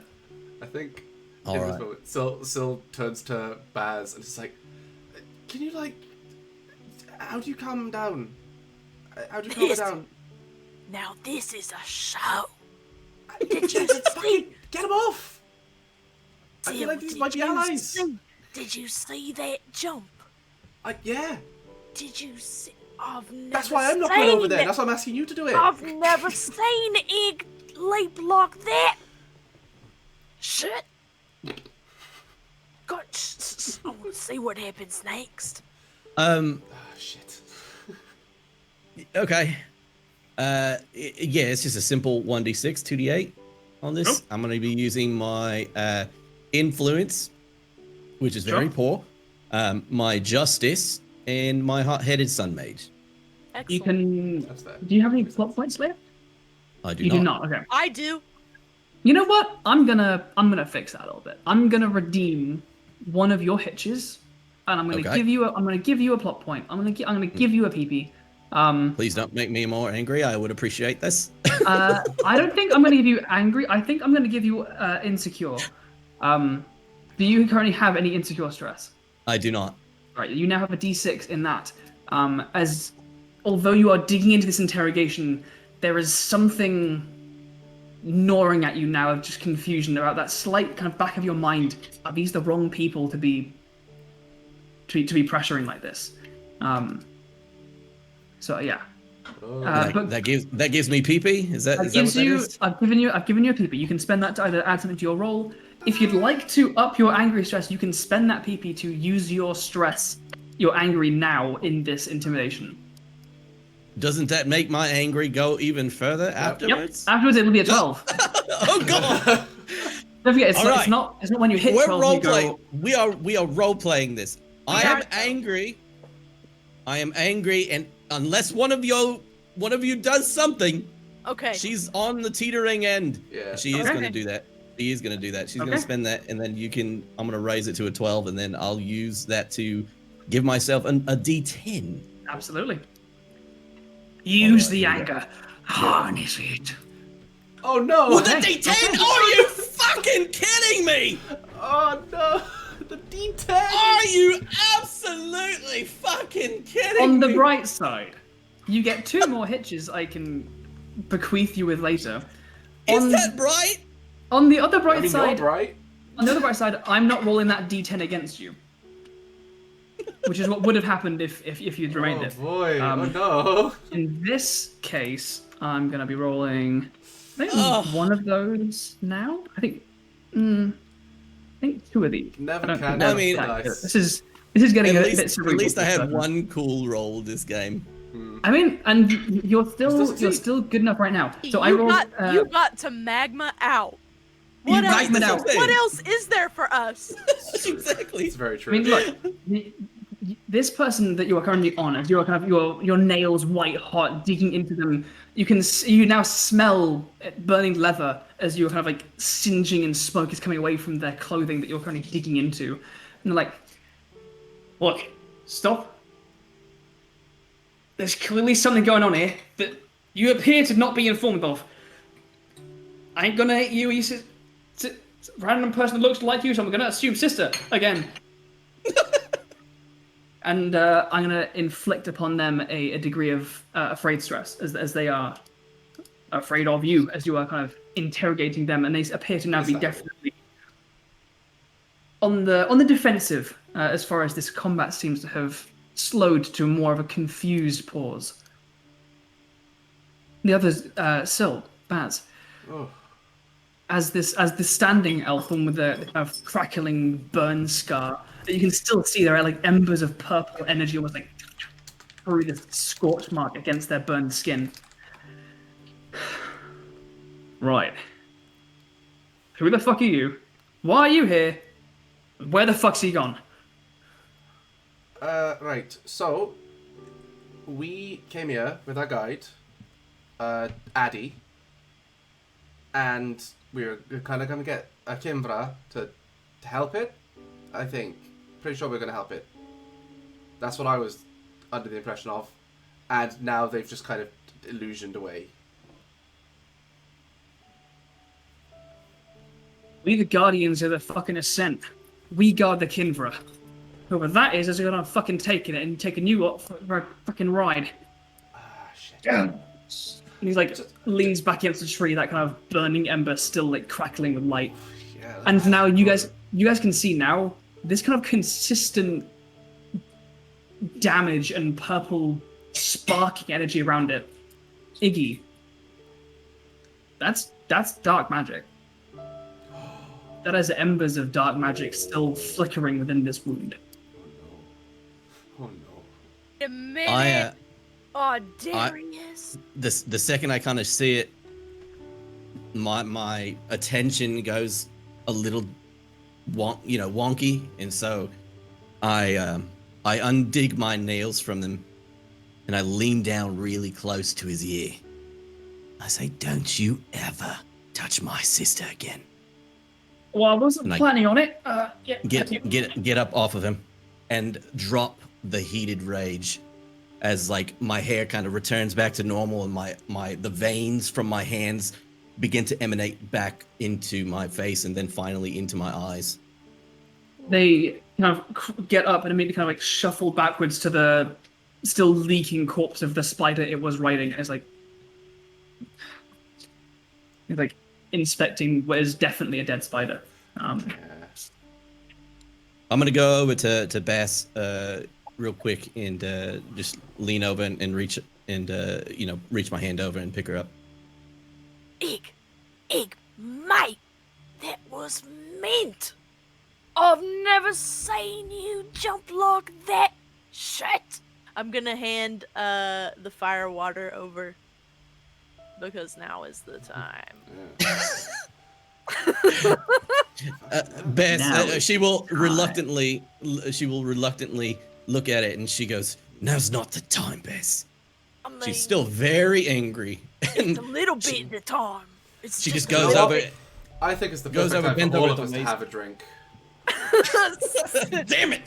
I think All in right. this moment, Syl turns to Baz and is like, "Can you like, how do you calm down? How do you calm her down? Now this is a show. Did you fucking get him off? I feel like these might be allies. Did you see that jump? Yeah. Did you see? I've never That's why I'm not going over there. seen That's why I'm asking you to do it. I've never seen Egg leap like that. Shit. God, I want to see what happens next. Oh, shit. Okay. Yeah, it's just a simple 1d6, 2d8 on this. Nope. I'm going to be using my influence, which is very poor, my justice, and my hot-headed sun mage. Excellent. You can... That's fair. Do you have any plot points left? I do You not. do not, okay. I do. You know what? I'm gonna fix that a little bit. I'm gonna redeem one of your hitches, and I'm gonna Okay. give you a plot point. I'm gonna give you a PP. Please don't make me more angry. I would appreciate this. I don't think I'm gonna give you angry. I think I'm gonna give you insecure. Do you currently have any insecure stress? I do not. Right. You now have a D6 in that. As although you are digging into this interrogation, there is something gnawing at you now of just confusion about that slight kind of back of your mind. Are these the wrong people to be pressuring like this? So yeah. But that gives me PP. Is that what that is? I've given you a PP. You can spend that to either add something to your roll. If you'd like to up your angry stress, you can spend that PP to use your stress, your angry now in this intimidation. Doesn't that make my angry go even further afterwards? Yep. Afterwards, it'll be a 12. Oh god! Don't forget, it's right. not when you hit We're 12. role playing. We are role playing this. I am angry, and unless one of you does something, Okay. she's on the teetering end. Yeah. She is going to do that. She is going to do that. She's going to spend that, and then I'm going to raise it to a 12, and then I'll use that to give myself a D10. Absolutely. Use the anger. Harness it. Oh no! Well, the D10? Are you fucking kidding me? Oh no! The D10! Are you absolutely fucking kidding On the me? bright side, you get 2 more hitches I can bequeath you with later. Is that bright? On the other bright You're side, right. on the other bright side, I'm not rolling that D10 against you, which is what would have happened if you'd remained it. Oh boy! Oh no! In this case, I'm gonna be rolling. I think one of those now. I think 2 of these. Never I can. don't I mean, think nice. This is getting At a bit least cerebral. I have one cool roll this game. I mean, and you're succeed. still good enough right now. So I rolled. You got to magma out. You What else? magma out. What else is there for us? Exactly. It's very I true. mean, look, this person that you are currently on, as you are kind of your nails white hot, digging into them, you now smell burning leather as you're kind of like singeing and smoke is coming away from their clothing that you're currently digging into, and they're like, "Look, stop. There's clearly something going on here that you appear to not be informed of. I ain't gonna hit you. He's a random person that looks like you, so I'm gonna assume sister again." And I'm going to inflict upon them a degree of afraid stress, as they are afraid of you, as you are kind of interrogating them, and they appear to now be definitely on the defensive, as far as this combat seems to have slowed to more of a confused pause. The others, Syl, Baz, as the standing elf, one with the kind of crackling burn scar, you can still see there are like embers of purple energy almost like through this scorch mark against their burned skin. Right. Who the fuck are you? Why are you here? Where the fuck's he gone? Right. So, we came here with our guide, Addy, and we were kind of going to get a Kinvra to help it, I think. Pretty sure we're going to help it. That's what I was under the impression of. And now they've just kind of illusioned away. We the Guardians of the fucking Ascent. We guard the Kinvra. Whoever that is gonna fucking take it and take a new up for a fucking ride. Ah, shit. And he's like leans back against the tree, that kind of burning ember still like crackling with light. Yeah, And now you guys can see now this kind of consistent damage and purple sparking energy around it. Iggy. That's dark magic. That has embers of dark magic still flickering within this wound. Oh no. A minute. Oh, Darius. The second I kind of see it, my attention goes a little wonky, and so I undig my nails from them, and I lean down really close to his ear. I say, "Don't you ever touch my sister again." Well, I wasn't planning on it. Yeah. Get up off of him, and drop the heated rage, as like my hair kind of returns back to normal, and the veins from my hands begin to emanate back into my face, and then finally into my eyes. They kind of get up and immediately kind of like shuffle backwards to the still leaking corpse of the spider it was riding. And it's like, inspecting what is definitely a dead spider. I'm gonna go over to Bass real quick and just lean over and reach and reach my hand over and pick her up. Igg, mate, that was mint. I've never seen you jump like that. Shit. I'm gonna hand the fire water over because now is the time. Bass, she will reluctantly look at it and she goes, "Now's not the time, Bass." I mean, She's still very angry. it's a little bit of the time. It's She just a goes little over. bit. I think it's the Goes perfect over, time bent for all over of to us to Mace. have a drink. Damn it!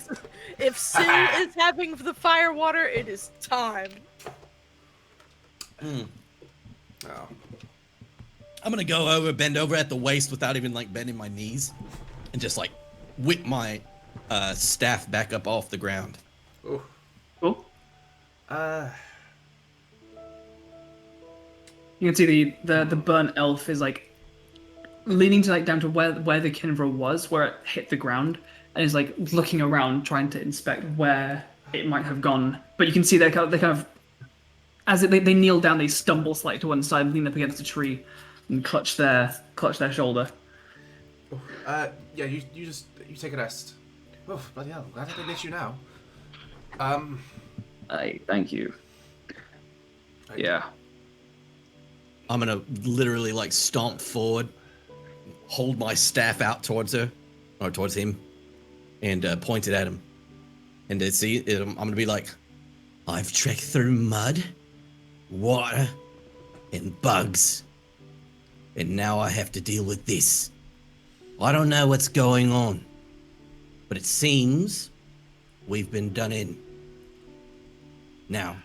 If Sil is having the fire water, it is time. Oh. I'm gonna go over, bend over at the waist without even like bending my knees, and just like whip my staff back up off the ground. Ooh. Cool. You can see the burnt elf is like leaning to like down to where the Kinvra was, where it hit the ground, and is like looking around trying to inspect where it might have gone. But you can see they kind of as they kneel down, they stumble slightly to one side, lean up against a tree, and clutch their shoulder. Yeah, you take a rest. Oh, bloody hell! Glad I didn't miss you now. Thank you. Yeah. I'm gonna literally like stomp forward, hold my staff out towards her, or towards him, and point it at him. And to see, I'm gonna be like, "I've trekked through mud, water, and bugs, and now I have to deal with this. I don't know what's going on, but it seems we've been done in. Now,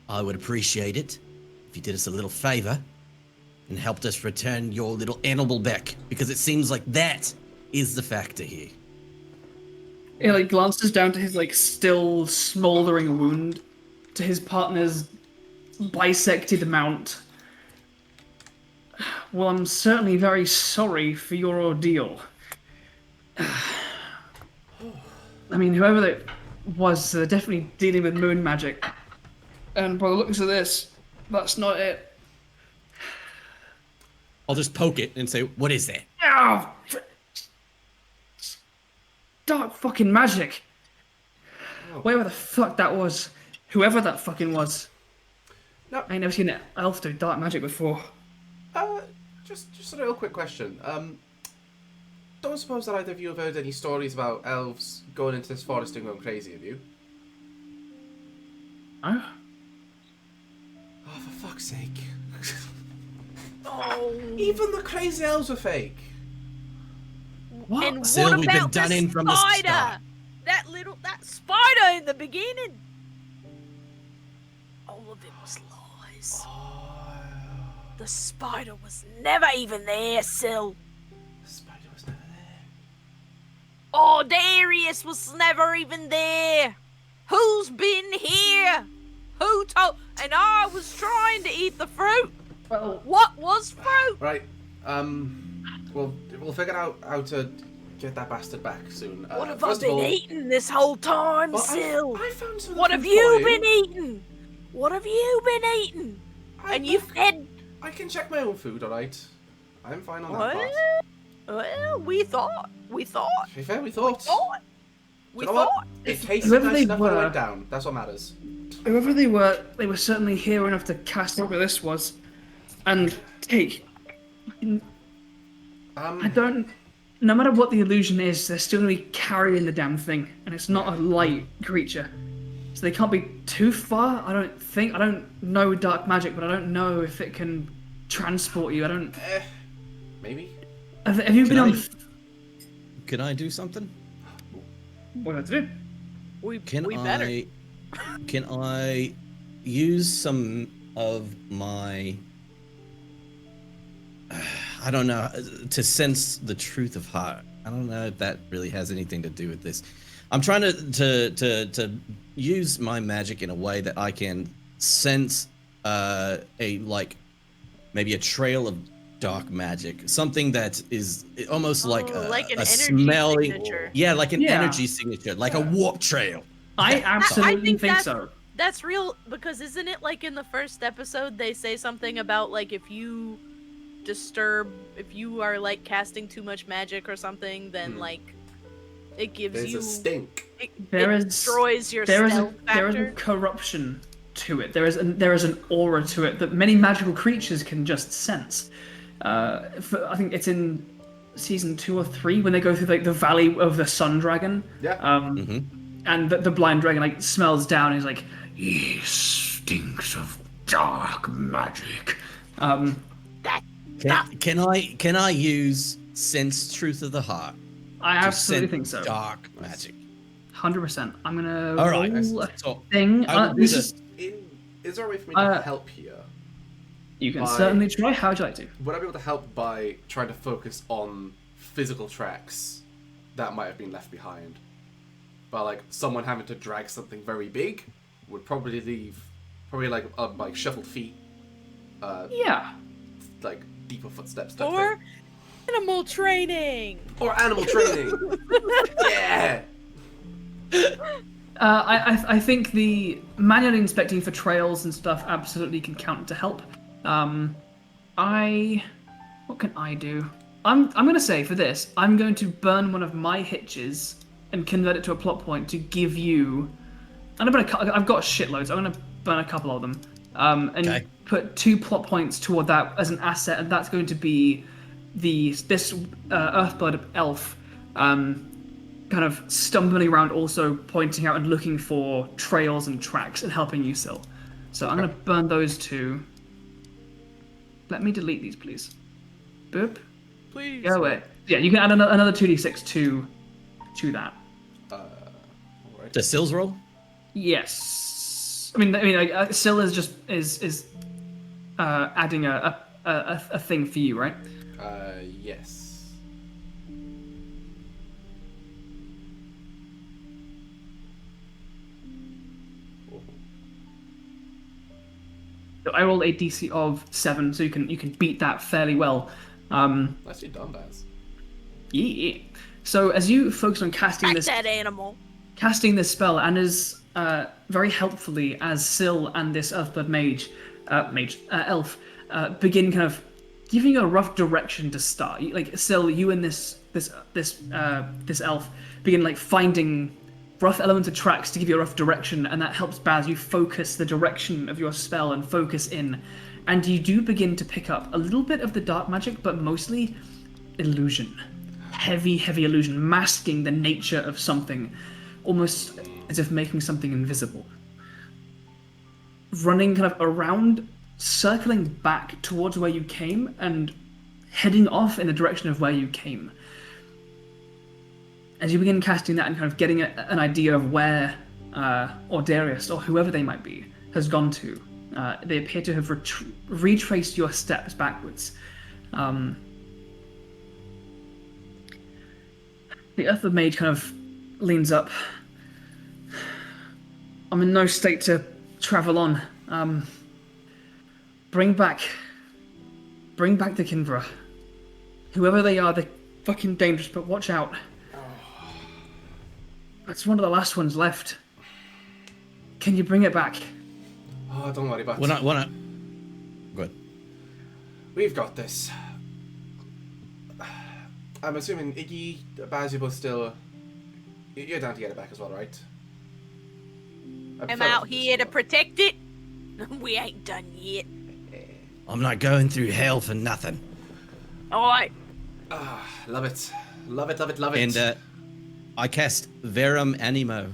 I would appreciate it if you did us a little favor and helped us return your little animal back, because it seems like that is the factor here." He like glances down to his like still smoldering wound, to his partner's bisected mount. Well, I'm certainly very sorry for your ordeal. I mean, whoever that was, they're definitely dealing with moon magic. And by the looks of this, that's not it. I'll just poke it and say, "What is that?" Oh, dark fucking magic. Whatever the fuck that was. Whoever that fucking was. No. I ain't never seen an elf do dark magic before. Just a real quick question. Don't suppose that either of you have heard any stories about elves going into this forest and going crazy, have you? No? Oh, for fuck's sake. Oh. Even the crazy elves are fake. What? And Sil, what we've about been done the in from the spider? start. That spider in the beginning. All of it was lies. The spider was never even there, Sil. The spider was never there. Oh, Darius was never even there. Who's been here? Who told? And I was trying to eat the fruit. Well, What was fruit? Right. We'll figure out how to get that bastard back soon. What have I first of been all, eating this whole time, well, Sil? I found some What food have for you been eating? What have you been eating? I- And you fed. I can check my own food, alright? I'm fine on that What? part. Well, we thought. To be fair, we thought. Do you know what? It tasted Whoever nice they enough when it were- went down. That's what matters. whoever they were certainly hero enough to cast out where this was. And take. I don't. No matter what the illusion is, they're still going to be carrying the damn thing, and it's not a light creature. So they can't be too far, I don't think. I don't know dark magic, but I don't know if it can transport you. I don't. Maybe? Have you been on. Can I do something? What do I have to do? We Can better. I use some of my I don't know, to sense the truth of heart? I don't know if that really has anything to do with this. I'm trying to use my magic in a way that I can sense maybe a trail of dark magic, something that is almost like Oh, a, like an a energy smelling, signature. yeah, like an Yeah. energy signature, like a warp trail. I absolutely think that's, so. That's real, because isn't it like in the first episode they say something about like if you are like casting too much magic or something, then like it gives There's you a stink. it There destroys your there is stealth there is a factor. corruption to it. There is an aura to it that many magical creatures can just sense. I think it's in season 2 or 3 when they go through like the Valley of the Sun Dragon. Yeah. And the blind dragon like smells down and he's like, he stinks of dark magic. Can I use sense truth of the heart? I to absolutely sense think so. Dark magic. 100%. I'm gonna All right. roll a So thing. I will do This this. Is there a way for me to help here? You can By- certainly try. How would you like to? Would I be able to help by trying to focus on physical tracks that might have been left behind? By like someone having to drag something very big would probably leave like shuffled feet, Yeah. like deeper footsteps type Or thing. animal training. Or animal training. Yeah. I think the manually inspecting for trails and stuff absolutely can count to help. What can I do? I'm gonna say for this, I'm going to burn one of my hitches and convert it to a plot point to give you. I've got shitloads. I'm gonna burn a couple of them, and put 2 plot points toward that as an asset, and that's going to be this Earthblood elf, kind of stumbling around, also pointing out and looking for trails and tracks and helping you, Syl. So I'm gonna burn those 2. Let me delete these, please. Boop. Please. Go away. Yeah, you can add another 2d6 to that. Alright. Does Sills roll? Yes. I mean, Syl is just is adding a thing for you, right? Yes. So I rolled a DC of 7, so you can beat that fairly well. Nicely done, Daz. Yeah. So as you focus on casting Back this that animal. spell, and as very helpfully as Syl and this Earthblood elf begin kind of giving you a rough direction to start. Like Syl, you and this elf begin like finding rough elements of tracks to give you a rough direction, and that helps Baz you focus the direction of your spell and focus in. And you do begin to pick up a little bit of the dark magic, but mostly illusion. Heavy illusion, masking the nature of something, almost as if making something invisible. Running kind of around, circling back towards where you came, and heading off in the direction of where you came. As you begin casting that and kind of getting an idea of where Ordarius, or whoever they might be, has gone to, they appear to have retraced your steps backwards. The Earthblood Mage kind of leans up. I'm in no state to travel on. Bring back the Kinvra. Whoever they are, they're fucking dangerous, but watch out. That's one of the last ones left. Can you bring it back? Oh, don't worry about it. We're not. Good. We've got this. I'm assuming Iggy, Baz, you're both still. You're down to get it back as well, right? I'm out here to protect it. We ain't done yet. I'm not going through hell for nothing. Alright. Love it. Love it, love it, love it. And I cast Verum Animo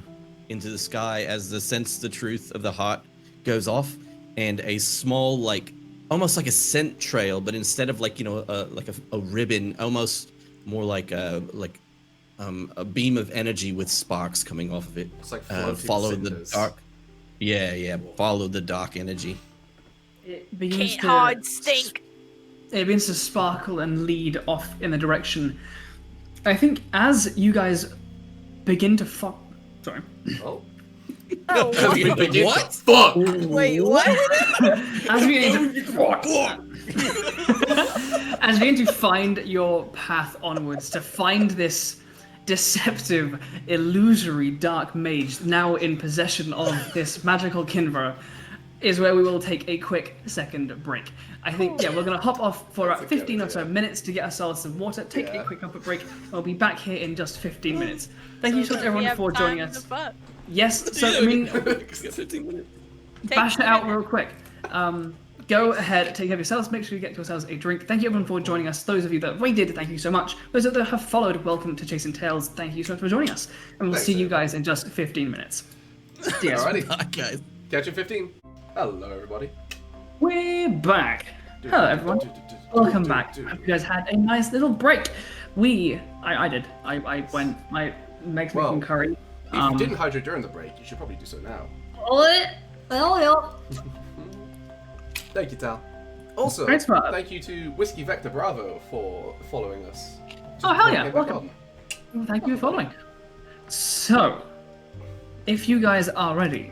into the sky as the sense the truth of the heart goes off, and a small, like, almost like a scent trail, but instead of like, like a ribbon, almost more like a beam of energy with sparks coming off of it. It's like floating follow cinders. the dark. Yeah. Follow the dark energy. It begins Can't to hide stink. It begins to sparkle and lead off in the direction. I think as you guys begin to sorry. Oh. Oh, We what? begin to fuck! Wait, what? As we begin to As you begin to find your path onwards, to find this deceptive, illusory dark mage now in possession of this magical Kinvra, is where we will take a quick second break. I think, yeah, we're going to hop off for about 15 or so minutes to get ourselves some water, take a quick comfort break, and we'll be back here in just 15 minutes. Thank you so much, everyone, for joining us. Yes, so, I mean, 15 minutes. bash it out real quick. Go ahead, take care of yourselves, make sure you get yourselves a drink. Thank you everyone for joining us. Those of you that waited, thank you so much. Those that have followed, welcome to Chasing Tales. Thank you so much for joining us. And we'll see you guys in just 15 minutes. Yes. Alrighty. Bye, guys. Catch you in 15. Hello, everybody. We're back. Hello everyone. Welcome back. Hope you guys had a nice little break. I did. I went my Mexican curry. If you didn't hydrate during the break, you should probably do so now. Well. Thank you, Tal. Also, Thanks, Rob. thank you to Whiskey Vector Bravo for following us. Oh, hell yeah. Back Welcome. on. Thank you for following. So, if you guys are ready,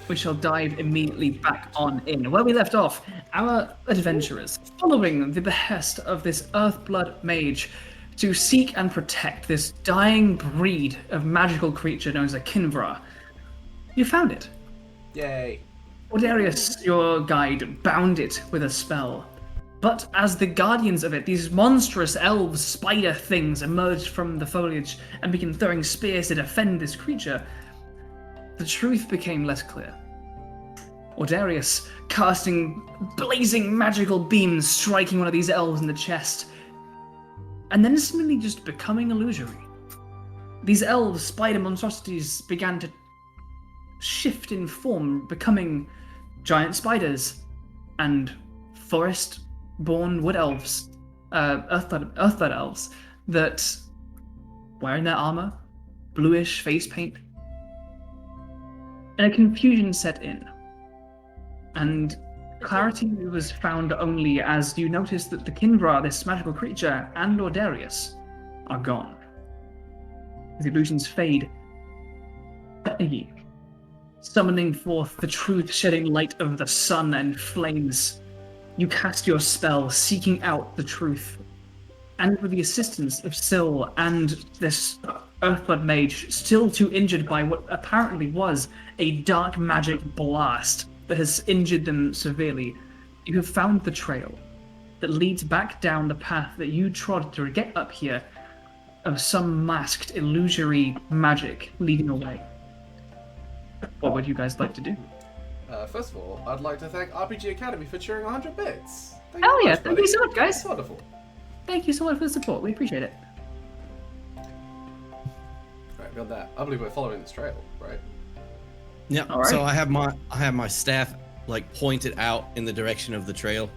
we shall dive immediately back on in. Where we left off, our adventurers, following the behest of this Earthblood mage to seek and protect this dying breed of magical creature known as a Kinvra. You found it. Yay. Ordarius, your guide, bound it with a spell. But as the guardians of it, these monstrous elves, spider things emerged from the foliage and began throwing spears to defend this creature, the truth became less clear. Ordarius casting blazing magical beams, striking one of these elves in the chest, and then seemingly just becoming illusory. These elves, spider monstrosities, began to shift in form, becoming giant spiders and forest-born wood elves, earthblood elves, that, wearing their armor, bluish face paint, and a confusion set in. And clarity was found only as you noticed that the Kinvra, this magical creature, and Ordarius are gone. The illusions fade. Iggy, summoning forth the truth-shedding light of the sun and flames, you cast your spell, seeking out the truth. And with the assistance of Syl and this Earthblood mage, still too injured by what apparently was a dark magic blast that has injured them severely, you have found the trail that leads back down the path that you trod to get up here, of some masked, illusory magic leading away. What would you guys like to do? First of all, I'd like to thank RPG Academy for cheering 100 bits. Hell yeah, thank you so much, guys. That's wonderful. Thank you so much for the support. We appreciate it. Right, beyond that, I believe we're following this trail, right? Yeah. All So right. I have my staff like pointed out in the direction of the trail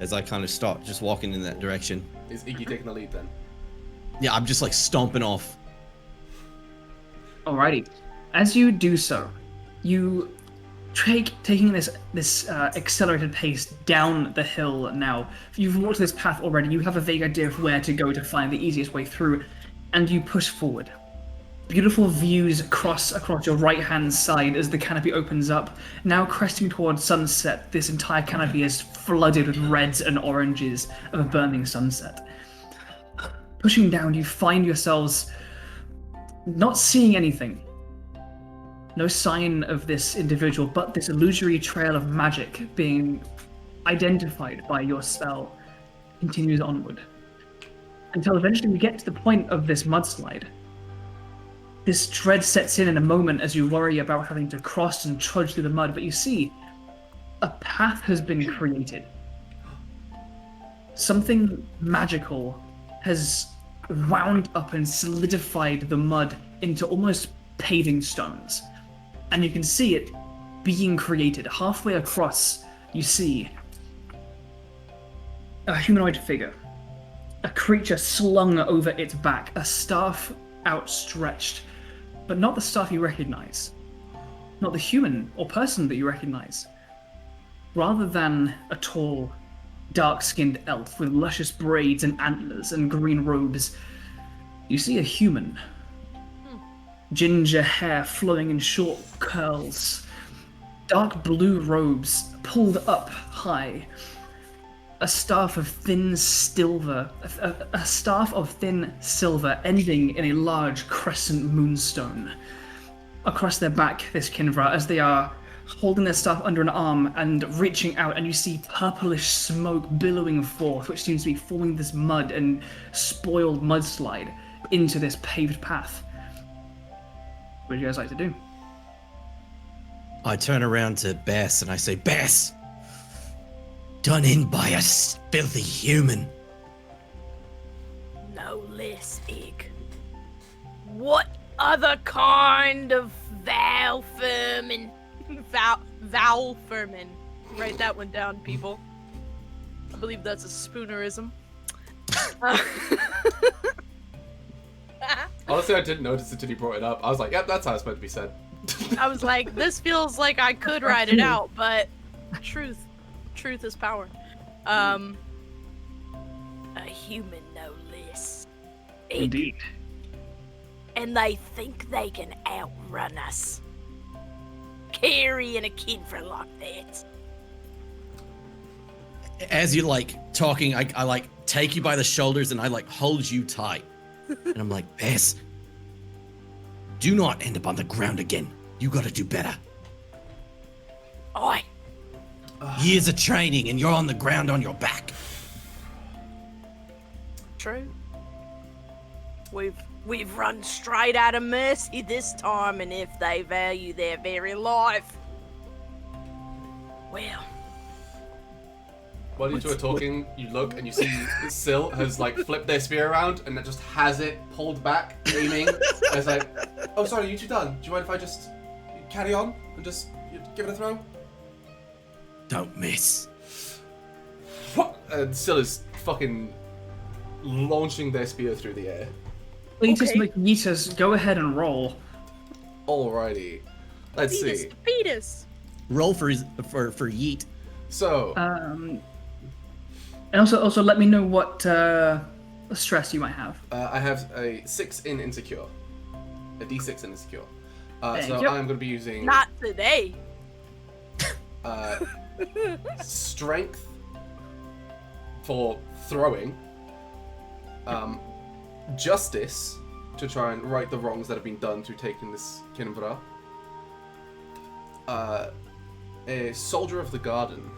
as I kind of start just walking in that direction. Is Iggy taking the lead then? Yeah, I'm just like stomping off. Alrighty. As you do so, you taking this accelerated pace down the hill now. You've walked this path already. You have a vague idea of where to go to find the easiest way through, and you push forward. Beautiful views across your right-hand side as the canopy opens up. Now cresting towards sunset, this entire canopy is flooded with reds and oranges of a burning sunset. Pushing down, you find yourselves not seeing anything. No sign of this individual, but this illusory trail of magic being identified by your spell continues onward. Until eventually we get to the point of this mudslide. This dread sets in a moment as you worry about having to cross and trudge through the mud, but you see, a path has been created. Something magical has wound up and solidified the mud into almost paving stones. And you can see it being created. Halfway across, you see a humanoid figure, a creature slung over its back, a staff outstretched, but not the staff you recognize, not the human or person that you recognize. Rather than a tall, dark-skinned elf with luscious braids and antlers and green robes, you see a human. Ginger hair flowing in short curls, dark blue robes pulled up high, a staff of thin silver, a staff of thin silver ending in a large crescent moonstone. Across their back, this Kinvra, as they are holding their staff under an arm and reaching out, and you see purplish smoke billowing forth, which seems to be forming this mud and spoiled mudslide into this paved path. What would you guys like to do? I turn around to Bess and I say, Bess, done in by a filthy human. No less, Ig. What other kind of Val vermin? Val vermin. Write that one down, people. I believe that's a spoonerism. Honestly, I didn't notice it until you brought it up. I was like, yep, that's how it's meant to be said. I was like, this feels like I could write it out, but truth is power. A human, no less. Ig. Indeed. And they think they can outrun us. Carrying a Kinvra like that. As you like talking, I like take you by the shoulders and I like hold you tight. And I'm like, Bess, do not end up on the ground again. You gotta do better. Oi. Years of training and you're on the ground on your back. True. We've run straight out of mercy this time, and if they value their very life, well. While you two are talking, you look and you see Syl has like flipped their spear around and it just has it pulled back, aiming. And it's like, oh sorry, you two done? Do you mind if I just carry on and just give it a throw? Don't miss. And Syl is fucking launching their spear through the air. Playtest McYeetus, go ahead and roll. Alrighty. Let's see. Fetus. Roll for yeet. So And also let me know what stress you might have. I have a 6 in insecure. A d6 in insecure. Thank So you. I'm going to be using Not today. strength for throwing, justice to try and right the wrongs that have been done through taking this Kinvra, a soldier of the garden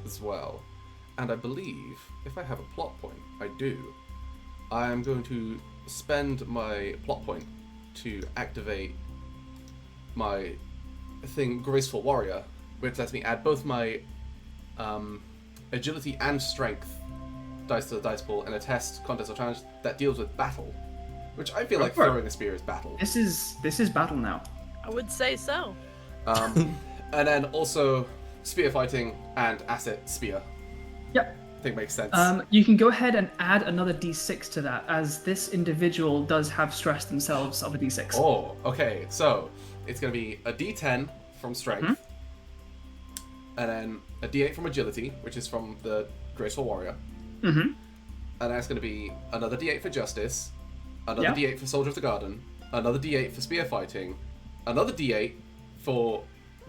as well, and I believe if I have a plot point, I do. I am going to spend my plot point to activate my thing, Graceful Warrior, which lets me add both my agility and strength dice to the dice pool in a test, contest, or challenge that deals with battle, which I feel like throwing a spear is battle. This is battle now. I would say so. And then also spear fighting and asset spear. Yep. I think makes sense. You can go ahead and add another d6 to that, as this individual does have stress themselves of a d6. Oh, okay. So it's going to be a d10 from strength, and then a d8 from agility, which is from the Graceful Warrior. Mm-hmm. And that's going to be another d8 for justice, another d8 for Soldier of the Garden, another d8 for spear fighting, another d8 for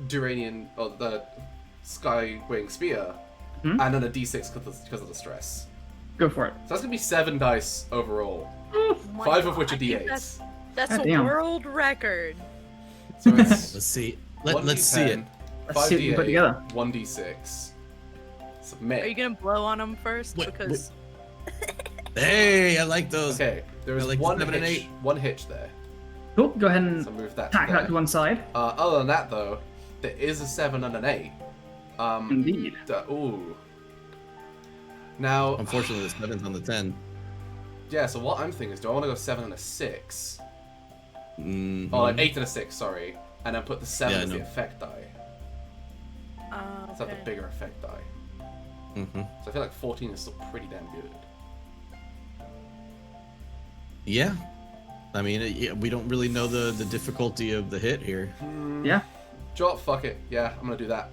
Duranian, or the Skywing Spear, and then a d6 because of the stress. Go for it. So that's going to be 7 dice overall, Oh my 5 of which are God, d8s. That's God a damn. world record. So it's Let's see. Let's see it. Let's see what you put 5d8, together. 1d6. Are Submit. you gonna blow on them first? Wait, Because Hey, I like those. Okay, there is I like one 7 and hitch, 8. one hitch there. Cool. Go ahead and So move that tack to that there. to one side. Other than that, though, there is a 7 and an 8. Indeed. Ooh. Now, Unfortunately, the 7's on the 10. yeah. So what I'm thinking is, do I want to go 7 and a 6? Mhm. Oh, like 8 and a 6, sorry, and then put the 7 Yeah, as the no. effect die. Let's have the okay. bigger effect die. Mhm. So I feel like 14 is still pretty damn good. Yeah. I mean, we don't really know the difficulty of the hit here. Yeah. Drop, fuck it. Yeah, I'm gonna do that.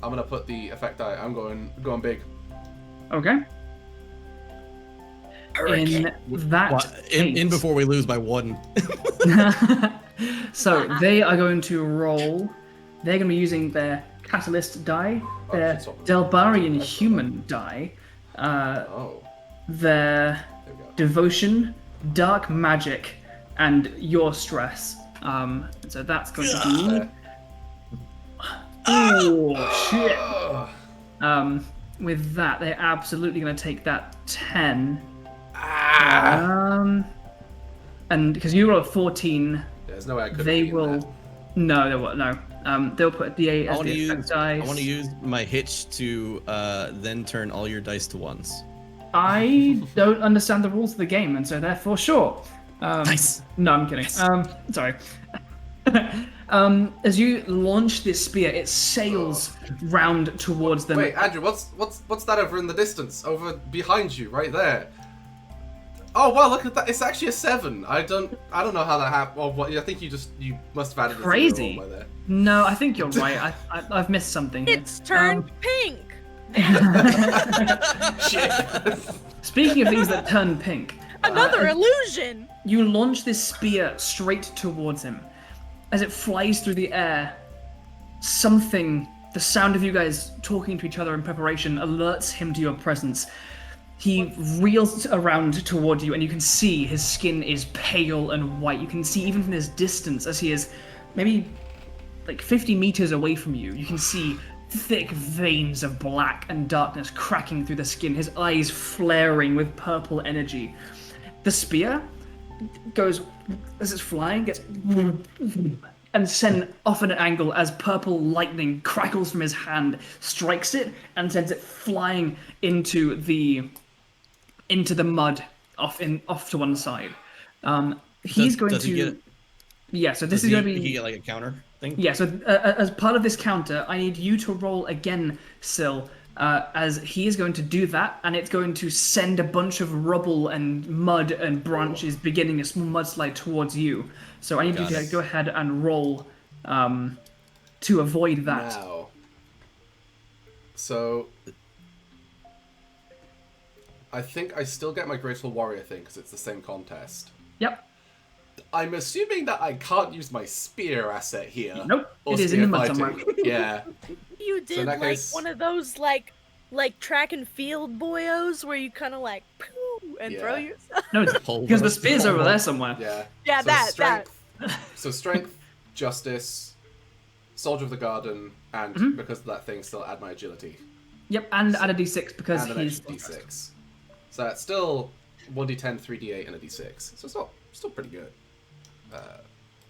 I'm gonna put the effect die. I'm going big. Okay. In that Well, in case- before we lose by 1. So they are going to roll. They're going to be using their Catalyst die. Oh, Their shit, sorry. Delbarian human die. Oh, Their there we go. devotion, dark magic, and your stress. So that's going to be. There. Oh shit! With that, they're absolutely going to take that 10. And because you roll a 14, There's no way I could. they will. No, they will no. They'll put a D8 I as want to the use. effect I dice. want to use my hitch to then turn all your dice to ones. I don't understand the rules of the game, and so therefore, sure. Nice. No, I'm kidding. Sorry. As you launch this spear, it sails round towards them. Wait, Andrew, what's that over in the distance? Over behind you, right there. Oh wow, look at that! It's actually a 7. I don't know how that happened. Well, what? I think you must have added a Crazy. 0 by there. No, I think you're right. I've missed something here. It's turned pink. Shit. Speaking of things that turn pink, Another illusion. you launch this spear straight towards him. As it flies through the air, the sound of you guys talking to each other in preparation, alerts him to your presence. He reels around toward you, and you can see his skin is pale and white. You can see even from this distance, as he is maybe like 50 meters away from you, you can see thick veins of black and darkness cracking through the skin, his eyes flaring with purple energy. The spear goes, as it's flying, gets and sent off at an angle as purple lightning crackles from his hand, strikes it, and sends it flying into the mud off to one side. He's going does to. he get, Yeah, so this does is going to he be. get like a counter thing? Yeah, so as part of this counter, I need you to roll again, Syl, as he is going to do that, and it's going to send a bunch of rubble and mud and branches beginning a small mudslide towards you. So I need you to go ahead and roll to avoid that. Now, so I think I still get my Graceful Warrior thing because it's the same contest. Yep. I'm assuming that I can't use my spear asset here. Nope. Or It is in the mud spear somewhere. fighting. Yeah. You did that like case- one of those like track and field boyos where you kind of like poo and throw Yeah. yourself. No, because the spear's over there somewhere. Yeah. Yeah, So that. strength, So strength, justice, soldier of the garden, and because of that thing, still add my agility. Yep, and add a d6 because And an he's. extra d6. So that's still 1d10, 3d8, and a d6. So it's still pretty good.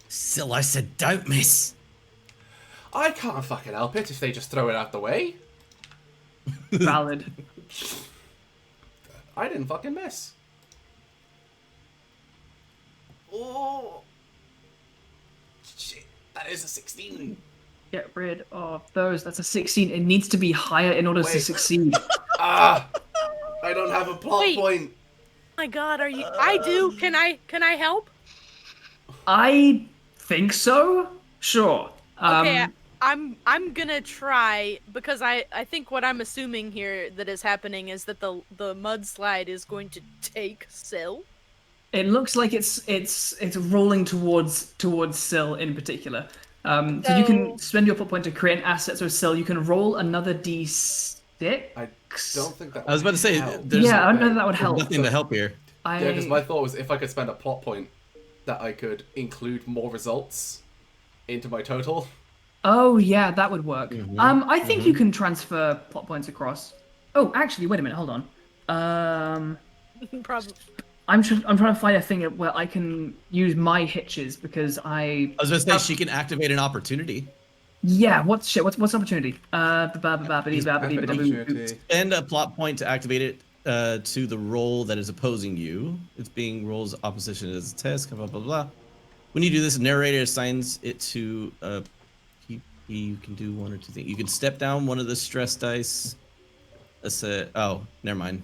Still, I said don't miss. I can't fucking help it if they just throw it out the way. Valid. I didn't fucking miss. Oh. Shit. That is a 16. Get rid of those. That's a 16. It needs to be higher in order to Wait. succeed. Ah! I don't have a plot Wait. point. My God, are you? I do. Can I help? I think so. Sure. Okay, I'm gonna try because I think what I'm assuming here that is happening is that the mudslide is going to take Syl. It looks like it's rolling towards Syl in particular. So you can spend your plot point to create an asset. So Syl, you can roll another d6. I don't think that. I was about to say, help. there's Yeah, I don't know if that would help. nothing to help here. Yeah, because my thought was if I could spend a plot point, that I could include more results into my total. Oh yeah, that would work. I think you can transfer plot points across. Oh, actually, wait a minute. Hold on. Probably. I'm trying to find a thing where I can use my hitches because I was going to say she can activate an opportunity. Yeah, what's opportunity? Spend a plot point to activate it to the role that is opposing you. It's being rolled opposition as a test, blah, blah, blah. When you do this, narrator assigns it to you can do one or two things. You can step down one of the stress dice. Oh, never mind.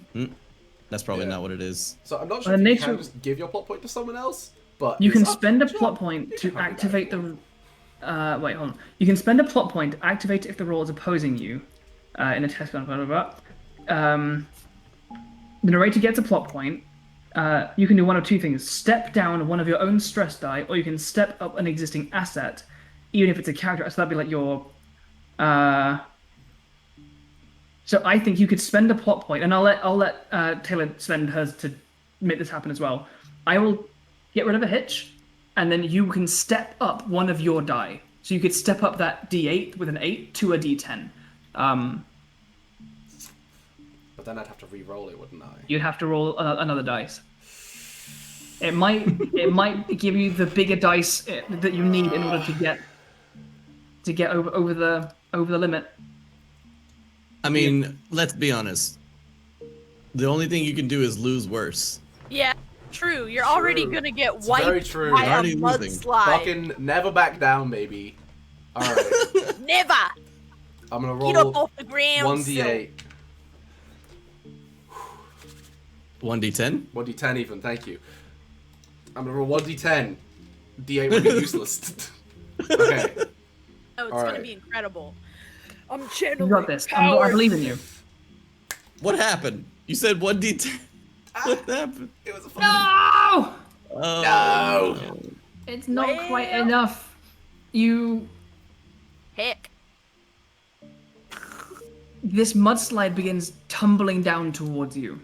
That's probably not what it is. So I'm not sure if you can just give your plot point to someone else, but you can it's up spend a to you. plot point You to can have it activate back. wait, hold on. You can spend a plot point to activate it if the role is opposing you in a test. Blah blah blah. The narrator gets a plot point. You can do one of two things: step down one of your own stress die, or you can step up an existing asset, even if it's a character. So that'd be like your So I think you could spend a plot point, and I'll let Taylor spend hers to make this happen as well. I will get rid of a hitch, and then you can step up one of your die. So you could step up that D8 with an 8 to a D10. But then I'd have to re-roll it, wouldn't I? You'd have to roll another dice. It might give you the bigger dice that you need in order to get over the limit. I mean, let's be honest. The only thing you can do is lose worse. Yeah, true. You're already gonna get It's very wiped true. by You're a already losing. mudslide. Fucking never back down, baby. Alright. Never. I'm gonna Get up roll off the ground. 1d8. 1d10? 1d10 even, thank you. I'm gonna roll 1d10. D8 will be useless. Okay. Oh, it's All gonna right. be incredible. I'm You channeling got this. I power. believe in you. What happened? You said 1d10. What happened? It was a fun. No! Oh, No! It's not quite Well. enough. You. Heck. This mudslide begins tumbling down towards you.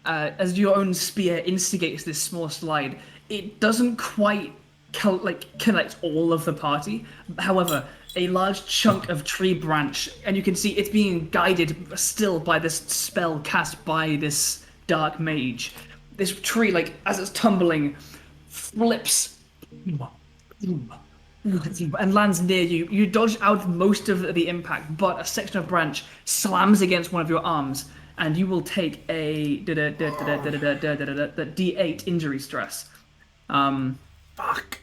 As your own spear instigates this small slide, it doesn't quite connect all of the party. However, a large chunk of tree branch, and you can see it's being guided still by this spell cast by this dark mage. This tree, as it's tumbling, flips and lands near you. You dodge out most of the impact, but a section of branch slams against one of your arms, and you will take a D8 injury stress. Fuck.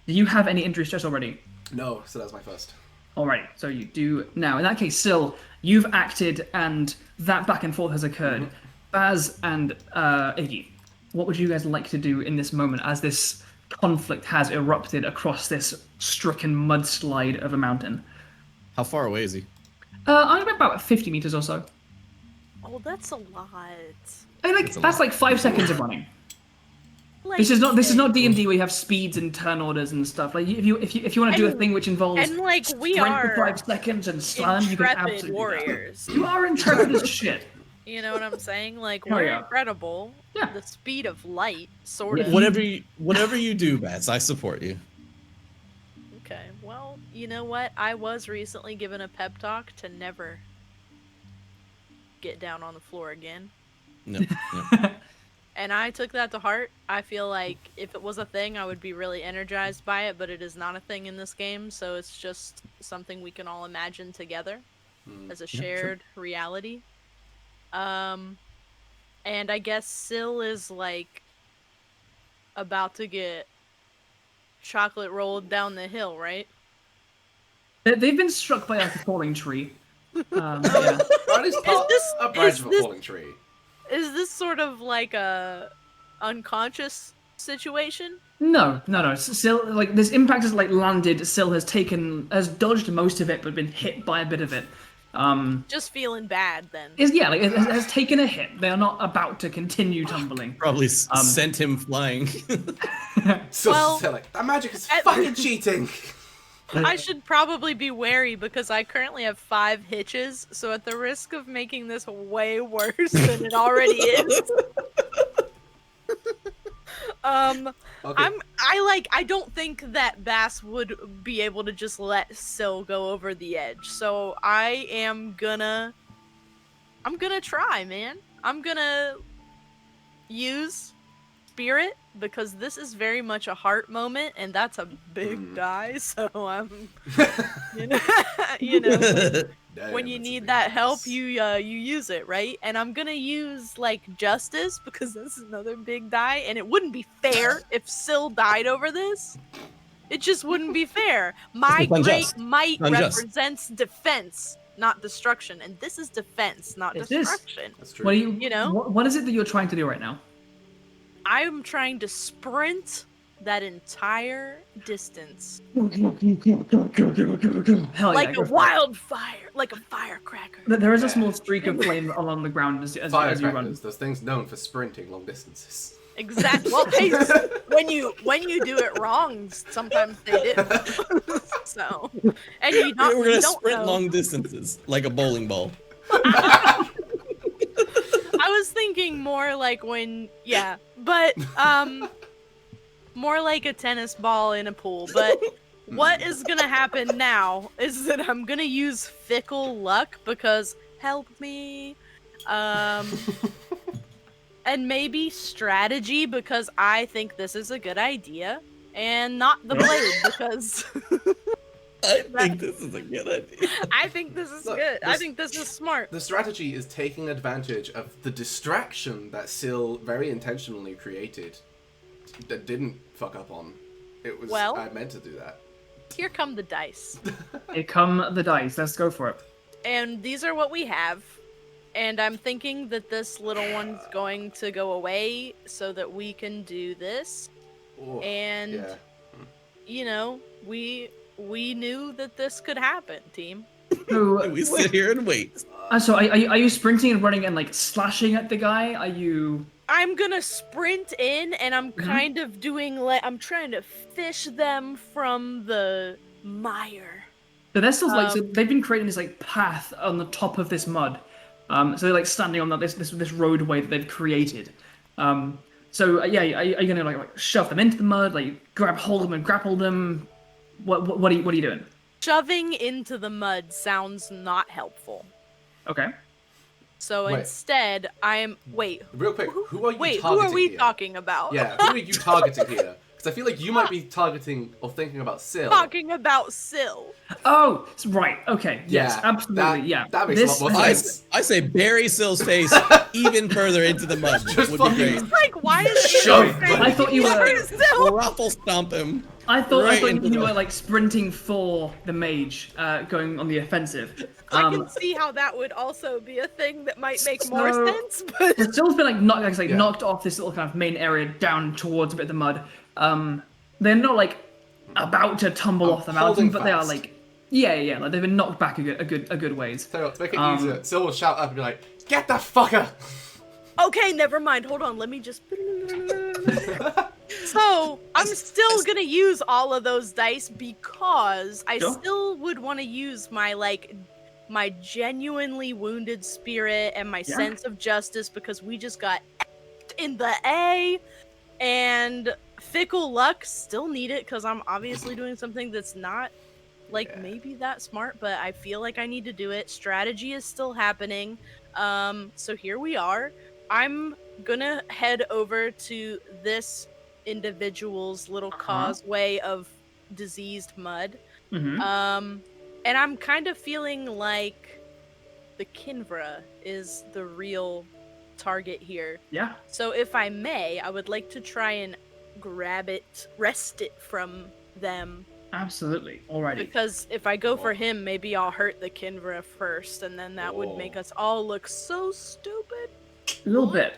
Do you have any injury stress already? No, so that's my first. Alright, so you do now. In that case, Syl, you've acted, and that back and forth has occurred. Baz and Iggy, what would you guys like to do in this moment as this conflict has erupted across this stricken mudslide of a mountain? how far away is he? I'm about 50 meters or so. Oh, that's a lot. I mean, that's like 5 seconds of running. This is not D&D where you have speeds and turn orders and stuff. Like if you want to do a And- thing which involves and like we sprint are for 5 seconds and slam, you can intrepid absolutely do that. warriors. You are intrepid as shit. You know what I'm saying? Like Oh, we're yeah. incredible. Yeah. The speed of light, sort of. Whatever you do, Bats, I support you. Okay. Well, you know what? I was recently given a pep talk to never get down on the floor again. No. And I took that to heart. I feel like if it was a thing, I would be really energized by it, but it is not a thing in this game, so it's just something we can all imagine together as a shared reality. And I guess Syl is like about to get chocolate rolled down the hill, right? They've been struck by a falling tree. Yeah. That is part this- a branch is of a this- falling tree. Is this sort of like a unconscious situation? No. Syl, this impact has landed. Syl has dodged most of it, but been hit by a bit of it. Just feeling bad then. It has taken a hit. They are not about to continue tumbling. Probably sent him flying. So Well, silly. That magic is at- fucking cheating. I should probably be wary because I currently have 5 hitches, so at the risk of making this way worse than it already is. Okay. I don't think that Bass would be able to just let Syl go over the edge. So I'm gonna try, man. I'm gonna use spirit because this is very much a heart moment and that's a big die, so I'm you know Damn, when you that's a need big that help mess. you use it, right? And I'm gonna use justice because this is another big die and it wouldn't be fair if Syl died over this. It just wouldn't be fair. My It's great unjust. might Unjust. represents defense, not destruction, and this is defense, not It is. destruction. That's true. What are you? You know? What is it that you're trying to do right now? I'm trying to sprint that entire distance Hell like yeah, a go for it. wildfire, like a firecracker. There is a small streak of flame along the ground as you run. Firecrackers, those things known for sprinting long distances. Exactly. Well, when you do it wrong, sometimes they do. So, and We're gonna you don't sprint know. long distances like a bowling ball. I was thinking more like but more like a tennis ball in a pool. But what is gonna happen now is that I'm gonna use fickle luck because help me, and maybe strategy because I think this is a good idea, and not the blade because I think this is a good idea. I think this is Look, good. I this- think this is smart. The strategy is taking advantage of the distraction that Syl very intentionally created that didn't fuck up on. It was Well- I meant to do that. Here come the dice. Here come the dice. Let's go for it. And these are what we have. And I'm thinking that this little one's going to go away so that we can do this. Oh, And yeah. you know, we knew that this could happen, team. So, We sit here and wait. so are you sprinting and running and like slashing at the guy? Are you? I'm gonna sprint in and I'm kind of doing I'm trying to fish them from the mire. So they're still like so they've been creating this like path on the top of this mud. So they're like standing on this roadway that they've created. So yeah, are you gonna like shove them into the mud? Like grab hold of them and grapple them? What are you doing? Shoving into the mud sounds not helpful. Okay. So Wait. instead, wait. Real quick, who are you Wait, who targeting are we here? talking about? Yeah, who are you targeting here? Because I feel like you might be targeting or thinking about Syl. Talking about Syl. Oh, right. Okay. Yes, Yeah, absolutely. that makes a lot more I, sense. I say bury Syl's face even further into the mud. Just would be fucking- great. Like, why is he Shove. saying I thought you were- Syl? Ruffle stomp him. I thought Right into you the- were like sprinting for the mage, going on the offensive. I can see how that would also be a thing that might make more So- sense, but It's still been like Yeah. knocked off this little kind of main area down towards a bit of the mud. They're not like about to tumble off the mountain, holding but they are fast. like like they've been knocked back a good ways. Tell you what, to make it easier, Syl will shout up and be like, "Get the fucker!" okay, never mind. Hold on, let me just. So I'm still gonna use all of those dice because I Sure. still would want to use my genuinely wounded spirit and my Yeah. sense of justice because we just got in the A, and fickle luck still need it because I'm obviously doing something that's not like maybe that smart, but I feel like I need to do it. Strategy is still happening. So here we are. I'm gonna head over to this individual's little causeway of diseased mud. Mm-hmm. And I'm kind of feeling like the Kinvra is the real target here. Yeah. So if I may, I would like to try and wrest it from them. Absolutely. Alrighty. Because if I go for him, maybe I'll hurt the Kinvra first, and then that would make us all look so stupid. A little bit.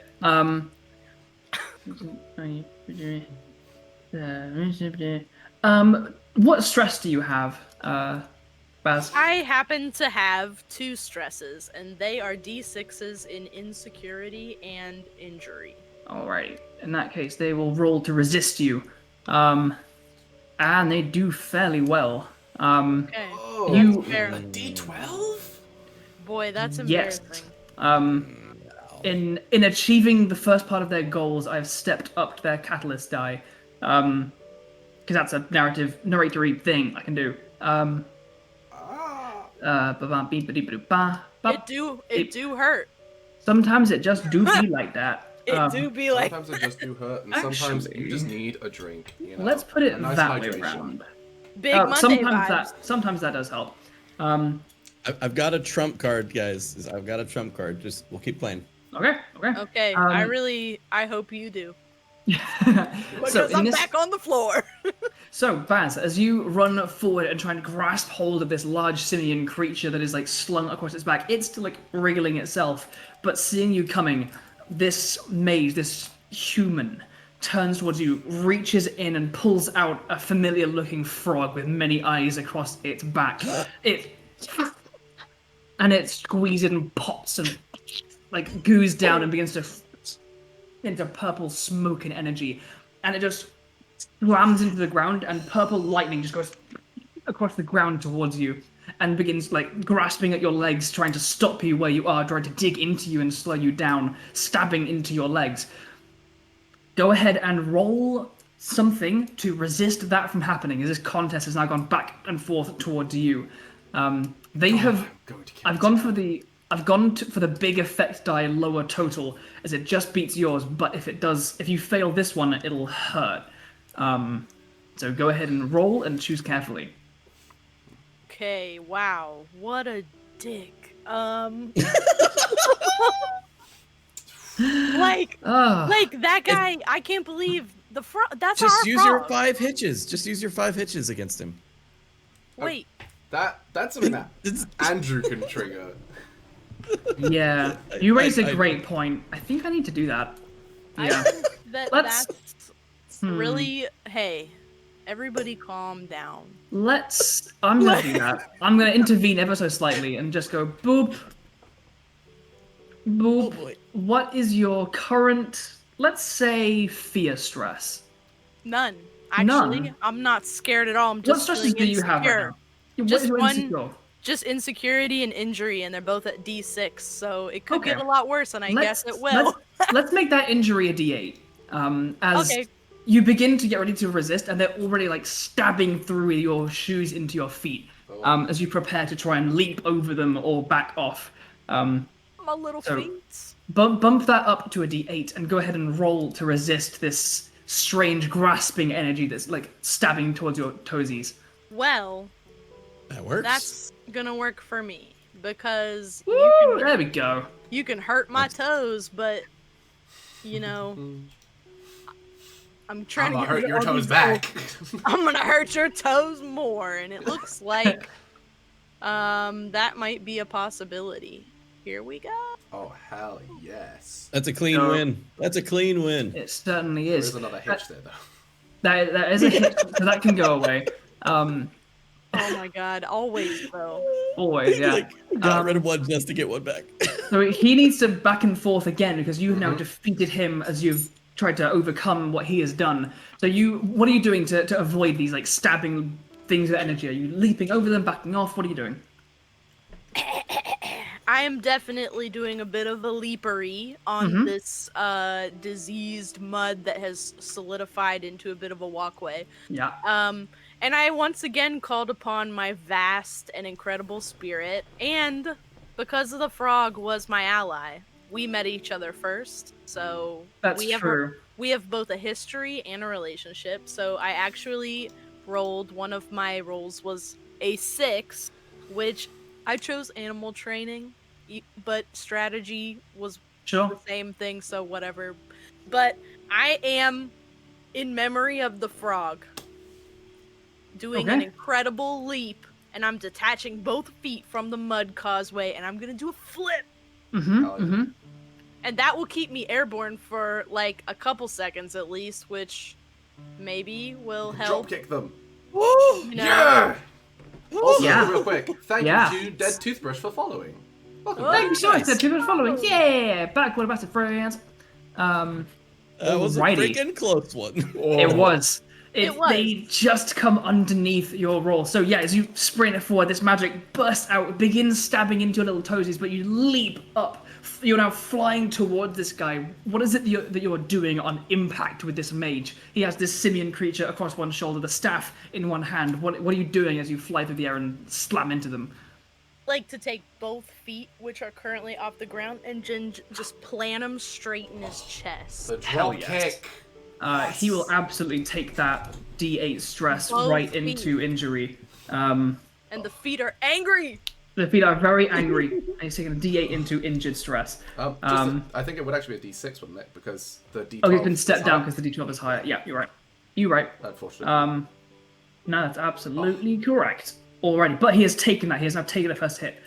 What stress do you have, Baz? I happen to have 2 stresses, and they are D6s in insecurity and injury. Alrighty. In that case, they will roll to resist you. And they do fairly well. Okay. Oh, You- Fair. a D12? Boy, that's Yes. embarrassing. In achieving the first part of their goals, I've stepped up their catalyst die. Because that's a narratory thing I can do. It do hurt. Sometimes it just do be like that. It do be like. Sometimes it just do hurt, and sometimes Actually- you just need a drink. You know? Let's put it A nice that way hydration. around. Big Monday vibes. Sometimes that does help. I've got a trump card, guys. I've got a trump card. Just we'll keep playing. Okay. Okay, I hope you do. So Because in I'm this, back on the floor. so Baz, as you run forward and try and grasp hold of this large simian creature that is like slung across its back, it's still like wriggling itself. But seeing you coming, this mage, this human, turns towards you, reaches in and pulls out a familiar-looking frog with many eyes across its back. It squeezes and pops and like goos down and begins to into purple smoke and energy, and it just slams into the ground, and purple lightning just goes across the ground towards you and begins like grasping at your legs, trying to stop you where you are, trying to dig into you and slow you down, stabbing into your legs. Go ahead and roll something to resist that from happening, as this contest has now gone back and forth towards you. I've gone for the big effect die lower total, as it just beats yours, but if you fail this one, it'll hurt. So go ahead and roll and choose carefully. Okay, wow, what a dick. Like that guy, I can't believe the frog. That's Just our use frog. your 5 hitches. Just use your 5 hitches against him. Wait, That's something that Andrew can trigger. Yeah, you raised a great point. I think I need to do that. I Yeah. think that's Hmm. really. Hey, everybody, calm down. I'm gonna do that. I'm gonna intervene ever so slightly and just go boop. Boop. Oh boy. What is your current, let's say, fear stress? None. Actually, None? I'm not scared at all. I'm What just stresses feeling do you have right insecure. now? Just What is one- insecure? Just insecurity and injury, and they're both at D6, so it could Okay. get a lot worse, and I guess it will. Let's make that injury a D8. As Okay. you begin to get ready to resist, and they're already like stabbing through your shoes into your feet. As you prepare to try and leap over them or back off. My little So- feet. Bump that up to a D8 and go ahead and roll to resist this strange grasping energy that's like stabbing towards your toesies. Well, That works. that's gonna work for me because Woo! There we go. you can hurt my toes, but you know, I'm trying I'm to gonna get hurt rid your of all toes these back. I'm gonna hurt your toes more, and it looks like that might be a possibility. Here we go. Oh hell yes. That's a clean win. That's a clean win. It certainly There is. is another hitch there though. That is a hit, so that can go away. Oh my god, always though. Always, yeah. Like, got rid of one just to get one back. So he needs to back and forth again because you've now defeated him as you've tried to overcome what he has done. So what are you doing to avoid these like stabbing things with energy? Are you leaping over them, backing off? What are you doing? I am definitely doing a bit of a leapery on this diseased mud that has solidified into a bit of a walkway. Yeah. And I once again called upon my vast and incredible spirit, and because of the frog was my ally, we met each other first, so That's true. we have both a history and a relationship. So I actually rolled, one of my rolls was a 6, which I chose animal training, but strategy was Sure. the same thing, so whatever. But I am in memory of the frog doing an Okay. incredible leap, and I'm detaching both feet from the mud causeway, and I'm gonna do a flip, and that will keep me airborne for like a couple seconds at least, which maybe will help. Dropkick them. You know? Yeah. Also, Yeah. real quick, thank Yeah. you to Dead Toothbrush for following. Welcome Oh, back. Thank you so much, the people following. Yeah, backward about friends. That was a Alrighty. freaking close one. It was. It was. They just come underneath your roll. So yeah, as you sprint forward, this magic bursts out, begins stabbing into your little toesies, but you leap up. You're now flying towards this guy. What is it that you're doing on impact with this mage? He has this simian creature across one shoulder, the staff in one hand. What are you doing as you fly through the air and slam into them? Like to take both feet, which are currently off the ground, and just plant them straight in his chest. The Hell drop yes. kick. He will absolutely take that D8 stress Both right feet. into injury. And the feet are angry. The feet are very angry, and he's taking a D8 into injured stress. I think it would actually be a D6, wouldn't it? Because the D12. Oh, he's been stepped is down high, because the D12 is higher. Yeah, you're right. You're right. Unfortunately. No, that's absolutely correct. Alrighty, but he has taken that. He has now taken the first hit.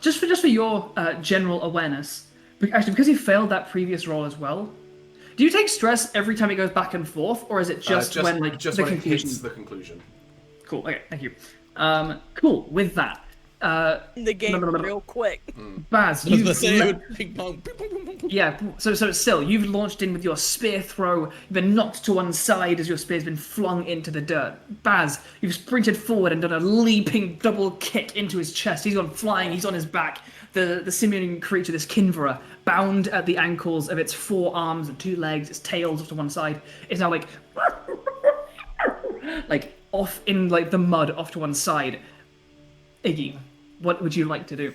Just for your general awareness, actually, because he failed that previous roll as well. Do you take stress every time it goes back and forth, or is it just when when the it conclusion? hits the conclusion. Cool. Okay, thank you. Cool. With that, The game real quick. Baz, I was you've gonna say it would ping pong. yeah. So Sil, you've launched in with your spear throw. You've been knocked to one side as your spear's been flung into the dirt. Baz, you've sprinted forward and done a leaping double kick into his chest. He's gone flying. He's on his back. The simian creature, this Kinvra, bound at the ankles of its 4 arms and 2 legs, its tails off to one side, is now like off in like the mud off to one side. Iggy, what would you like to do?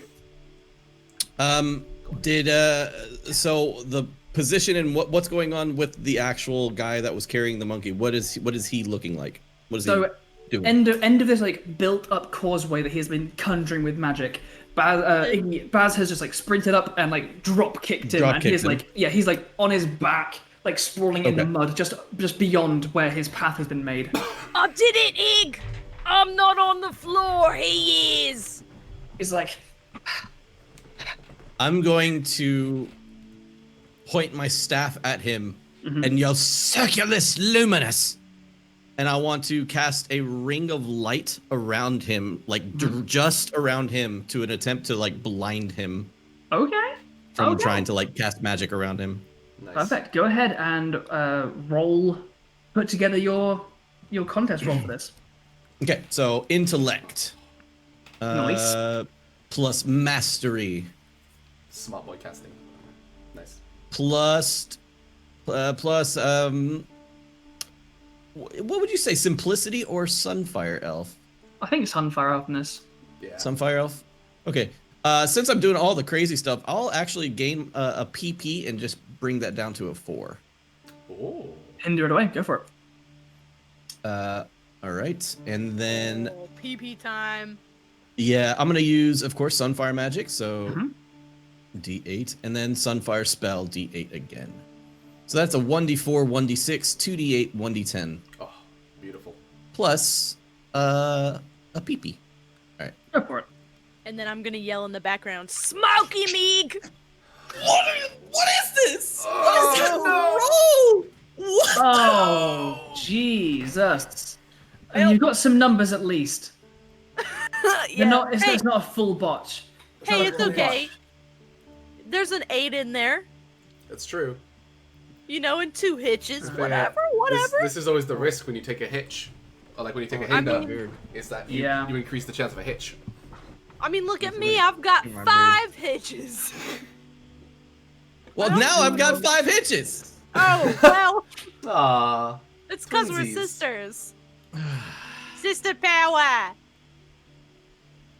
So the position and what's going on with the actual guy that was carrying the monkey? What is he looking like? What is he doing? End of this like built up causeway that he has been conjuring with magic. Baz has just like sprinted up and like drop kicked him, and he's like he's like on his back, like sprawling in the mud, just beyond where his path has been made. I did it, Ig! I'm not on the floor, he is! He's like, I'm going to point my staff at him and yell, Circulus Luminous! And I want to cast a ring of light around him, like just around him, to an attempt to like blind him. Okay. From trying to like cast magic around him. Nice. Perfect. Go ahead and put together your contest roll for this. Okay, so intellect. Nice. Plus mastery. Smart boy casting. Nice. Plus what would you say, simplicity or Sunfire Elf? I think it's Sunfire Elfness. Yeah. Sunfire Elf? Okay. Since I'm doing all the crazy stuff, I'll actually gain a PP and just bring that down to a 4. Oh. Hinder it away. Go for it. All right. And then, Oh, PP time. yeah, I'm going to use, of course, Sunfire Magic, so D8, and then Sunfire Spell, D8 again. So that's a 1d4, 1d6, 2d8, 1d10. Oh, beautiful. Plus a PP. All right. Go for it. And then I'm gonna yell in the background, Smoke him, Ig! What is this? Oh, What is this? What? Oh, Jesus. And you've got some numbers at least. Yeah. It's not a full botch. Hey, it's okay. There's an 8 in there. It's true. You know, and 2 hitches. Yeah. Whatever. This is always the risk when you take a hitch. Or like when you take a hinder, is that you increase the chance of a hitch. I mean, look at me. I've got 5 hitches. Well, now I've got 5 hitches. Oh, well. Ah. It's because we're twinsies. sisters. Sister power.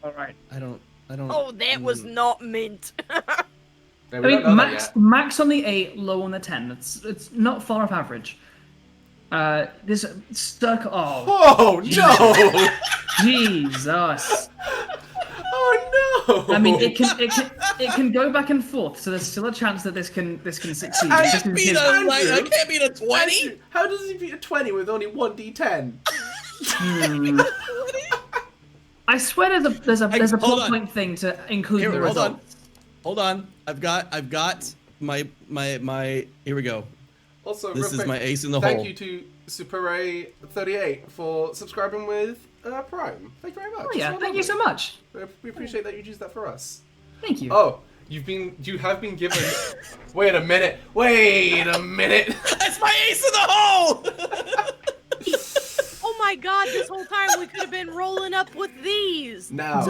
All right. I don't. Oh, that was not mint. No, I we don't mean, know that yet. max on the 8, low on the 10. It's not far off average. This stuck. Oh, Oh no! Jesus. Oh no! I mean, it can go back and forth, so there's still a chance that this can succeed. I This is can't his- I can't beat a 20. Andrew, how does he beat a 20 with only 1d10? I swear there's a hold plot on. point thing to include Here, the hold on. results. Hold on. I've got my here we go. Also, This real is quick, my ace in the thank hole. you to SuperRay38 for subscribing with Prime. Thank you very much. Oh yeah, Well thank done. you so much. We appreciate that you used that for us. Thank you. Oh, you have been given. Wait a minute. That's my ace in the hole. Oh my god, this whole time we could have been rolling up with these. Now,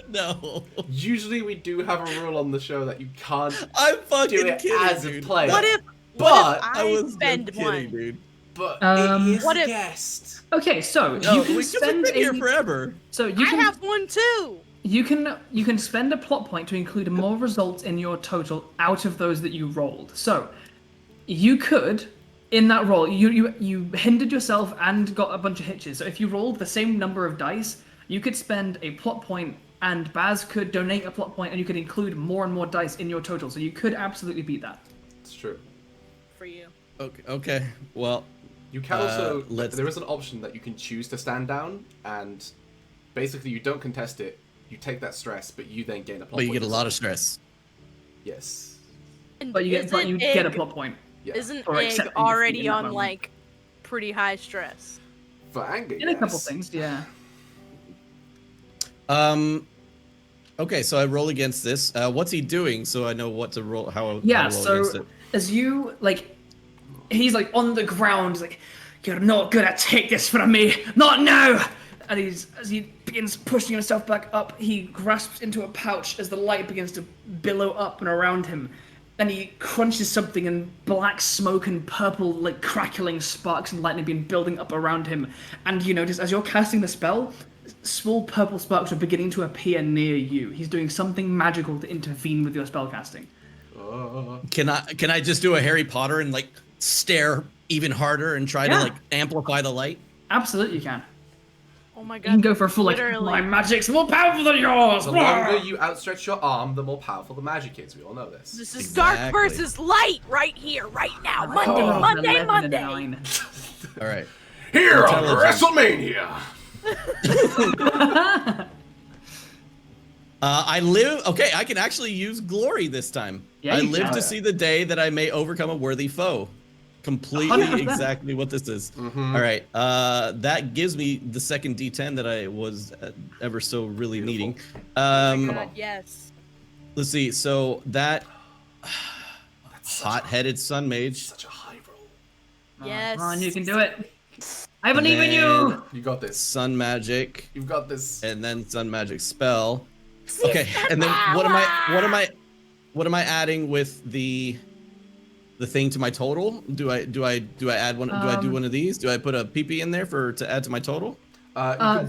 No. usually we do have a rule on the show that you can't I'm fucking do it kidding, as a dude. player. What if But I was spend kidding, one? dude. But Um, it is What a if- guest. Okay, so No, you can we've spend been here a forever. so you I can have one too. you can spend a plot point to include more results in your total out of those that you rolled. So you could, in that roll, you hindered yourself and got a bunch of hitches. So if you rolled the same number of dice, you could spend a plot point, and Baz could donate a plot point, and you could include more and more dice in your total. So you could absolutely beat that. It's true. For you. Okay. Well, You can also. let's- There is an option that you can choose to stand down, and basically you don't contest it. You take that stress, but you then gain a plot but you point get a as lot well. of stress. Yes. And But you get a Egg- plot point. Yeah. Isn't for Egg accepting defeat already in that on moment. like pretty high stress? For anger, In a couple yes. things, yeah. Okay, so I roll against this. What's he doing? So I know what to roll. How to roll against it. As you he's like on the ground, he's like, "You're not gonna take this from me, not now!" And as he begins pushing himself back up, he grasps into a pouch as the light begins to billow up and around him. Then he crunches something, and black smoke and purple, like crackling sparks and lightning begin building up around him. And you notice as you're casting the spell, small purple sparks are beginning to appear near you. He's doing something magical to intervene with your spellcasting. Can I just do a Harry Potter and like stare even harder and try to like amplify the light? Absolutely, you can. Oh my god. You can go for a full my magic's more powerful than yours. The longer you outstretch your arm, the more powerful the magic is. We all know this. This is dark versus light right here, right now. Monday. All right. Here on WrestleMania. I live. Okay, I can actually use glory this time. Yeah, I live to see the day that I may overcome a worthy foe. Completely 100%. exactly what this is. All right. That gives me the second D10 that I was ever so really needing. Oh my god, yes. Let's see. So that hot-headed sun mage. Such a high roll. Yes. Come on, you can do it. I believe in you. You got this. Sun magic. You've got this. And then sun magic spell. Okay. And then what am I adding with the thing to my total? Do I add one? Do I do one of these? Do I put a PP in there to add to my total?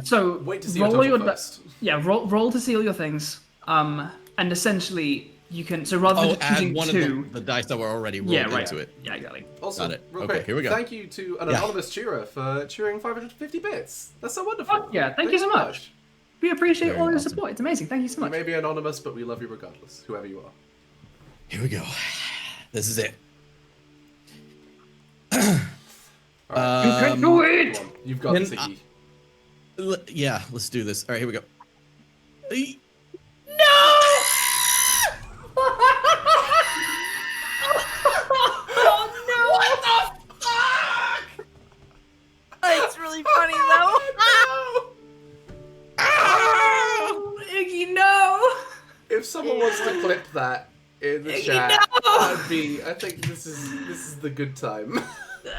So wait to see your total first. Roll to see all your things. And essentially you can. So rather than just choosing add one two, of the dice that were already rolled into it. Yeah, exactly. Also, Got it. real Okay, quick, here we go. thank you to an anonymous cheerer for cheering 550 bits. That's so wonderful. Oh, yeah, thank you so much. We appreciate Very all your awesome. support. It's amazing. Thank you so You much. may be anonymous, but we love you regardless, whoever you are. Here we go. This is it. Alright, You can do it. come on. You've got this, Iggy. Yeah, let's do this. All right, here we go. It's really funny though. Iggy, no! If someone wants to clip that in the chat, I think this is the good time.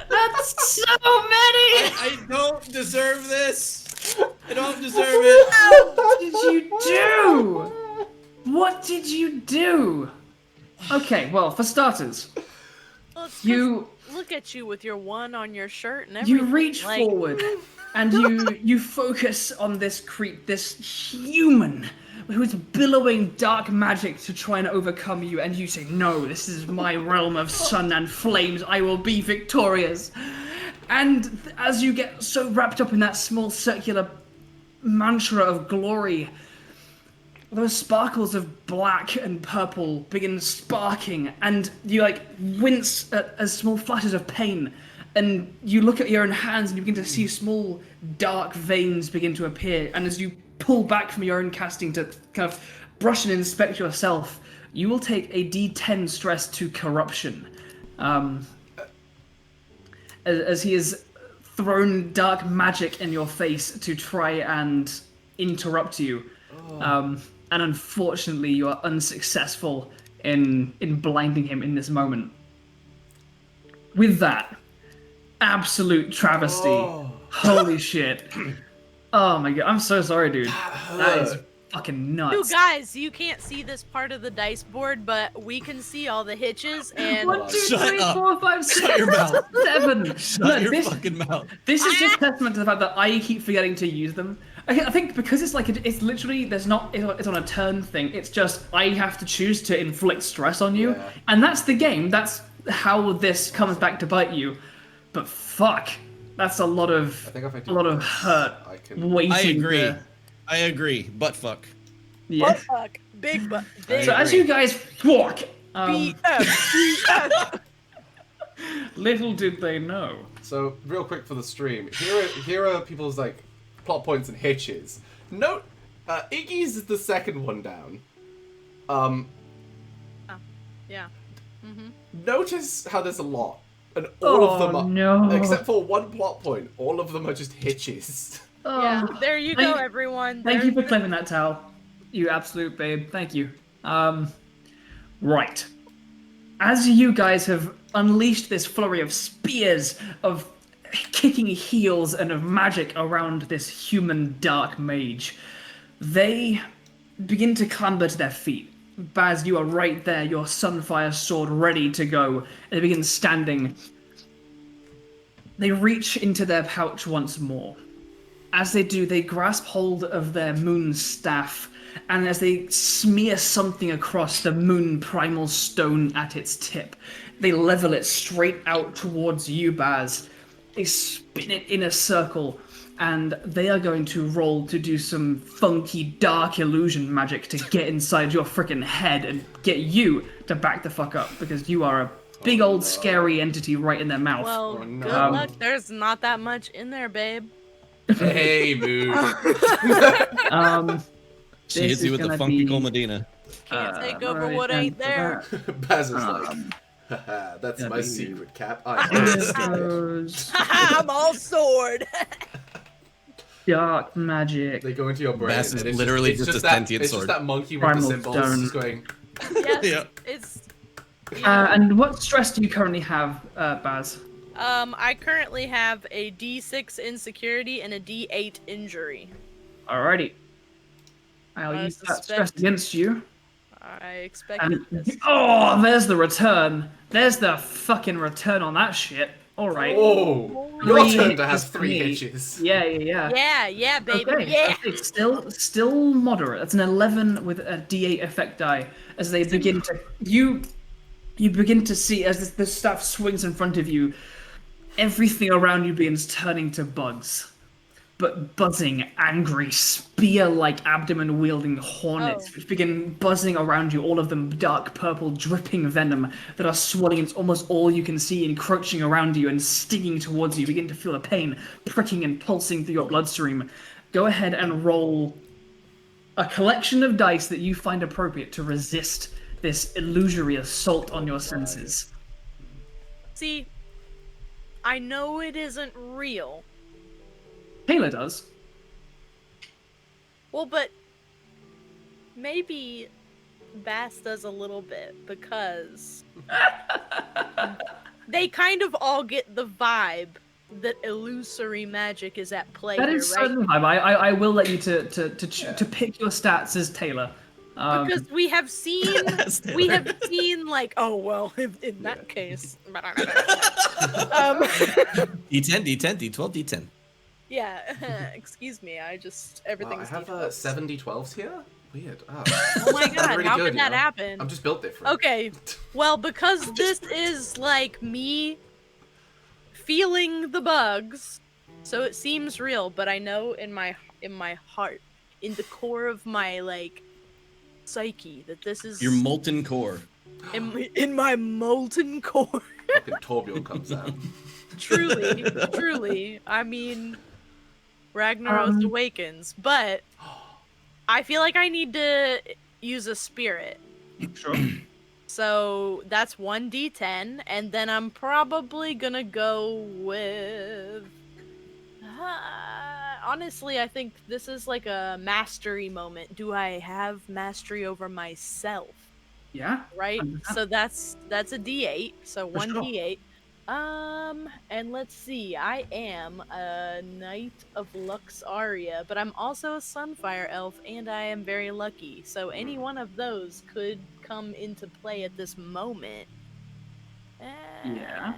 That's so many! I don't deserve this. I don't deserve it. What did you do? What did you do? Okay, well, for starters, Well, it's 'cause you look at you with your one on your shirt and everything. you reach like, forward and you focus on this creep, this human who is billowing dark magic to try and overcome you, and you say, "No, this is my realm of sun and flames. I will be victorious." And as you get so wrapped up in that small circular mantra of glory, those sparkles of black and purple begin sparking, and you like wince at as small flashes of pain, and you look at your own hands and you begin to see small dark veins begin to appear, and as you pull back from your own casting to kind of brush and inspect yourself, you will take a D10 stress to corruption. As he has thrown dark magic in your face to try and interrupt you. And unfortunately, you are unsuccessful in blinding him in this moment. With that, absolute travesty. Holy shit. Oh my god, I'm so sorry, dude. That is fucking nuts. You guys, you can't see this part of the dice board, but we can see all the hitches and 1, 2, Shut 3, up. 4, 5, 6, Shut your mouth. 7. Shut your fucking mouth. This is just testament to the fact that I keep forgetting to use them. I think because it's like it's literally it's on a turn thing. It's just I have to choose to inflict stress on you, and that's the game. That's how this comes back to bite you. But fuck, that's a lot of hurt waiting. I agree. there. I agree. Butt fuck. Yeah. butt fuck, big butt, big So as you guys walk, BF. little did they know. So, real quick for the stream, here are people's like plot points and hitches. Note, Iggy's is the second one down. Yeah. Notice how there's a lot, and all of them are, no. except for one plot point, all of them are just hitches. Yeah, Oh, there you go, everyone. Thank you There's for claiming that towel. You absolute babe. Thank you. Right. As you guys have unleashed this flurry of spears, of kicking heels, and of magic around this human dark mage, they begin to clamber to their feet. Baz, you are right there, your Sunfire sword ready to go, and they begin standing. They reach into their pouch once more. As they do, they grasp hold of their moon staff, and as they smear something across the moon primal stone at its tip, they level it straight out towards you, Baz. They spin it in a circle, and they are going to roll to do some funky dark illusion magic to get inside your freaking head and get you to back the fuck up, because you are a big old scary entity right in their mouth. well, Oh, no. good luck. There's not that much in there, babe. Hey, mood. She hits you with the funky Col Medina. Can't take over what ain't there. Baz is like, haha, that's my secret cap. I I'm all sword. Dark magic. They go into your brain. Baz is and it's literally it's just a that, sentient it's sword. just that monkey with Primal the symbols stone. just going. Yes, Yeah. it's. And what stress do you currently have, Baz? I currently have a D6 insecurity and a D8 injury. Alrighty. I'll I use that suspect- stress against you. I expected And this. oh, there's the return. There's the fucking return on that shit. Alright. Oh, your Three turn to have hitches for 3 me. hitches. Yeah, yeah, baby, Okay, yeah. okay, still moderate. That's an 11 with a D8 effect die. As they begin to you begin to see as the staff swings in front of you, everything around you begins turning to bugs. But buzzing, angry, spear-like abdomen-wielding hornets which begin buzzing around you, all of them dark purple, dripping venom that are swelling. It's almost all you can see, encroaching around you and stinging towards you. You begin to feel the pain pricking and pulsing through your bloodstream. Go ahead and roll a collection of dice that you find appropriate to resist this illusory assault on your senses. See, I know it isn't real. Taylor does. Well, but maybe Bass does a little bit because they kind of all get the vibe that illusory magic is at play That here, is right? certain vibe. I will let you to pick your stats as Taylor. Because we have seen like, oh well, in that case, D10, D10, D12, D10. yeah. Excuse me, Wow, everything's. I have 70 12s here? Weird. Oh, Oh my god, really how good, did that you know? happen? I'm just built different. Okay, well, because this is like me feeling the bugs, so it seems real. But I know in my heart, in the core of my like psyche, that this is Your molten core. in my molten core. Fucking Torbjorn comes out. Truly. I mean, Ragnaros awakens, but I feel like I need to use a spirit. Sure. So that's 1d10, and then I'm probably gonna go with. Honestly, I think this is like a mastery moment. Do I have mastery over myself? Yeah. Right? 100%. So that's a d8. So For sure. 1d8. And let's see. I am a Knight of Luxaria, but I'm also a Sunfire Elf, and I am very lucky. So any one of those could come into play at this moment. Yeah.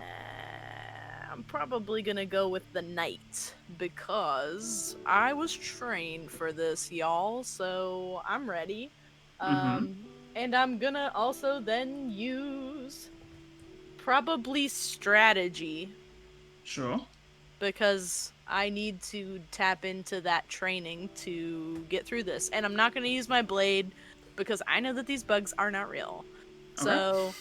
I'm probably gonna go with the Knight, because I was trained for this, y'all, so I'm ready. And I'm gonna also then use probably strategy, Sure. because I need to tap into that training to get through this. And I'm not gonna use my blade, because I know that these bugs are not real. Okay. So,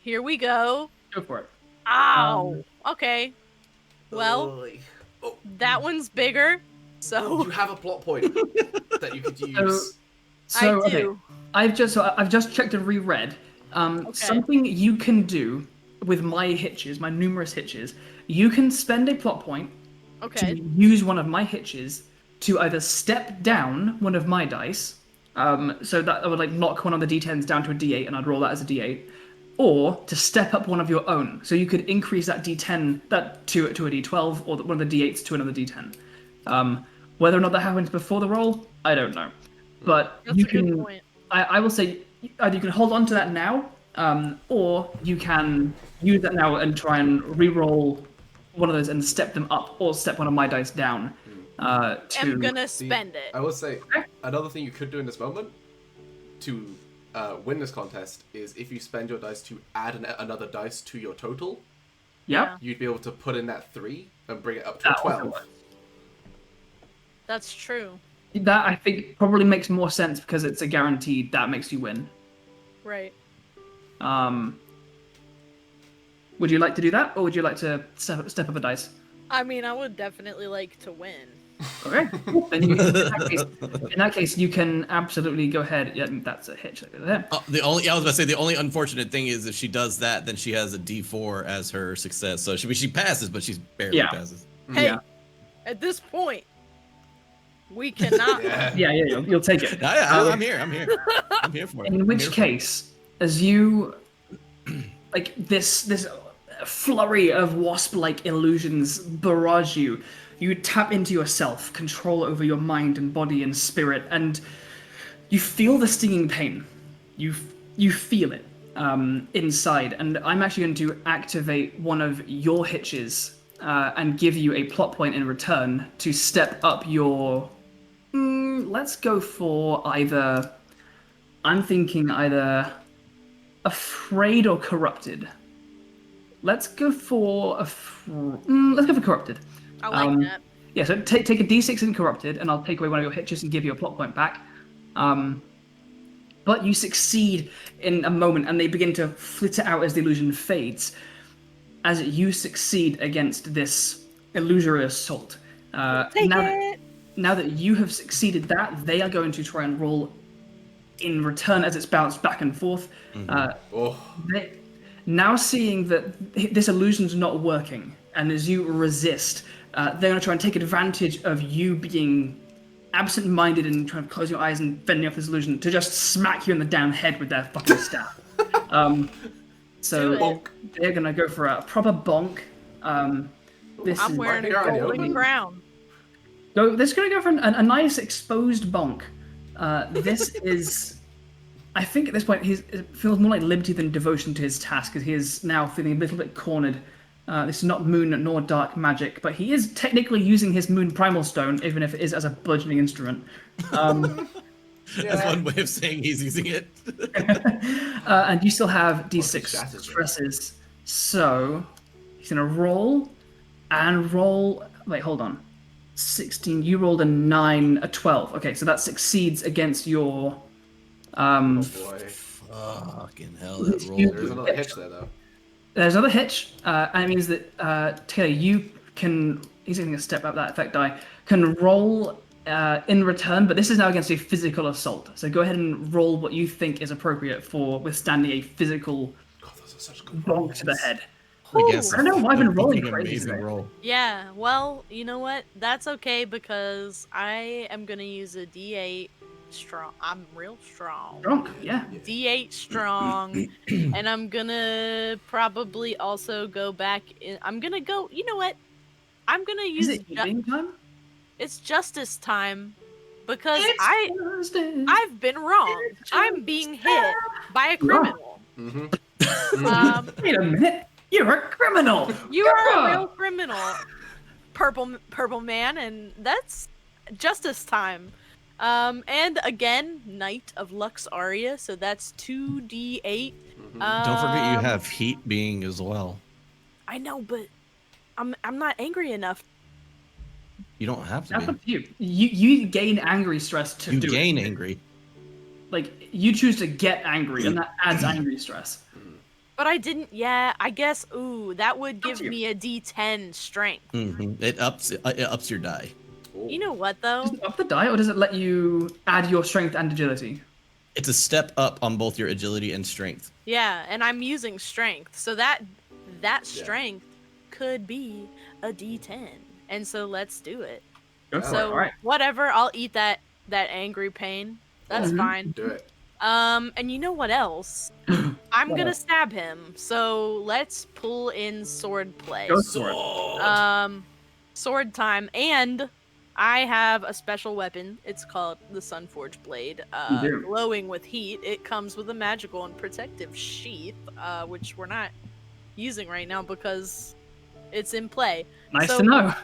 here we go. Go for it. Ow! Okay. Well, Oy. Oh, that one's bigger, so you have a plot point that you could use. So I okay. do. I've just checked and reread. Something you can do with my hitches, my numerous hitches. You can spend a plot point Okay. to use one of my hitches to either step down one of my dice, so that I would like knock one of the d10s down to a d8 and I'd roll that as a d8, or to step up one of your own. So you could increase that d10 to a d12 or one of the d8s to another d10. Whether or not that happens before the roll, I don't know. But That's you a good can. point. I will say either you can hold on to that now, or you can use that now and try and re-roll one of those and step them up, or step one of my dice down. I'm gonna See, spend it. I will say, another thing you could do in this moment to win this contest is if you spend your dice to add another dice to your total, Yep. you'd be able to put in that 3 and bring it up to a 12. That's true. That I think probably makes more sense because it's a guaranteed that makes you win. Right. Would you like to do that, or would you like to step up a dice? I mean, I would definitely like to win. Okay. Then in that case, you can absolutely go ahead. Yeah, that's a hitch there. I was about to say the only unfortunate thing is if she does that, then she has a D4 as her success. So she passes, but she's barely passes. Hey, Yeah. at this point, we cannot. Yeah, you'll take it. I'm here. I'm here for it. In which case, as you like this flurry of wasp-like illusions barrage you, you tap into yourself, control over your mind and body and spirit, and you feel the stinging pain. You feel it inside, and I'm actually going to activate one of your hitches and give you a plot point in return to step up your. Let's go for either. I'm thinking either afraid or corrupted. Let's go for corrupted. I like that. Yeah, so take a d6 in corrupted, and I'll take away one of your hitches and give you a plot point back. But you succeed in a moment, and they begin to flitter out as the illusion fades. As you succeed against this illusory assault. Now that you have succeeded that, they are going to try and roll in return as it's bounced back and forth. Now seeing that this illusion's not working, and as you resist, they're going to try and take advantage of you being absent-minded and trying to close your eyes and fending off this illusion to just smack you in the damn head with their fucking staff. So they're going to go for a proper bonk. I'm wearing a gold and brown. They're going to go for a nice exposed bonk. This is... I think at this point it feels more like liberty than devotion to his task, because he is now feeling a little bit cornered. This is not moon nor dark magic, but he is technically using his moon primal stone, even if it is as a bludgeoning instrument. That's one way of saying he's using it. And you still have d6 stresses, so he's gonna roll and roll. Wait, hold on. 16. You rolled a 9, a 12. Okay, so that succeeds against your. Oh boy. Fucking hell, that roll. There's another hitch there, though. There's another hitch, and it means that Taylor, you can. He's going to step up that effect die. Can roll in return, but this is now against a physical assault. So go ahead and roll what you think is appropriate for withstanding a physical bonk to the head. I guess. I don't know why I've been rolling An crazy amazing today. roll. Yeah, well, you know what? That's okay because I am gonna use a D8 strong. I'm real strong. Drunk, yeah. D8 strong, and I'm gonna probably also go back in. I'm gonna go. You know what? I'm gonna use. Is it evening time? It's justice time because It's Thursday. I've been wrong. I'm being hit by a criminal. Wait a minute. You're a criminal. You are a real criminal, purple man, and that's justice time. And again, Knight of Lux Aria, so that's 2d8. Don't forget you have heat being as well. I know, but I'm not angry enough. You don't have to That's be. up to you. You gain angry stress to You do gain it. angry. Like, you choose to get angry, and that adds angry stress. But I didn't. Yeah, I guess. Ooh, that would give to you. me a D10 strength. It ups your die. You know what though? Does it up the die, or does it let you add your strength and agility? It's a step up on both your agility and strength. Yeah, and I'm using strength, so that strength could be a D10. and so let's do it. Go for it. So All right. whatever, I'll eat that angry pain. That's fine. Do it. And you know what else? I'm What gonna else? stab him. So let's pull in sword play. Go for it. Sword time, and I have a special weapon. It's called the Sunforged Blade. You do. Glowing with heat. It comes with a magical and protective sheath, which we're not using right now because it's in play. Nice So- to know.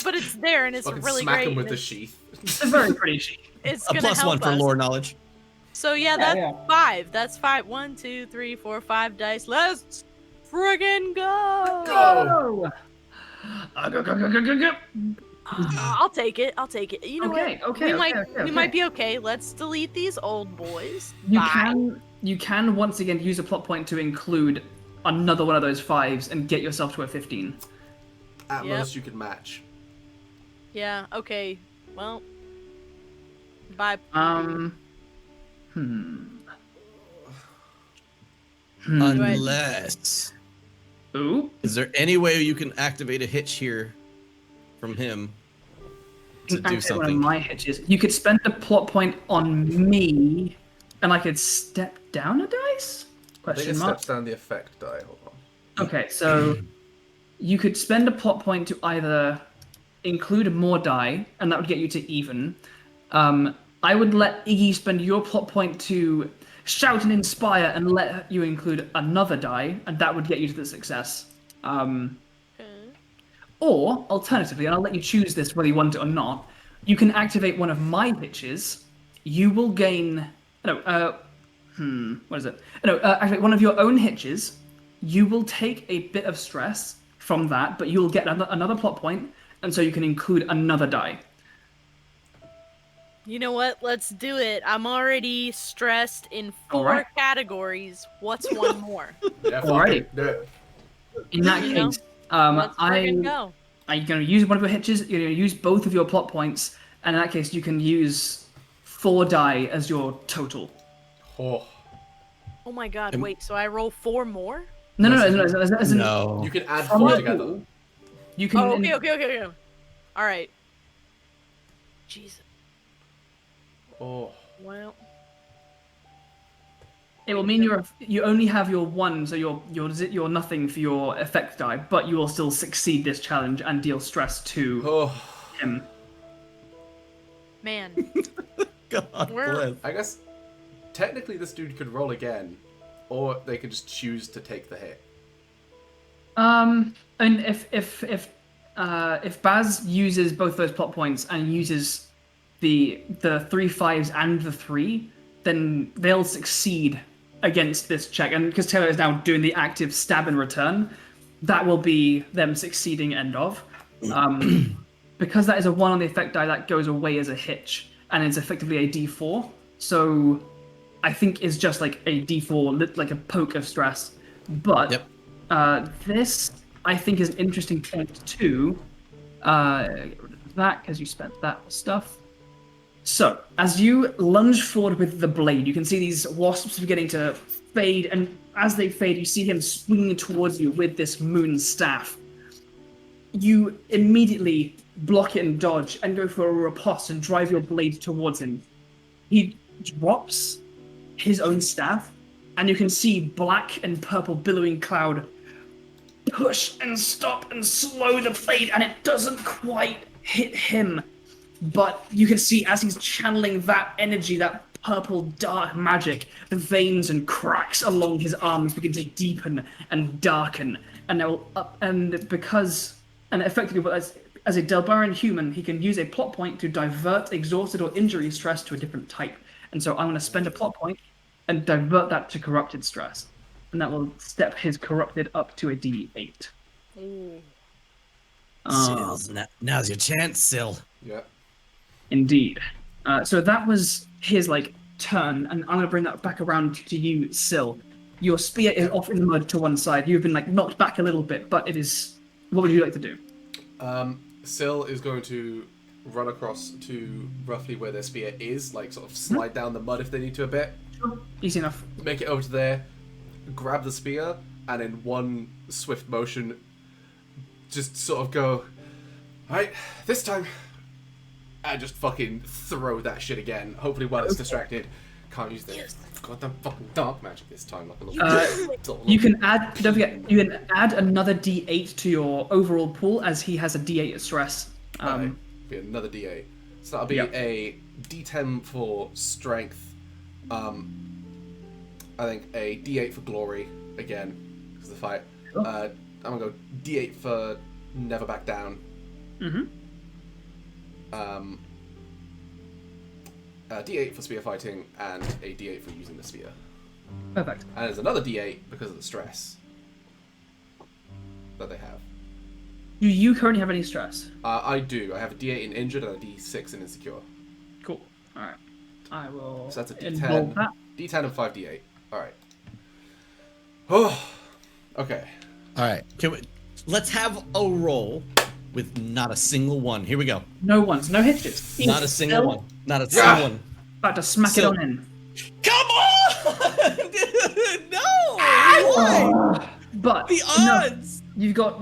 But it's there, and it's Fucking really smack great. him with and the it's- sheath. It's a very pretty sheet. It's A gonna plus help one for us. lore knowledge. So yeah, that's Yeah. 5. That's 5. 1, 2, 3, 4, 5 dice. Let's friggin' go! Go! Go. I'll take it. I'll take it. You know Okay, what? okay, We might be okay. Let's delete these old boys. You Bye. can once again use a plot point to include another one of those 5s and get yourself to a 15. At Yep. most, you could match. Yeah. Okay. Well. Bye. Unless. Ooh. Is there any way you can activate a hitch here from him to do Activate one of something? my hitches. You could spend a plot point on me, and I could step down a dice? I think it Question mark. steps down the effect die. Hold on. Okay, so you could spend a plot point to either include more die, and that would get you to even. I would let Iggy spend your plot point to shout and inspire, and let you include another die, and that would get you to the success. Or, alternatively, and I'll let you choose this whether you want it or not, you can activate one of my hitches. You will gain... what is it? Activate one of your own hitches. You will take a bit of stress from that, but you will get another plot point, and so you can include another die. You know what? Let's do it. I'm already stressed in 4 Alright. categories. What's one more? Yeah, fuck Alrighty. it. Do it. In that You know, case, Let's friggin' go. are you going to use one of your hitches? You're going to use both of your plot points, and in that case, you can use 4 die as your total. Oh. Oh my god, wait, so I roll 4 more? No, as in, No. You can add from 4 the together. pool, you can. Oh, okay. Alright. Jesus. Oh. Well. It will mean you only have your 1, so you're nothing for your effect die, but you will still succeed this challenge and deal stress to Oh. him. Man. God Where- bless. I guess technically this dude could roll again, or they could just choose to take the hit. And if Baz uses both those plot points and uses the 3 5s and the 3, then they'll succeed against this check. And because Taylor is now doing the active stab and return, that will be them succeeding end of. Because that is a 1 on the effect die, that goes away as a hitch, and it's effectively a D4. So I think it's just like a D4, like a poke of stress. But Yep. this, I think, is an interesting point too. Get rid of that, because you spent that stuff. So, as you lunge forward with the blade, you can see these wasps beginning to fade, and as they fade, you see him swinging towards you with this moon staff. You immediately block it and dodge, and go for a riposte and drive your blade towards him. He drops his own staff, and you can see black and purple billowing cloud push and stop and slow the blade, and it doesn't quite hit him. But you can see as he's channeling that energy, that purple dark magic, the veins and cracks along his arms begin to deepen and darken, and they'll up. And because, and effectively, as a Delbaran human, he can use a plot point to divert exhausted or injury stress to a different type. And so I'm going to spend a plot point and divert that to corrupted stress, and that will step his corrupted up to a D8. Ooh. Sills, now's your chance, Sill. Yeah. Indeed. So that was his turn, and I'm gonna bring that back around to you, Syl. Your spear is off in the mud to one side. You've been knocked back a little bit, but it is. What would you like to do? Syl is going to run across to roughly where their spear is, sort of slide down the mud if they need to a bit, Sure. Easy enough. make it over to there, grab the spear, and in one swift motion, just sort of go, alright, this time, I just fucking throw that shit again. Hopefully while it's distracted. Can't use the goddamn fucking dark magic this time. You can add. Don't forget. You can add another D8 to your overall pool as he has a D8 stress. Be another D8. So that'll be a D10 for strength. I think a D8 for glory again because of the fight. Sure. I'm gonna go D8 for never back down. D8 for spear fighting, and a D8 for using the spear. Perfect. And there's another D8 because of the stress that they have. Do you currently have any stress? I do. I have a D8 in injured and a D6 in insecure. Cool. All right. I will. So that's a involve D10. that. D10 and 5D8. All right. Oh. Okay. All right. Let's have a roll with not a single one. Here we go. No ones. No hitches. Not a single one. Not a single one. About to smack it on in. Come on! No! Why? But The no, odds! you've got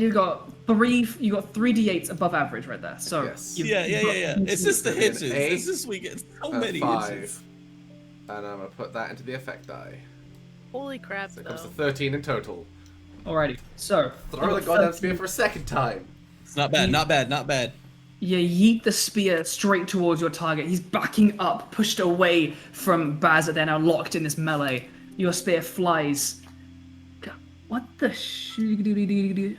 three D8s above average right there. So Yes. you've Yeah. It's just the Give me an hitches. eight, It's just we get so many 5. hitches. And I'm going to put that into the effect die. Holy crap, So it comes to though. 13 in total. Alrighty. So Throw the goddamn spear for a second time. It's not bad. Not bad. Not bad. You yeet the spear straight towards your target. He's backing up, pushed away from Baz. They're now locked in this melee. Your spear flies. God, what the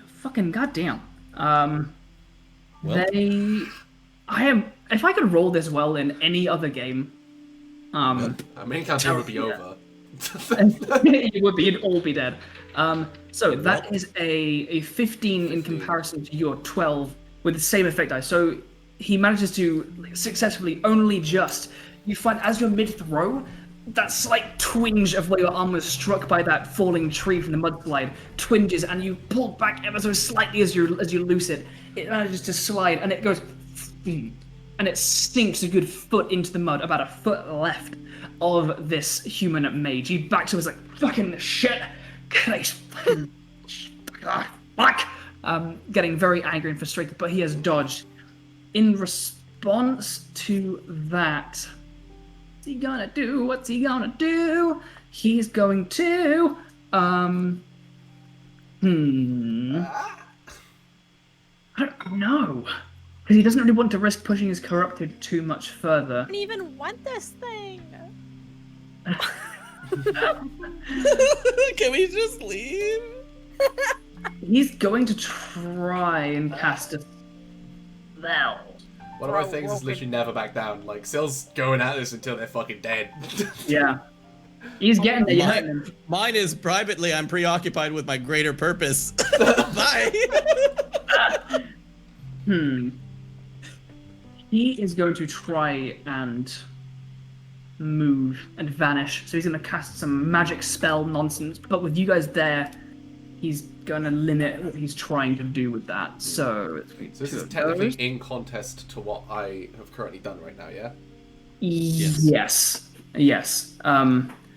fucking goddamn. Well. If I could roll this well in any other game, Our main campaign would be over. it'd all be dead. So that is a 15 in comparison to your 12 with the same effect die. So he manages to successfully only just. You find as you're mid-throw, that slight twinge of where your arm was struck by that falling tree from the mudslide twinges, and you pull back ever so slightly as you loose it. It manages to slide, and it goes, and it sinks a good foot into the mud, about a foot left of this human mage. He backs up, is like, fucking shit, Christ, fuck, getting very angry and frustrated, but he has dodged. In response to that, what's he gonna do? What's he gonna do? He's going to, I don't know. Because he doesn't really want to risk pushing his corrupted too much further. I don't even want this thing. Can we just leave? He's going to try and cast a spell. One of my things is literally never back down. Like, Syl's going at this until they're fucking dead. Yeah. He's getting there, you hurt him. Mine is privately, I'm preoccupied with my greater purpose. Bye. He is going to try and move and vanish. So he's going to cast some magic spell nonsense. But with you guys there, he's going to limit what he's trying to do with that. So So this is technically in contest to what I have currently done right now, yeah? Yes.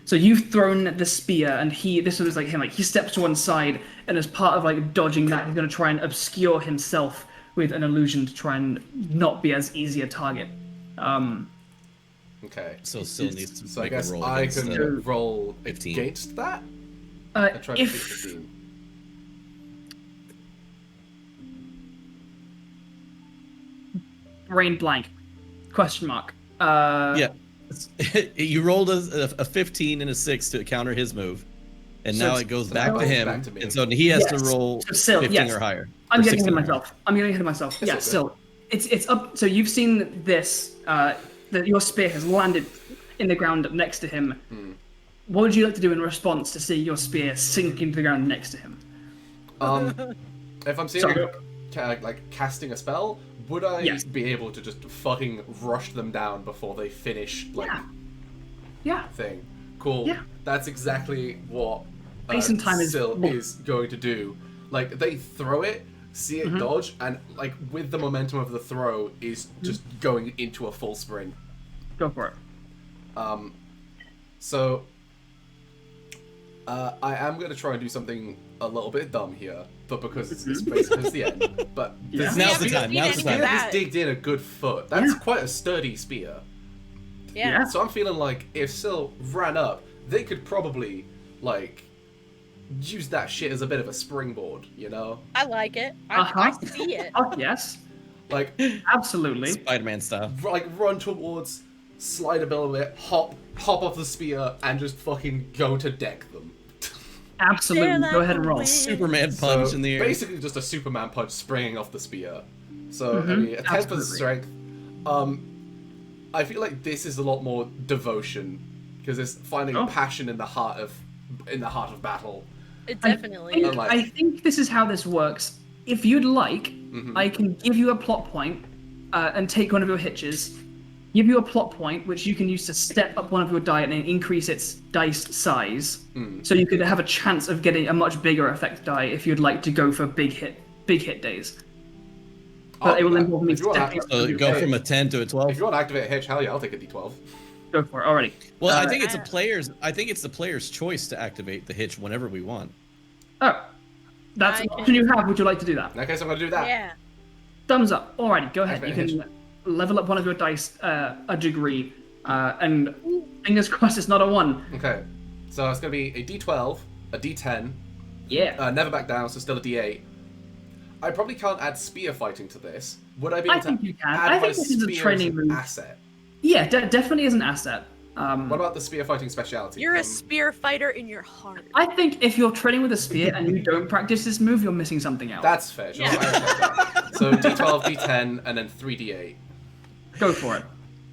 So you've thrown the spear, and this was like him, like he steps to one side, and as part of like dodging that, he's going to try and obscure himself with an illusion to try and not be as easy a target. Okay. So still needs to So I make a guess roll I against can the- roll 15. against that? I tried to beat If 15. brain blank, question mark. Yeah. You rolled a 15 and a 6 to counter his move. And So now it's- it goes so back now to it's him. back to me. And so he has to Yes. roll So still, 15 yes. or higher. I'm Or getting ahead 16 of or higher. myself. I'm getting ahead of myself. It's Yeah, okay. still. It's up. So you've seen this. That your spear has landed in the ground next to him. What would you like to do in response to see your spear sink into the ground next to him? If I'm seeing Sorry. like casting a spell, would I Yes. be able to just fucking rush them down before they finish like Yeah. thing? Cool. Yeah. That's exactly what Space and time is- Syl is going to do. Like they throw it, see it dodge, and like with the momentum of the throw is just going into a full sprint. Go for it. So I am going to try and do something a little bit dumb here, but because it's basically the end. But Yeah. Now's the time. Now's the spear time. has digged in a good foot. That's quite a sturdy spear. Yeah. So I'm feeling like if Syl ran up, they could probably like use that shit as a bit of a springboard, you know? I like it. I see it. Oh, yes, Like absolutely. Spider-Man style. like run towards, slide a little bit, hop off the spear, and just fucking go to deck them. Absolutely. They're Go like ahead and roll. the wind. Superman punch So, in the air. basically just a Superman punch springing off the spear. So I Mhm, mean, a 10 for the absolutely. strength. I feel like this is a lot more devotion because it's finding Oh. passion in the heart of battle. It I definitely think, is. Like- I think this is how this works. If you'd like, Mhm. I can give you a plot point and take one of your hitches, give you a plot point which you can use to step up one of your die and increase its dice size. So you could have a chance of getting a much bigger effect die if you'd like to go for big hit days. But I'll it will do that. involve me If you want stepping up. So to go Hey. from a 10 to a If 12. you want to activate a hitch, hell yeah, I'll take a D12. Go for it already. Well, I Uh, think it's the player's choice to activate the hitch whenever we want. Oh, that's I an can- option you have. Would you like to do that? In that case, I'm going to do that. Yeah. Thumbs up. Alrighty, go ahead. You Activate can level up one of your dice a degree, and fingers crossed it's not a 1. Okay. So it's going to be a D12, a D10, Yeah. never back down, so still a D8. I probably can't add spear fighting to this. Would I be able I think you can. add I my think this is a spear training as an move. asset? Yeah, definitely is an asset. What about the spear fighting speciality? You're a spear fighter in your heart. I think if you're training with a spear and you don't practice this move, you're missing something out. That's fair. Sure, Yeah. I respect that. So D12, D10, and then 3D8. Go for it.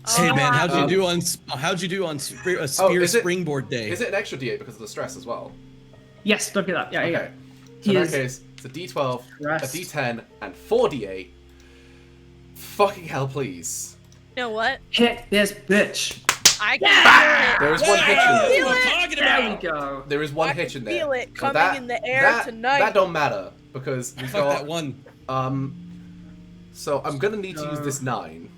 Hey Oh, man, wow. how'd you do on a spear is it- springboard day? Is it an extra D8 because of the stress as well? Yes, don't get that. Yeah, yeah. Okay. He So in that is case, it's a D12, stressed. a D10, and 4D8. Fucking hell, please. You know what? Hit this bitch. I can There is feel it. one hitch in there. Feel what it. I'm talking There we about. go. There is one I hitch can in there. feel it So coming in the air tonight. That don't matter because we Fuck that got one. So I'm gonna need to use this 9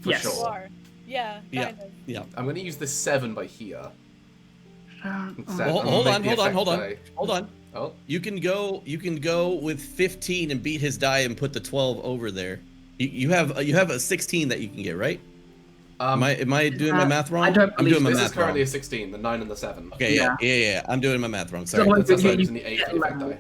for Yes. You sure. are. Yeah. Yeah. Kind of. Yeah. I'm gonna use this 7 by here. Instead. Hold I'm gonna on, make the hold on. effect Hold on. die. Oh, You can go with 15 and beat his die and put the 12 over there. You have a 16 that you can get, right? Am I doing my math wrong? I don't I'm believe doing my this is math wrong. currently a 16, the 9 and the 7. Okay, yeah. I'm doing my math wrong. Sorry. So That's you- why I'm you using the 8 get for the effect level.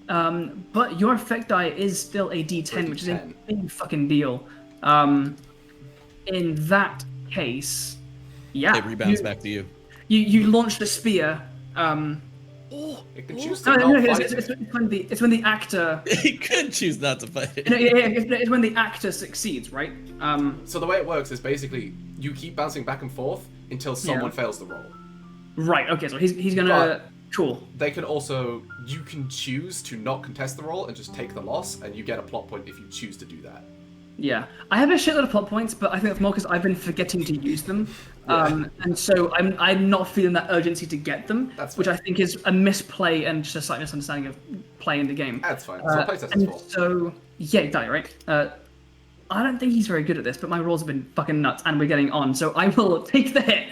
die. But your effect die is still a D10, which is a D10. big fucking deal. In that case, yeah. It rebounds you, back to you. You launched a spear. It can choose to No, not it's, fight it's, it. it's when the actor. He could choose not to fight it. No, it's when the actor succeeds, right? So the way it works is basically you keep bouncing back and forth until someone fails the roll. Right. Okay. So he's gonna. But- Cool. They can also, you can choose to not contest the roll and just take the loss, and you get a plot point if you choose to do that. Yeah, I have a shitload of plot points, but I think that's more because I've been forgetting to use them, and so I'm not feeling that urgency to get them, That's which fair. I think is a misplay and just a slight misunderstanding of playing the game. That's fine. So playtest is And for. so yeah, die right. I don't think he's very good at this, but my rolls have been fucking nuts, and we're getting on, so I will take the hit.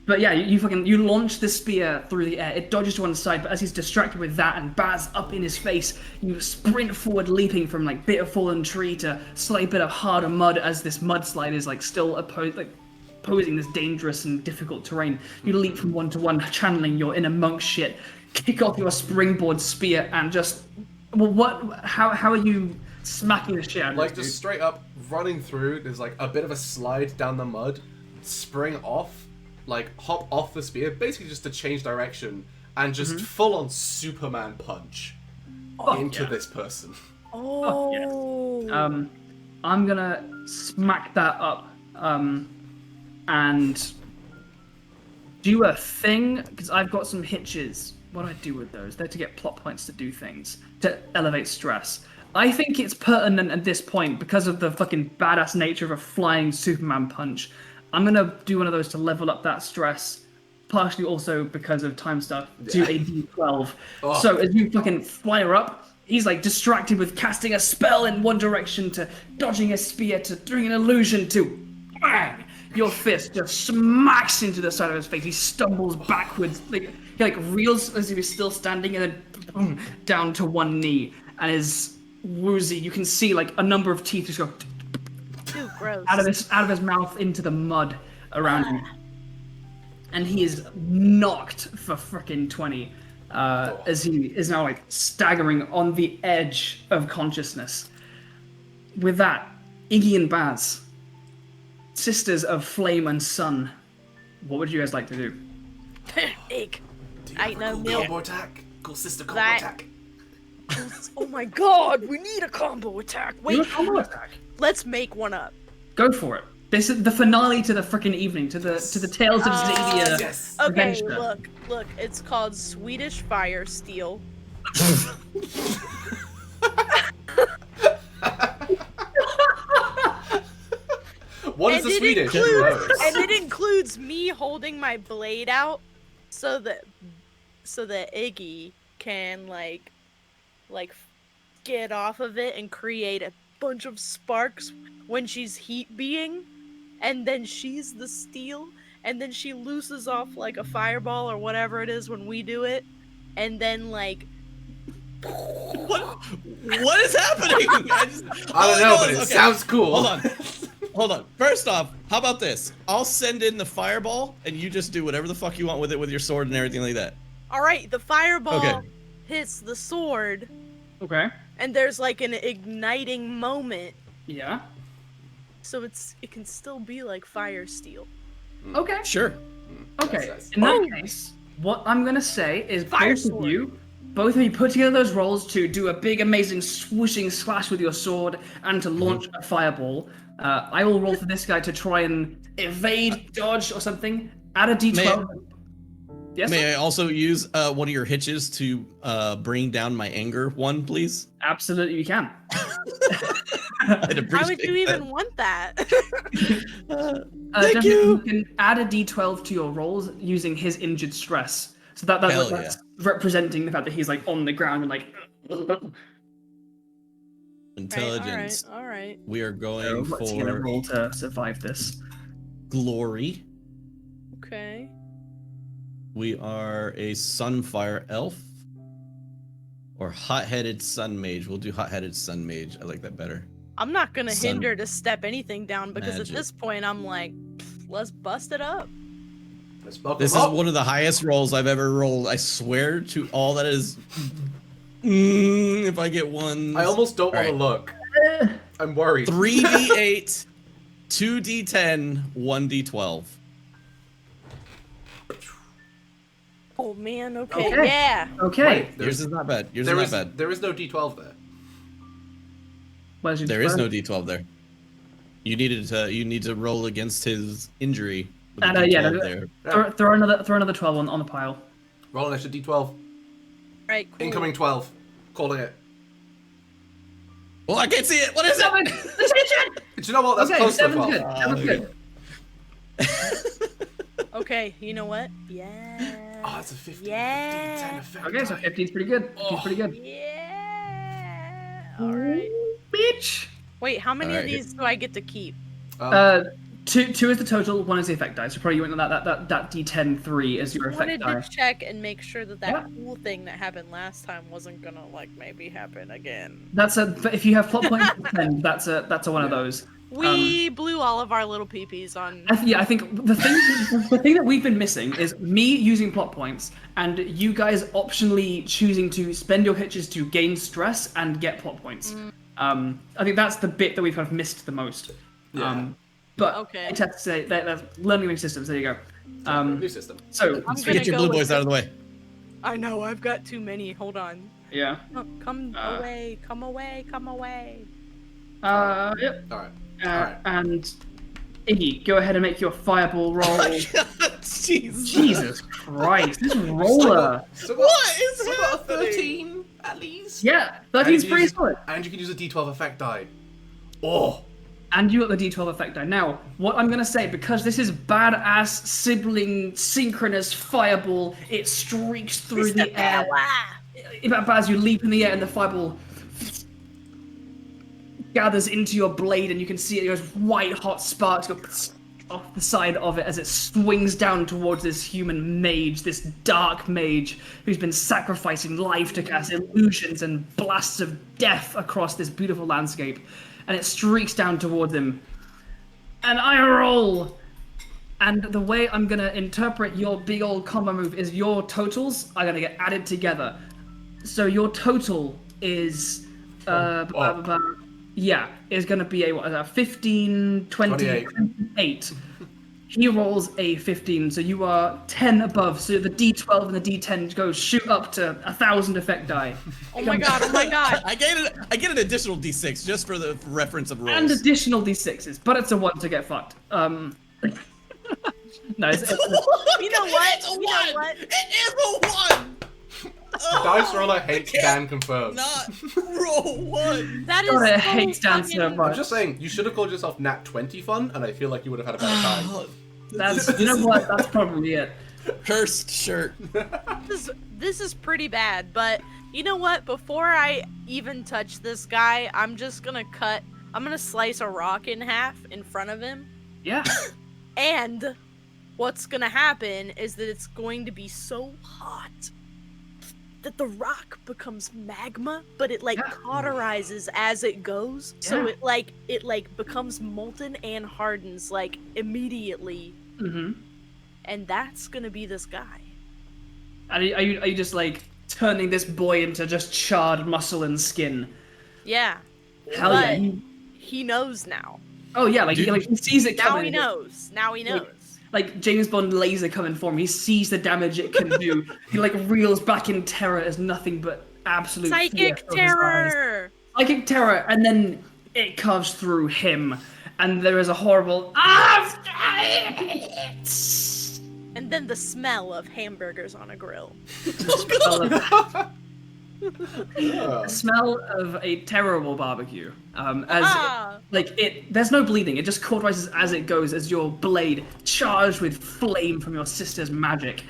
But yeah, you launch the spear through the air. It dodges to one side, but as he's distracted with that and bats up in his face, you sprint forward, leaping from like bit of fallen tree to slight bit of harder mud as this mudslide is like still posing this dangerous and difficult terrain. You leap from one to one, channeling your inner monk shit, kick off your springboard spear, and just how are you smacking the shit out of Like, this just straight up running through, there's like a bit of a slide down the mud, spring off, like hop off the spear, basically just to change direction, and just full on Superman punch into this person. Oh. I'm gonna smack that up and do a thing because I've got some hitches. What do I do with those? They're to get plot points to do things to elevate stress. I think it's pertinent at this point because of the fucking badass nature of a flying Superman punch. I'm gonna do one of those to level up that stress, partially also because of time stuff, to a D12. Oh. So as you fucking fire up, he's like distracted with casting a spell in one direction to dodging a spear to doing an illusion to bang, your fist just smacks into the side of his face. He stumbles backwards, he reels as if he's still standing, and then boom, down to one knee, and is woozy. You can see a number of teeth just go Too gross. out of his mouth into the mud around him, and he is knocked for frickin' 20 as he is now staggering on the edge of consciousness. With that, Iggy and Baz, sisters of flame and sun, what would you guys like to do? Egg. Do you I have a know cool milk. combo attack? Cool sister combo That- attack. Oh my god, we need a combo attack. Do Wait, a combo attack. let's make one up. Go for it. This is the finale to the frickin' evening, to the Tales of Xadia. Yes. Okay, Adventure. look, it's called Swedish Fire Steel. What is And the it Swedish? includes- and it includes me holding my blade out so that Iggy can get off of it and create a bunch of sparks when she's heat being, and then she's the steel, and then she looses off a fireball or whatever it is when we do it, and then What is happening? I don't know, but it sounds cool. Hold on. First off, how about this? I'll send in the fireball, and you just do whatever the fuck you want with it, with your sword and everything like that. all right, the fireball Okay. hits the sword, Okay. and there's an igniting moment, Yeah. so it can still be fire steel. Okay. Sure. Okay. Nice. In that case, what I'm gonna say is Fire both sword. of you put together those rolls to do a big, amazing swooshing slash with your sword and to launch a fireball. I will roll for this guy to try and evade, dodge, or something. Add a d12. Yes. May I also use one of your hitches to bring down my anger one, please? Absolutely, you can. I'd appreciate Why would you that. even want that? Thank Definitely, you. can add a d12 to your rolls using his injured stress. So that's Hell representing the fact that he's on the ground and Intelligence. All right. We are going what's he gonna for roll to survive this? glory. Okay. We are a sunfire elf. Or hot-headed sun mage. We'll do hot-headed sun mage. I like that better. I'm not gonna Sun- hinder to step anything down because Magic. at this point I'm let's bust it up. Let's buckle This is up. one of the highest rolls I've ever rolled. I swear to all that is. If I get one. I almost don't want to Alright. look. I'm worried. 3d8, 2d10, 1d12. Oh man, okay. Okay. Yeah. Okay. Wait, Yours is not bad. Yours there is is not bad. there is no D12 there. Where's your There is d12? no d12 there. You need to roll against his injury. With And, a yeah, D12 no, there. Throw another 12 on the pile. Roll an extra D12. Right. Cool. Incoming 12. Calling it. Well, I can't see it. What is Seven! it? Do you know what? That's Okay, close to seven's 12. good. Seven's good. Okay. You know what? Yeah. Oh, it's a 15. Yeah. 10 effect. Okay, so 15's pretty good. 15's pretty good. Yeah. All right. Bitch! Wait, how many of Alright. these do I get to keep? Two is the total, one is the effect die. So probably you went on that D10 3 as your I wanted effect die. to check and make sure that Yeah. cool thing that happened last time wasn't gonna maybe happen again. That's if you have plot points to spend, that's a one of those. We blew all of our little peepees on. I think the thing that we've been missing is me using plot points and you guys optionally choosing to spend your hitches to gain stress and get plot points. I think that's the bit that we've kind of missed the most. Yeah. But Okay. it's have to say that's learning new systems. There you go. New system. So I'm Get gonna your go blue with boys out of the way. I know, I've got too many. Hold on. yeah. Come away, come away, come away. Yep. Alright. Alright. And Iggy, go ahead and make your fireball roll. Jeez. Jesus Christ, this roller. What is Still got a happening? 13 at least. Yeah, 13's And pretty you solid. And you can use a D12 effect die. Oh. And you got the D12 effect die. Now, what I'm gonna say, because this is badass sibling synchronous fireball, it streaks through the air. As you leap in the air and the fireball gathers into your blade and you can see it goes white hot sparks go off the side of it as it swings down towards this human mage, this dark mage who's been sacrificing life to cast illusions and blasts of death across this beautiful landscape. And it streaks down towards him. And I roll! And the way I'm gonna interpret your big old combo move is your totals are gonna get added together. So your total is is going to be a 15, 20, 28. He rolls a 15, so you are 10 above. So the D12 and the D10 go shoot up to 1,000 effect die. Oh my god! Oh my god! I get an additional D6 just for the reference of rolls. And additional D6s, but it's a 1 to get fucked. No, it's You know what? It's a You 1! know what? It is a 1! Dice roller hates Dan confirmed. Not roll 1. That is God, I so hate Dan so fucking- much. I'm just saying, you should have called yourself Nat 20 Fun, and I feel like you would have had a better time. That's, you know what? That's probably it. Cursed shirt. This is pretty bad, but you know what? Before I even touch this guy, I'm just gonna slice a rock in half in front of him. Yeah. And what's gonna happen is that it's going to be so hot that the rock becomes magma, but it cauterizes as it goes. So it becomes molten and hardens immediately. Mm-hmm. And that's gonna be this guy. Are you just turning this boy into just charred muscle and skin? Yeah. Hell But yeah. he knows now. Oh yeah, he sees it Now coming. he knows. Now he knows. Like James Bond laser coming for him. He sees the damage it can do. He reels back in terror as nothing but absolute fear Psychic from his eyes. terror! Psychic terror, and then it carves through him, and there is a horrible And then the smell of hamburgers on a grill. the smell of a terrible barbecue. There's no bleeding. It just cauterizes as it goes, as your blade, charged with flame from your sister's magic,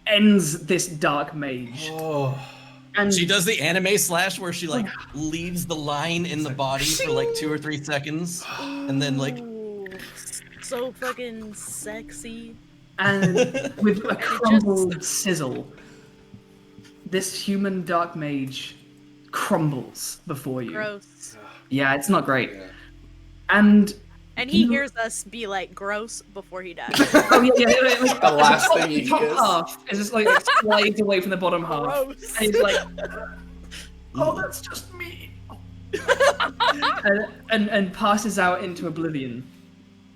ends this dark mage. Oh. And She does the anime slash where she leaves the line in the body for 2 or 3 seconds, and then Ooh, so fucking sexy. and with a crumbled sizzle, this human dark mage crumbles before you. Gross. Yeah, it's not great. Yeah. And He hears us be gross before he dies. oh yeah. The last thing he top hears. half is just slides away from the bottom half, Gross. and he's "Oh, that's just me," and passes out into oblivion.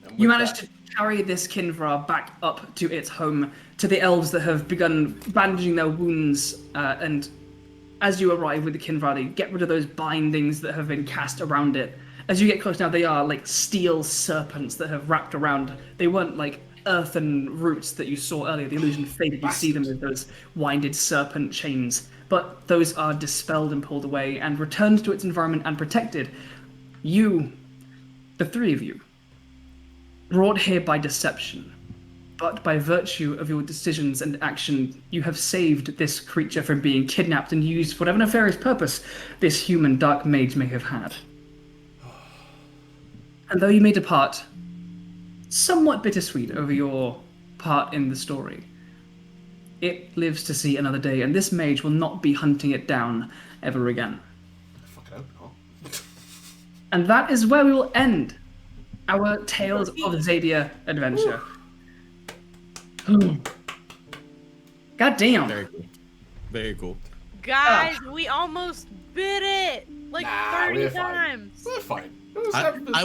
And You with manage that- to carry this Kinvra back up to its home, to the elves that have begun bandaging their wounds, and as you arrive with the Kinvra, they get rid of those bindings that have been cast around it. As you get close now, they are steel serpents that have wrapped around. They weren't earthen roots that you saw earlier. The illusion faded. You see them with those winded serpent chains. But those are dispelled and pulled away and returned to its environment and protected. You, the 3 of you, brought here by deception, but by virtue of your decisions and action, you have saved this creature from being kidnapped and used for whatever nefarious purpose this human dark mage may have had. And though you may depart, somewhat bittersweet over your part in the story, it lives to see another day, and this mage will not be hunting it down ever again. Fucking hope not. And that is where we will end our Tales of Xadia adventure. God damn. very cool. Very cool. Guys, we almost bit it! Nah, 30 we're fine. times! We're fine. I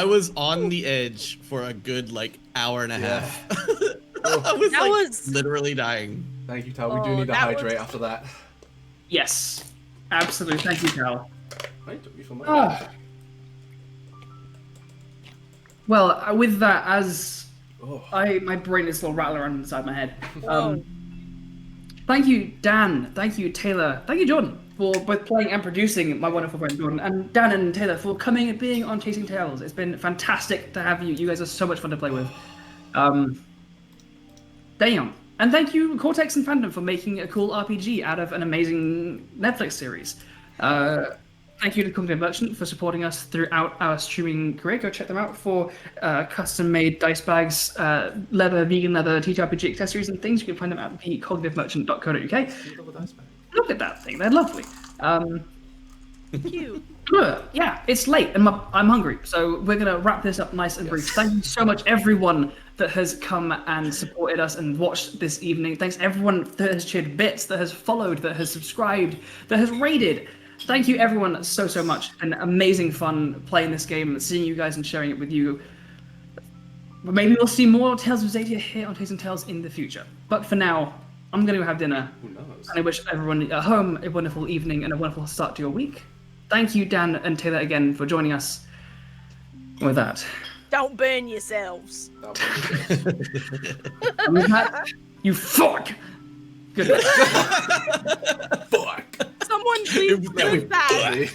was on the edge for a good hour and a half. I was That was- literally dying. Thank you, Tal. We do Oh, need to that hydrate was- after that. Yes. Absolutely. Thank you, Cal. I took you for my Ah. Well, with that, as Oh. my brain is still rattling around inside my head. Thank you, Dan. Thank you, Taylor. Thank you, Jordan, for both playing and producing my wonderful friend Jordan, and Dan and Taylor for coming and being on Chasing Tales. It's been fantastic to have you. You guys are so much fun to play with. Damn. And thank you, Cortex and Fandom, for making a cool RPG out of an amazing Netflix series. thank you to Kinvra Merchant for supporting us throughout our streaming career. Go check them out for custom-made dice bags, leather, vegan leather, TTRPG accessories, and things. You can find them at thecognitivemerchant.co.uk. Look at that thing; they're lovely. Cute. Yeah, it's late and I'm hungry, so we're gonna wrap this up nice and brief. Thank you so much, everyone that has come and supported us and watched this evening. Thanks everyone that has cheered bits, that has followed, that has subscribed, that has raided. Thank you everyone so much. And amazing fun playing this game, seeing you guys and sharing it with you. But maybe we'll see more Tales of Xadia here on Tasting Tales in the future. But for now, I'm gonna go have dinner. Who knows? And I wish everyone at home a wonderful evening and a wonderful start to your week. Thank you, Dan and Taylor, again for joining us. With that, Don't burn yourselves. and with that, you fuck. Good night. Fuck. Someone please That was do that.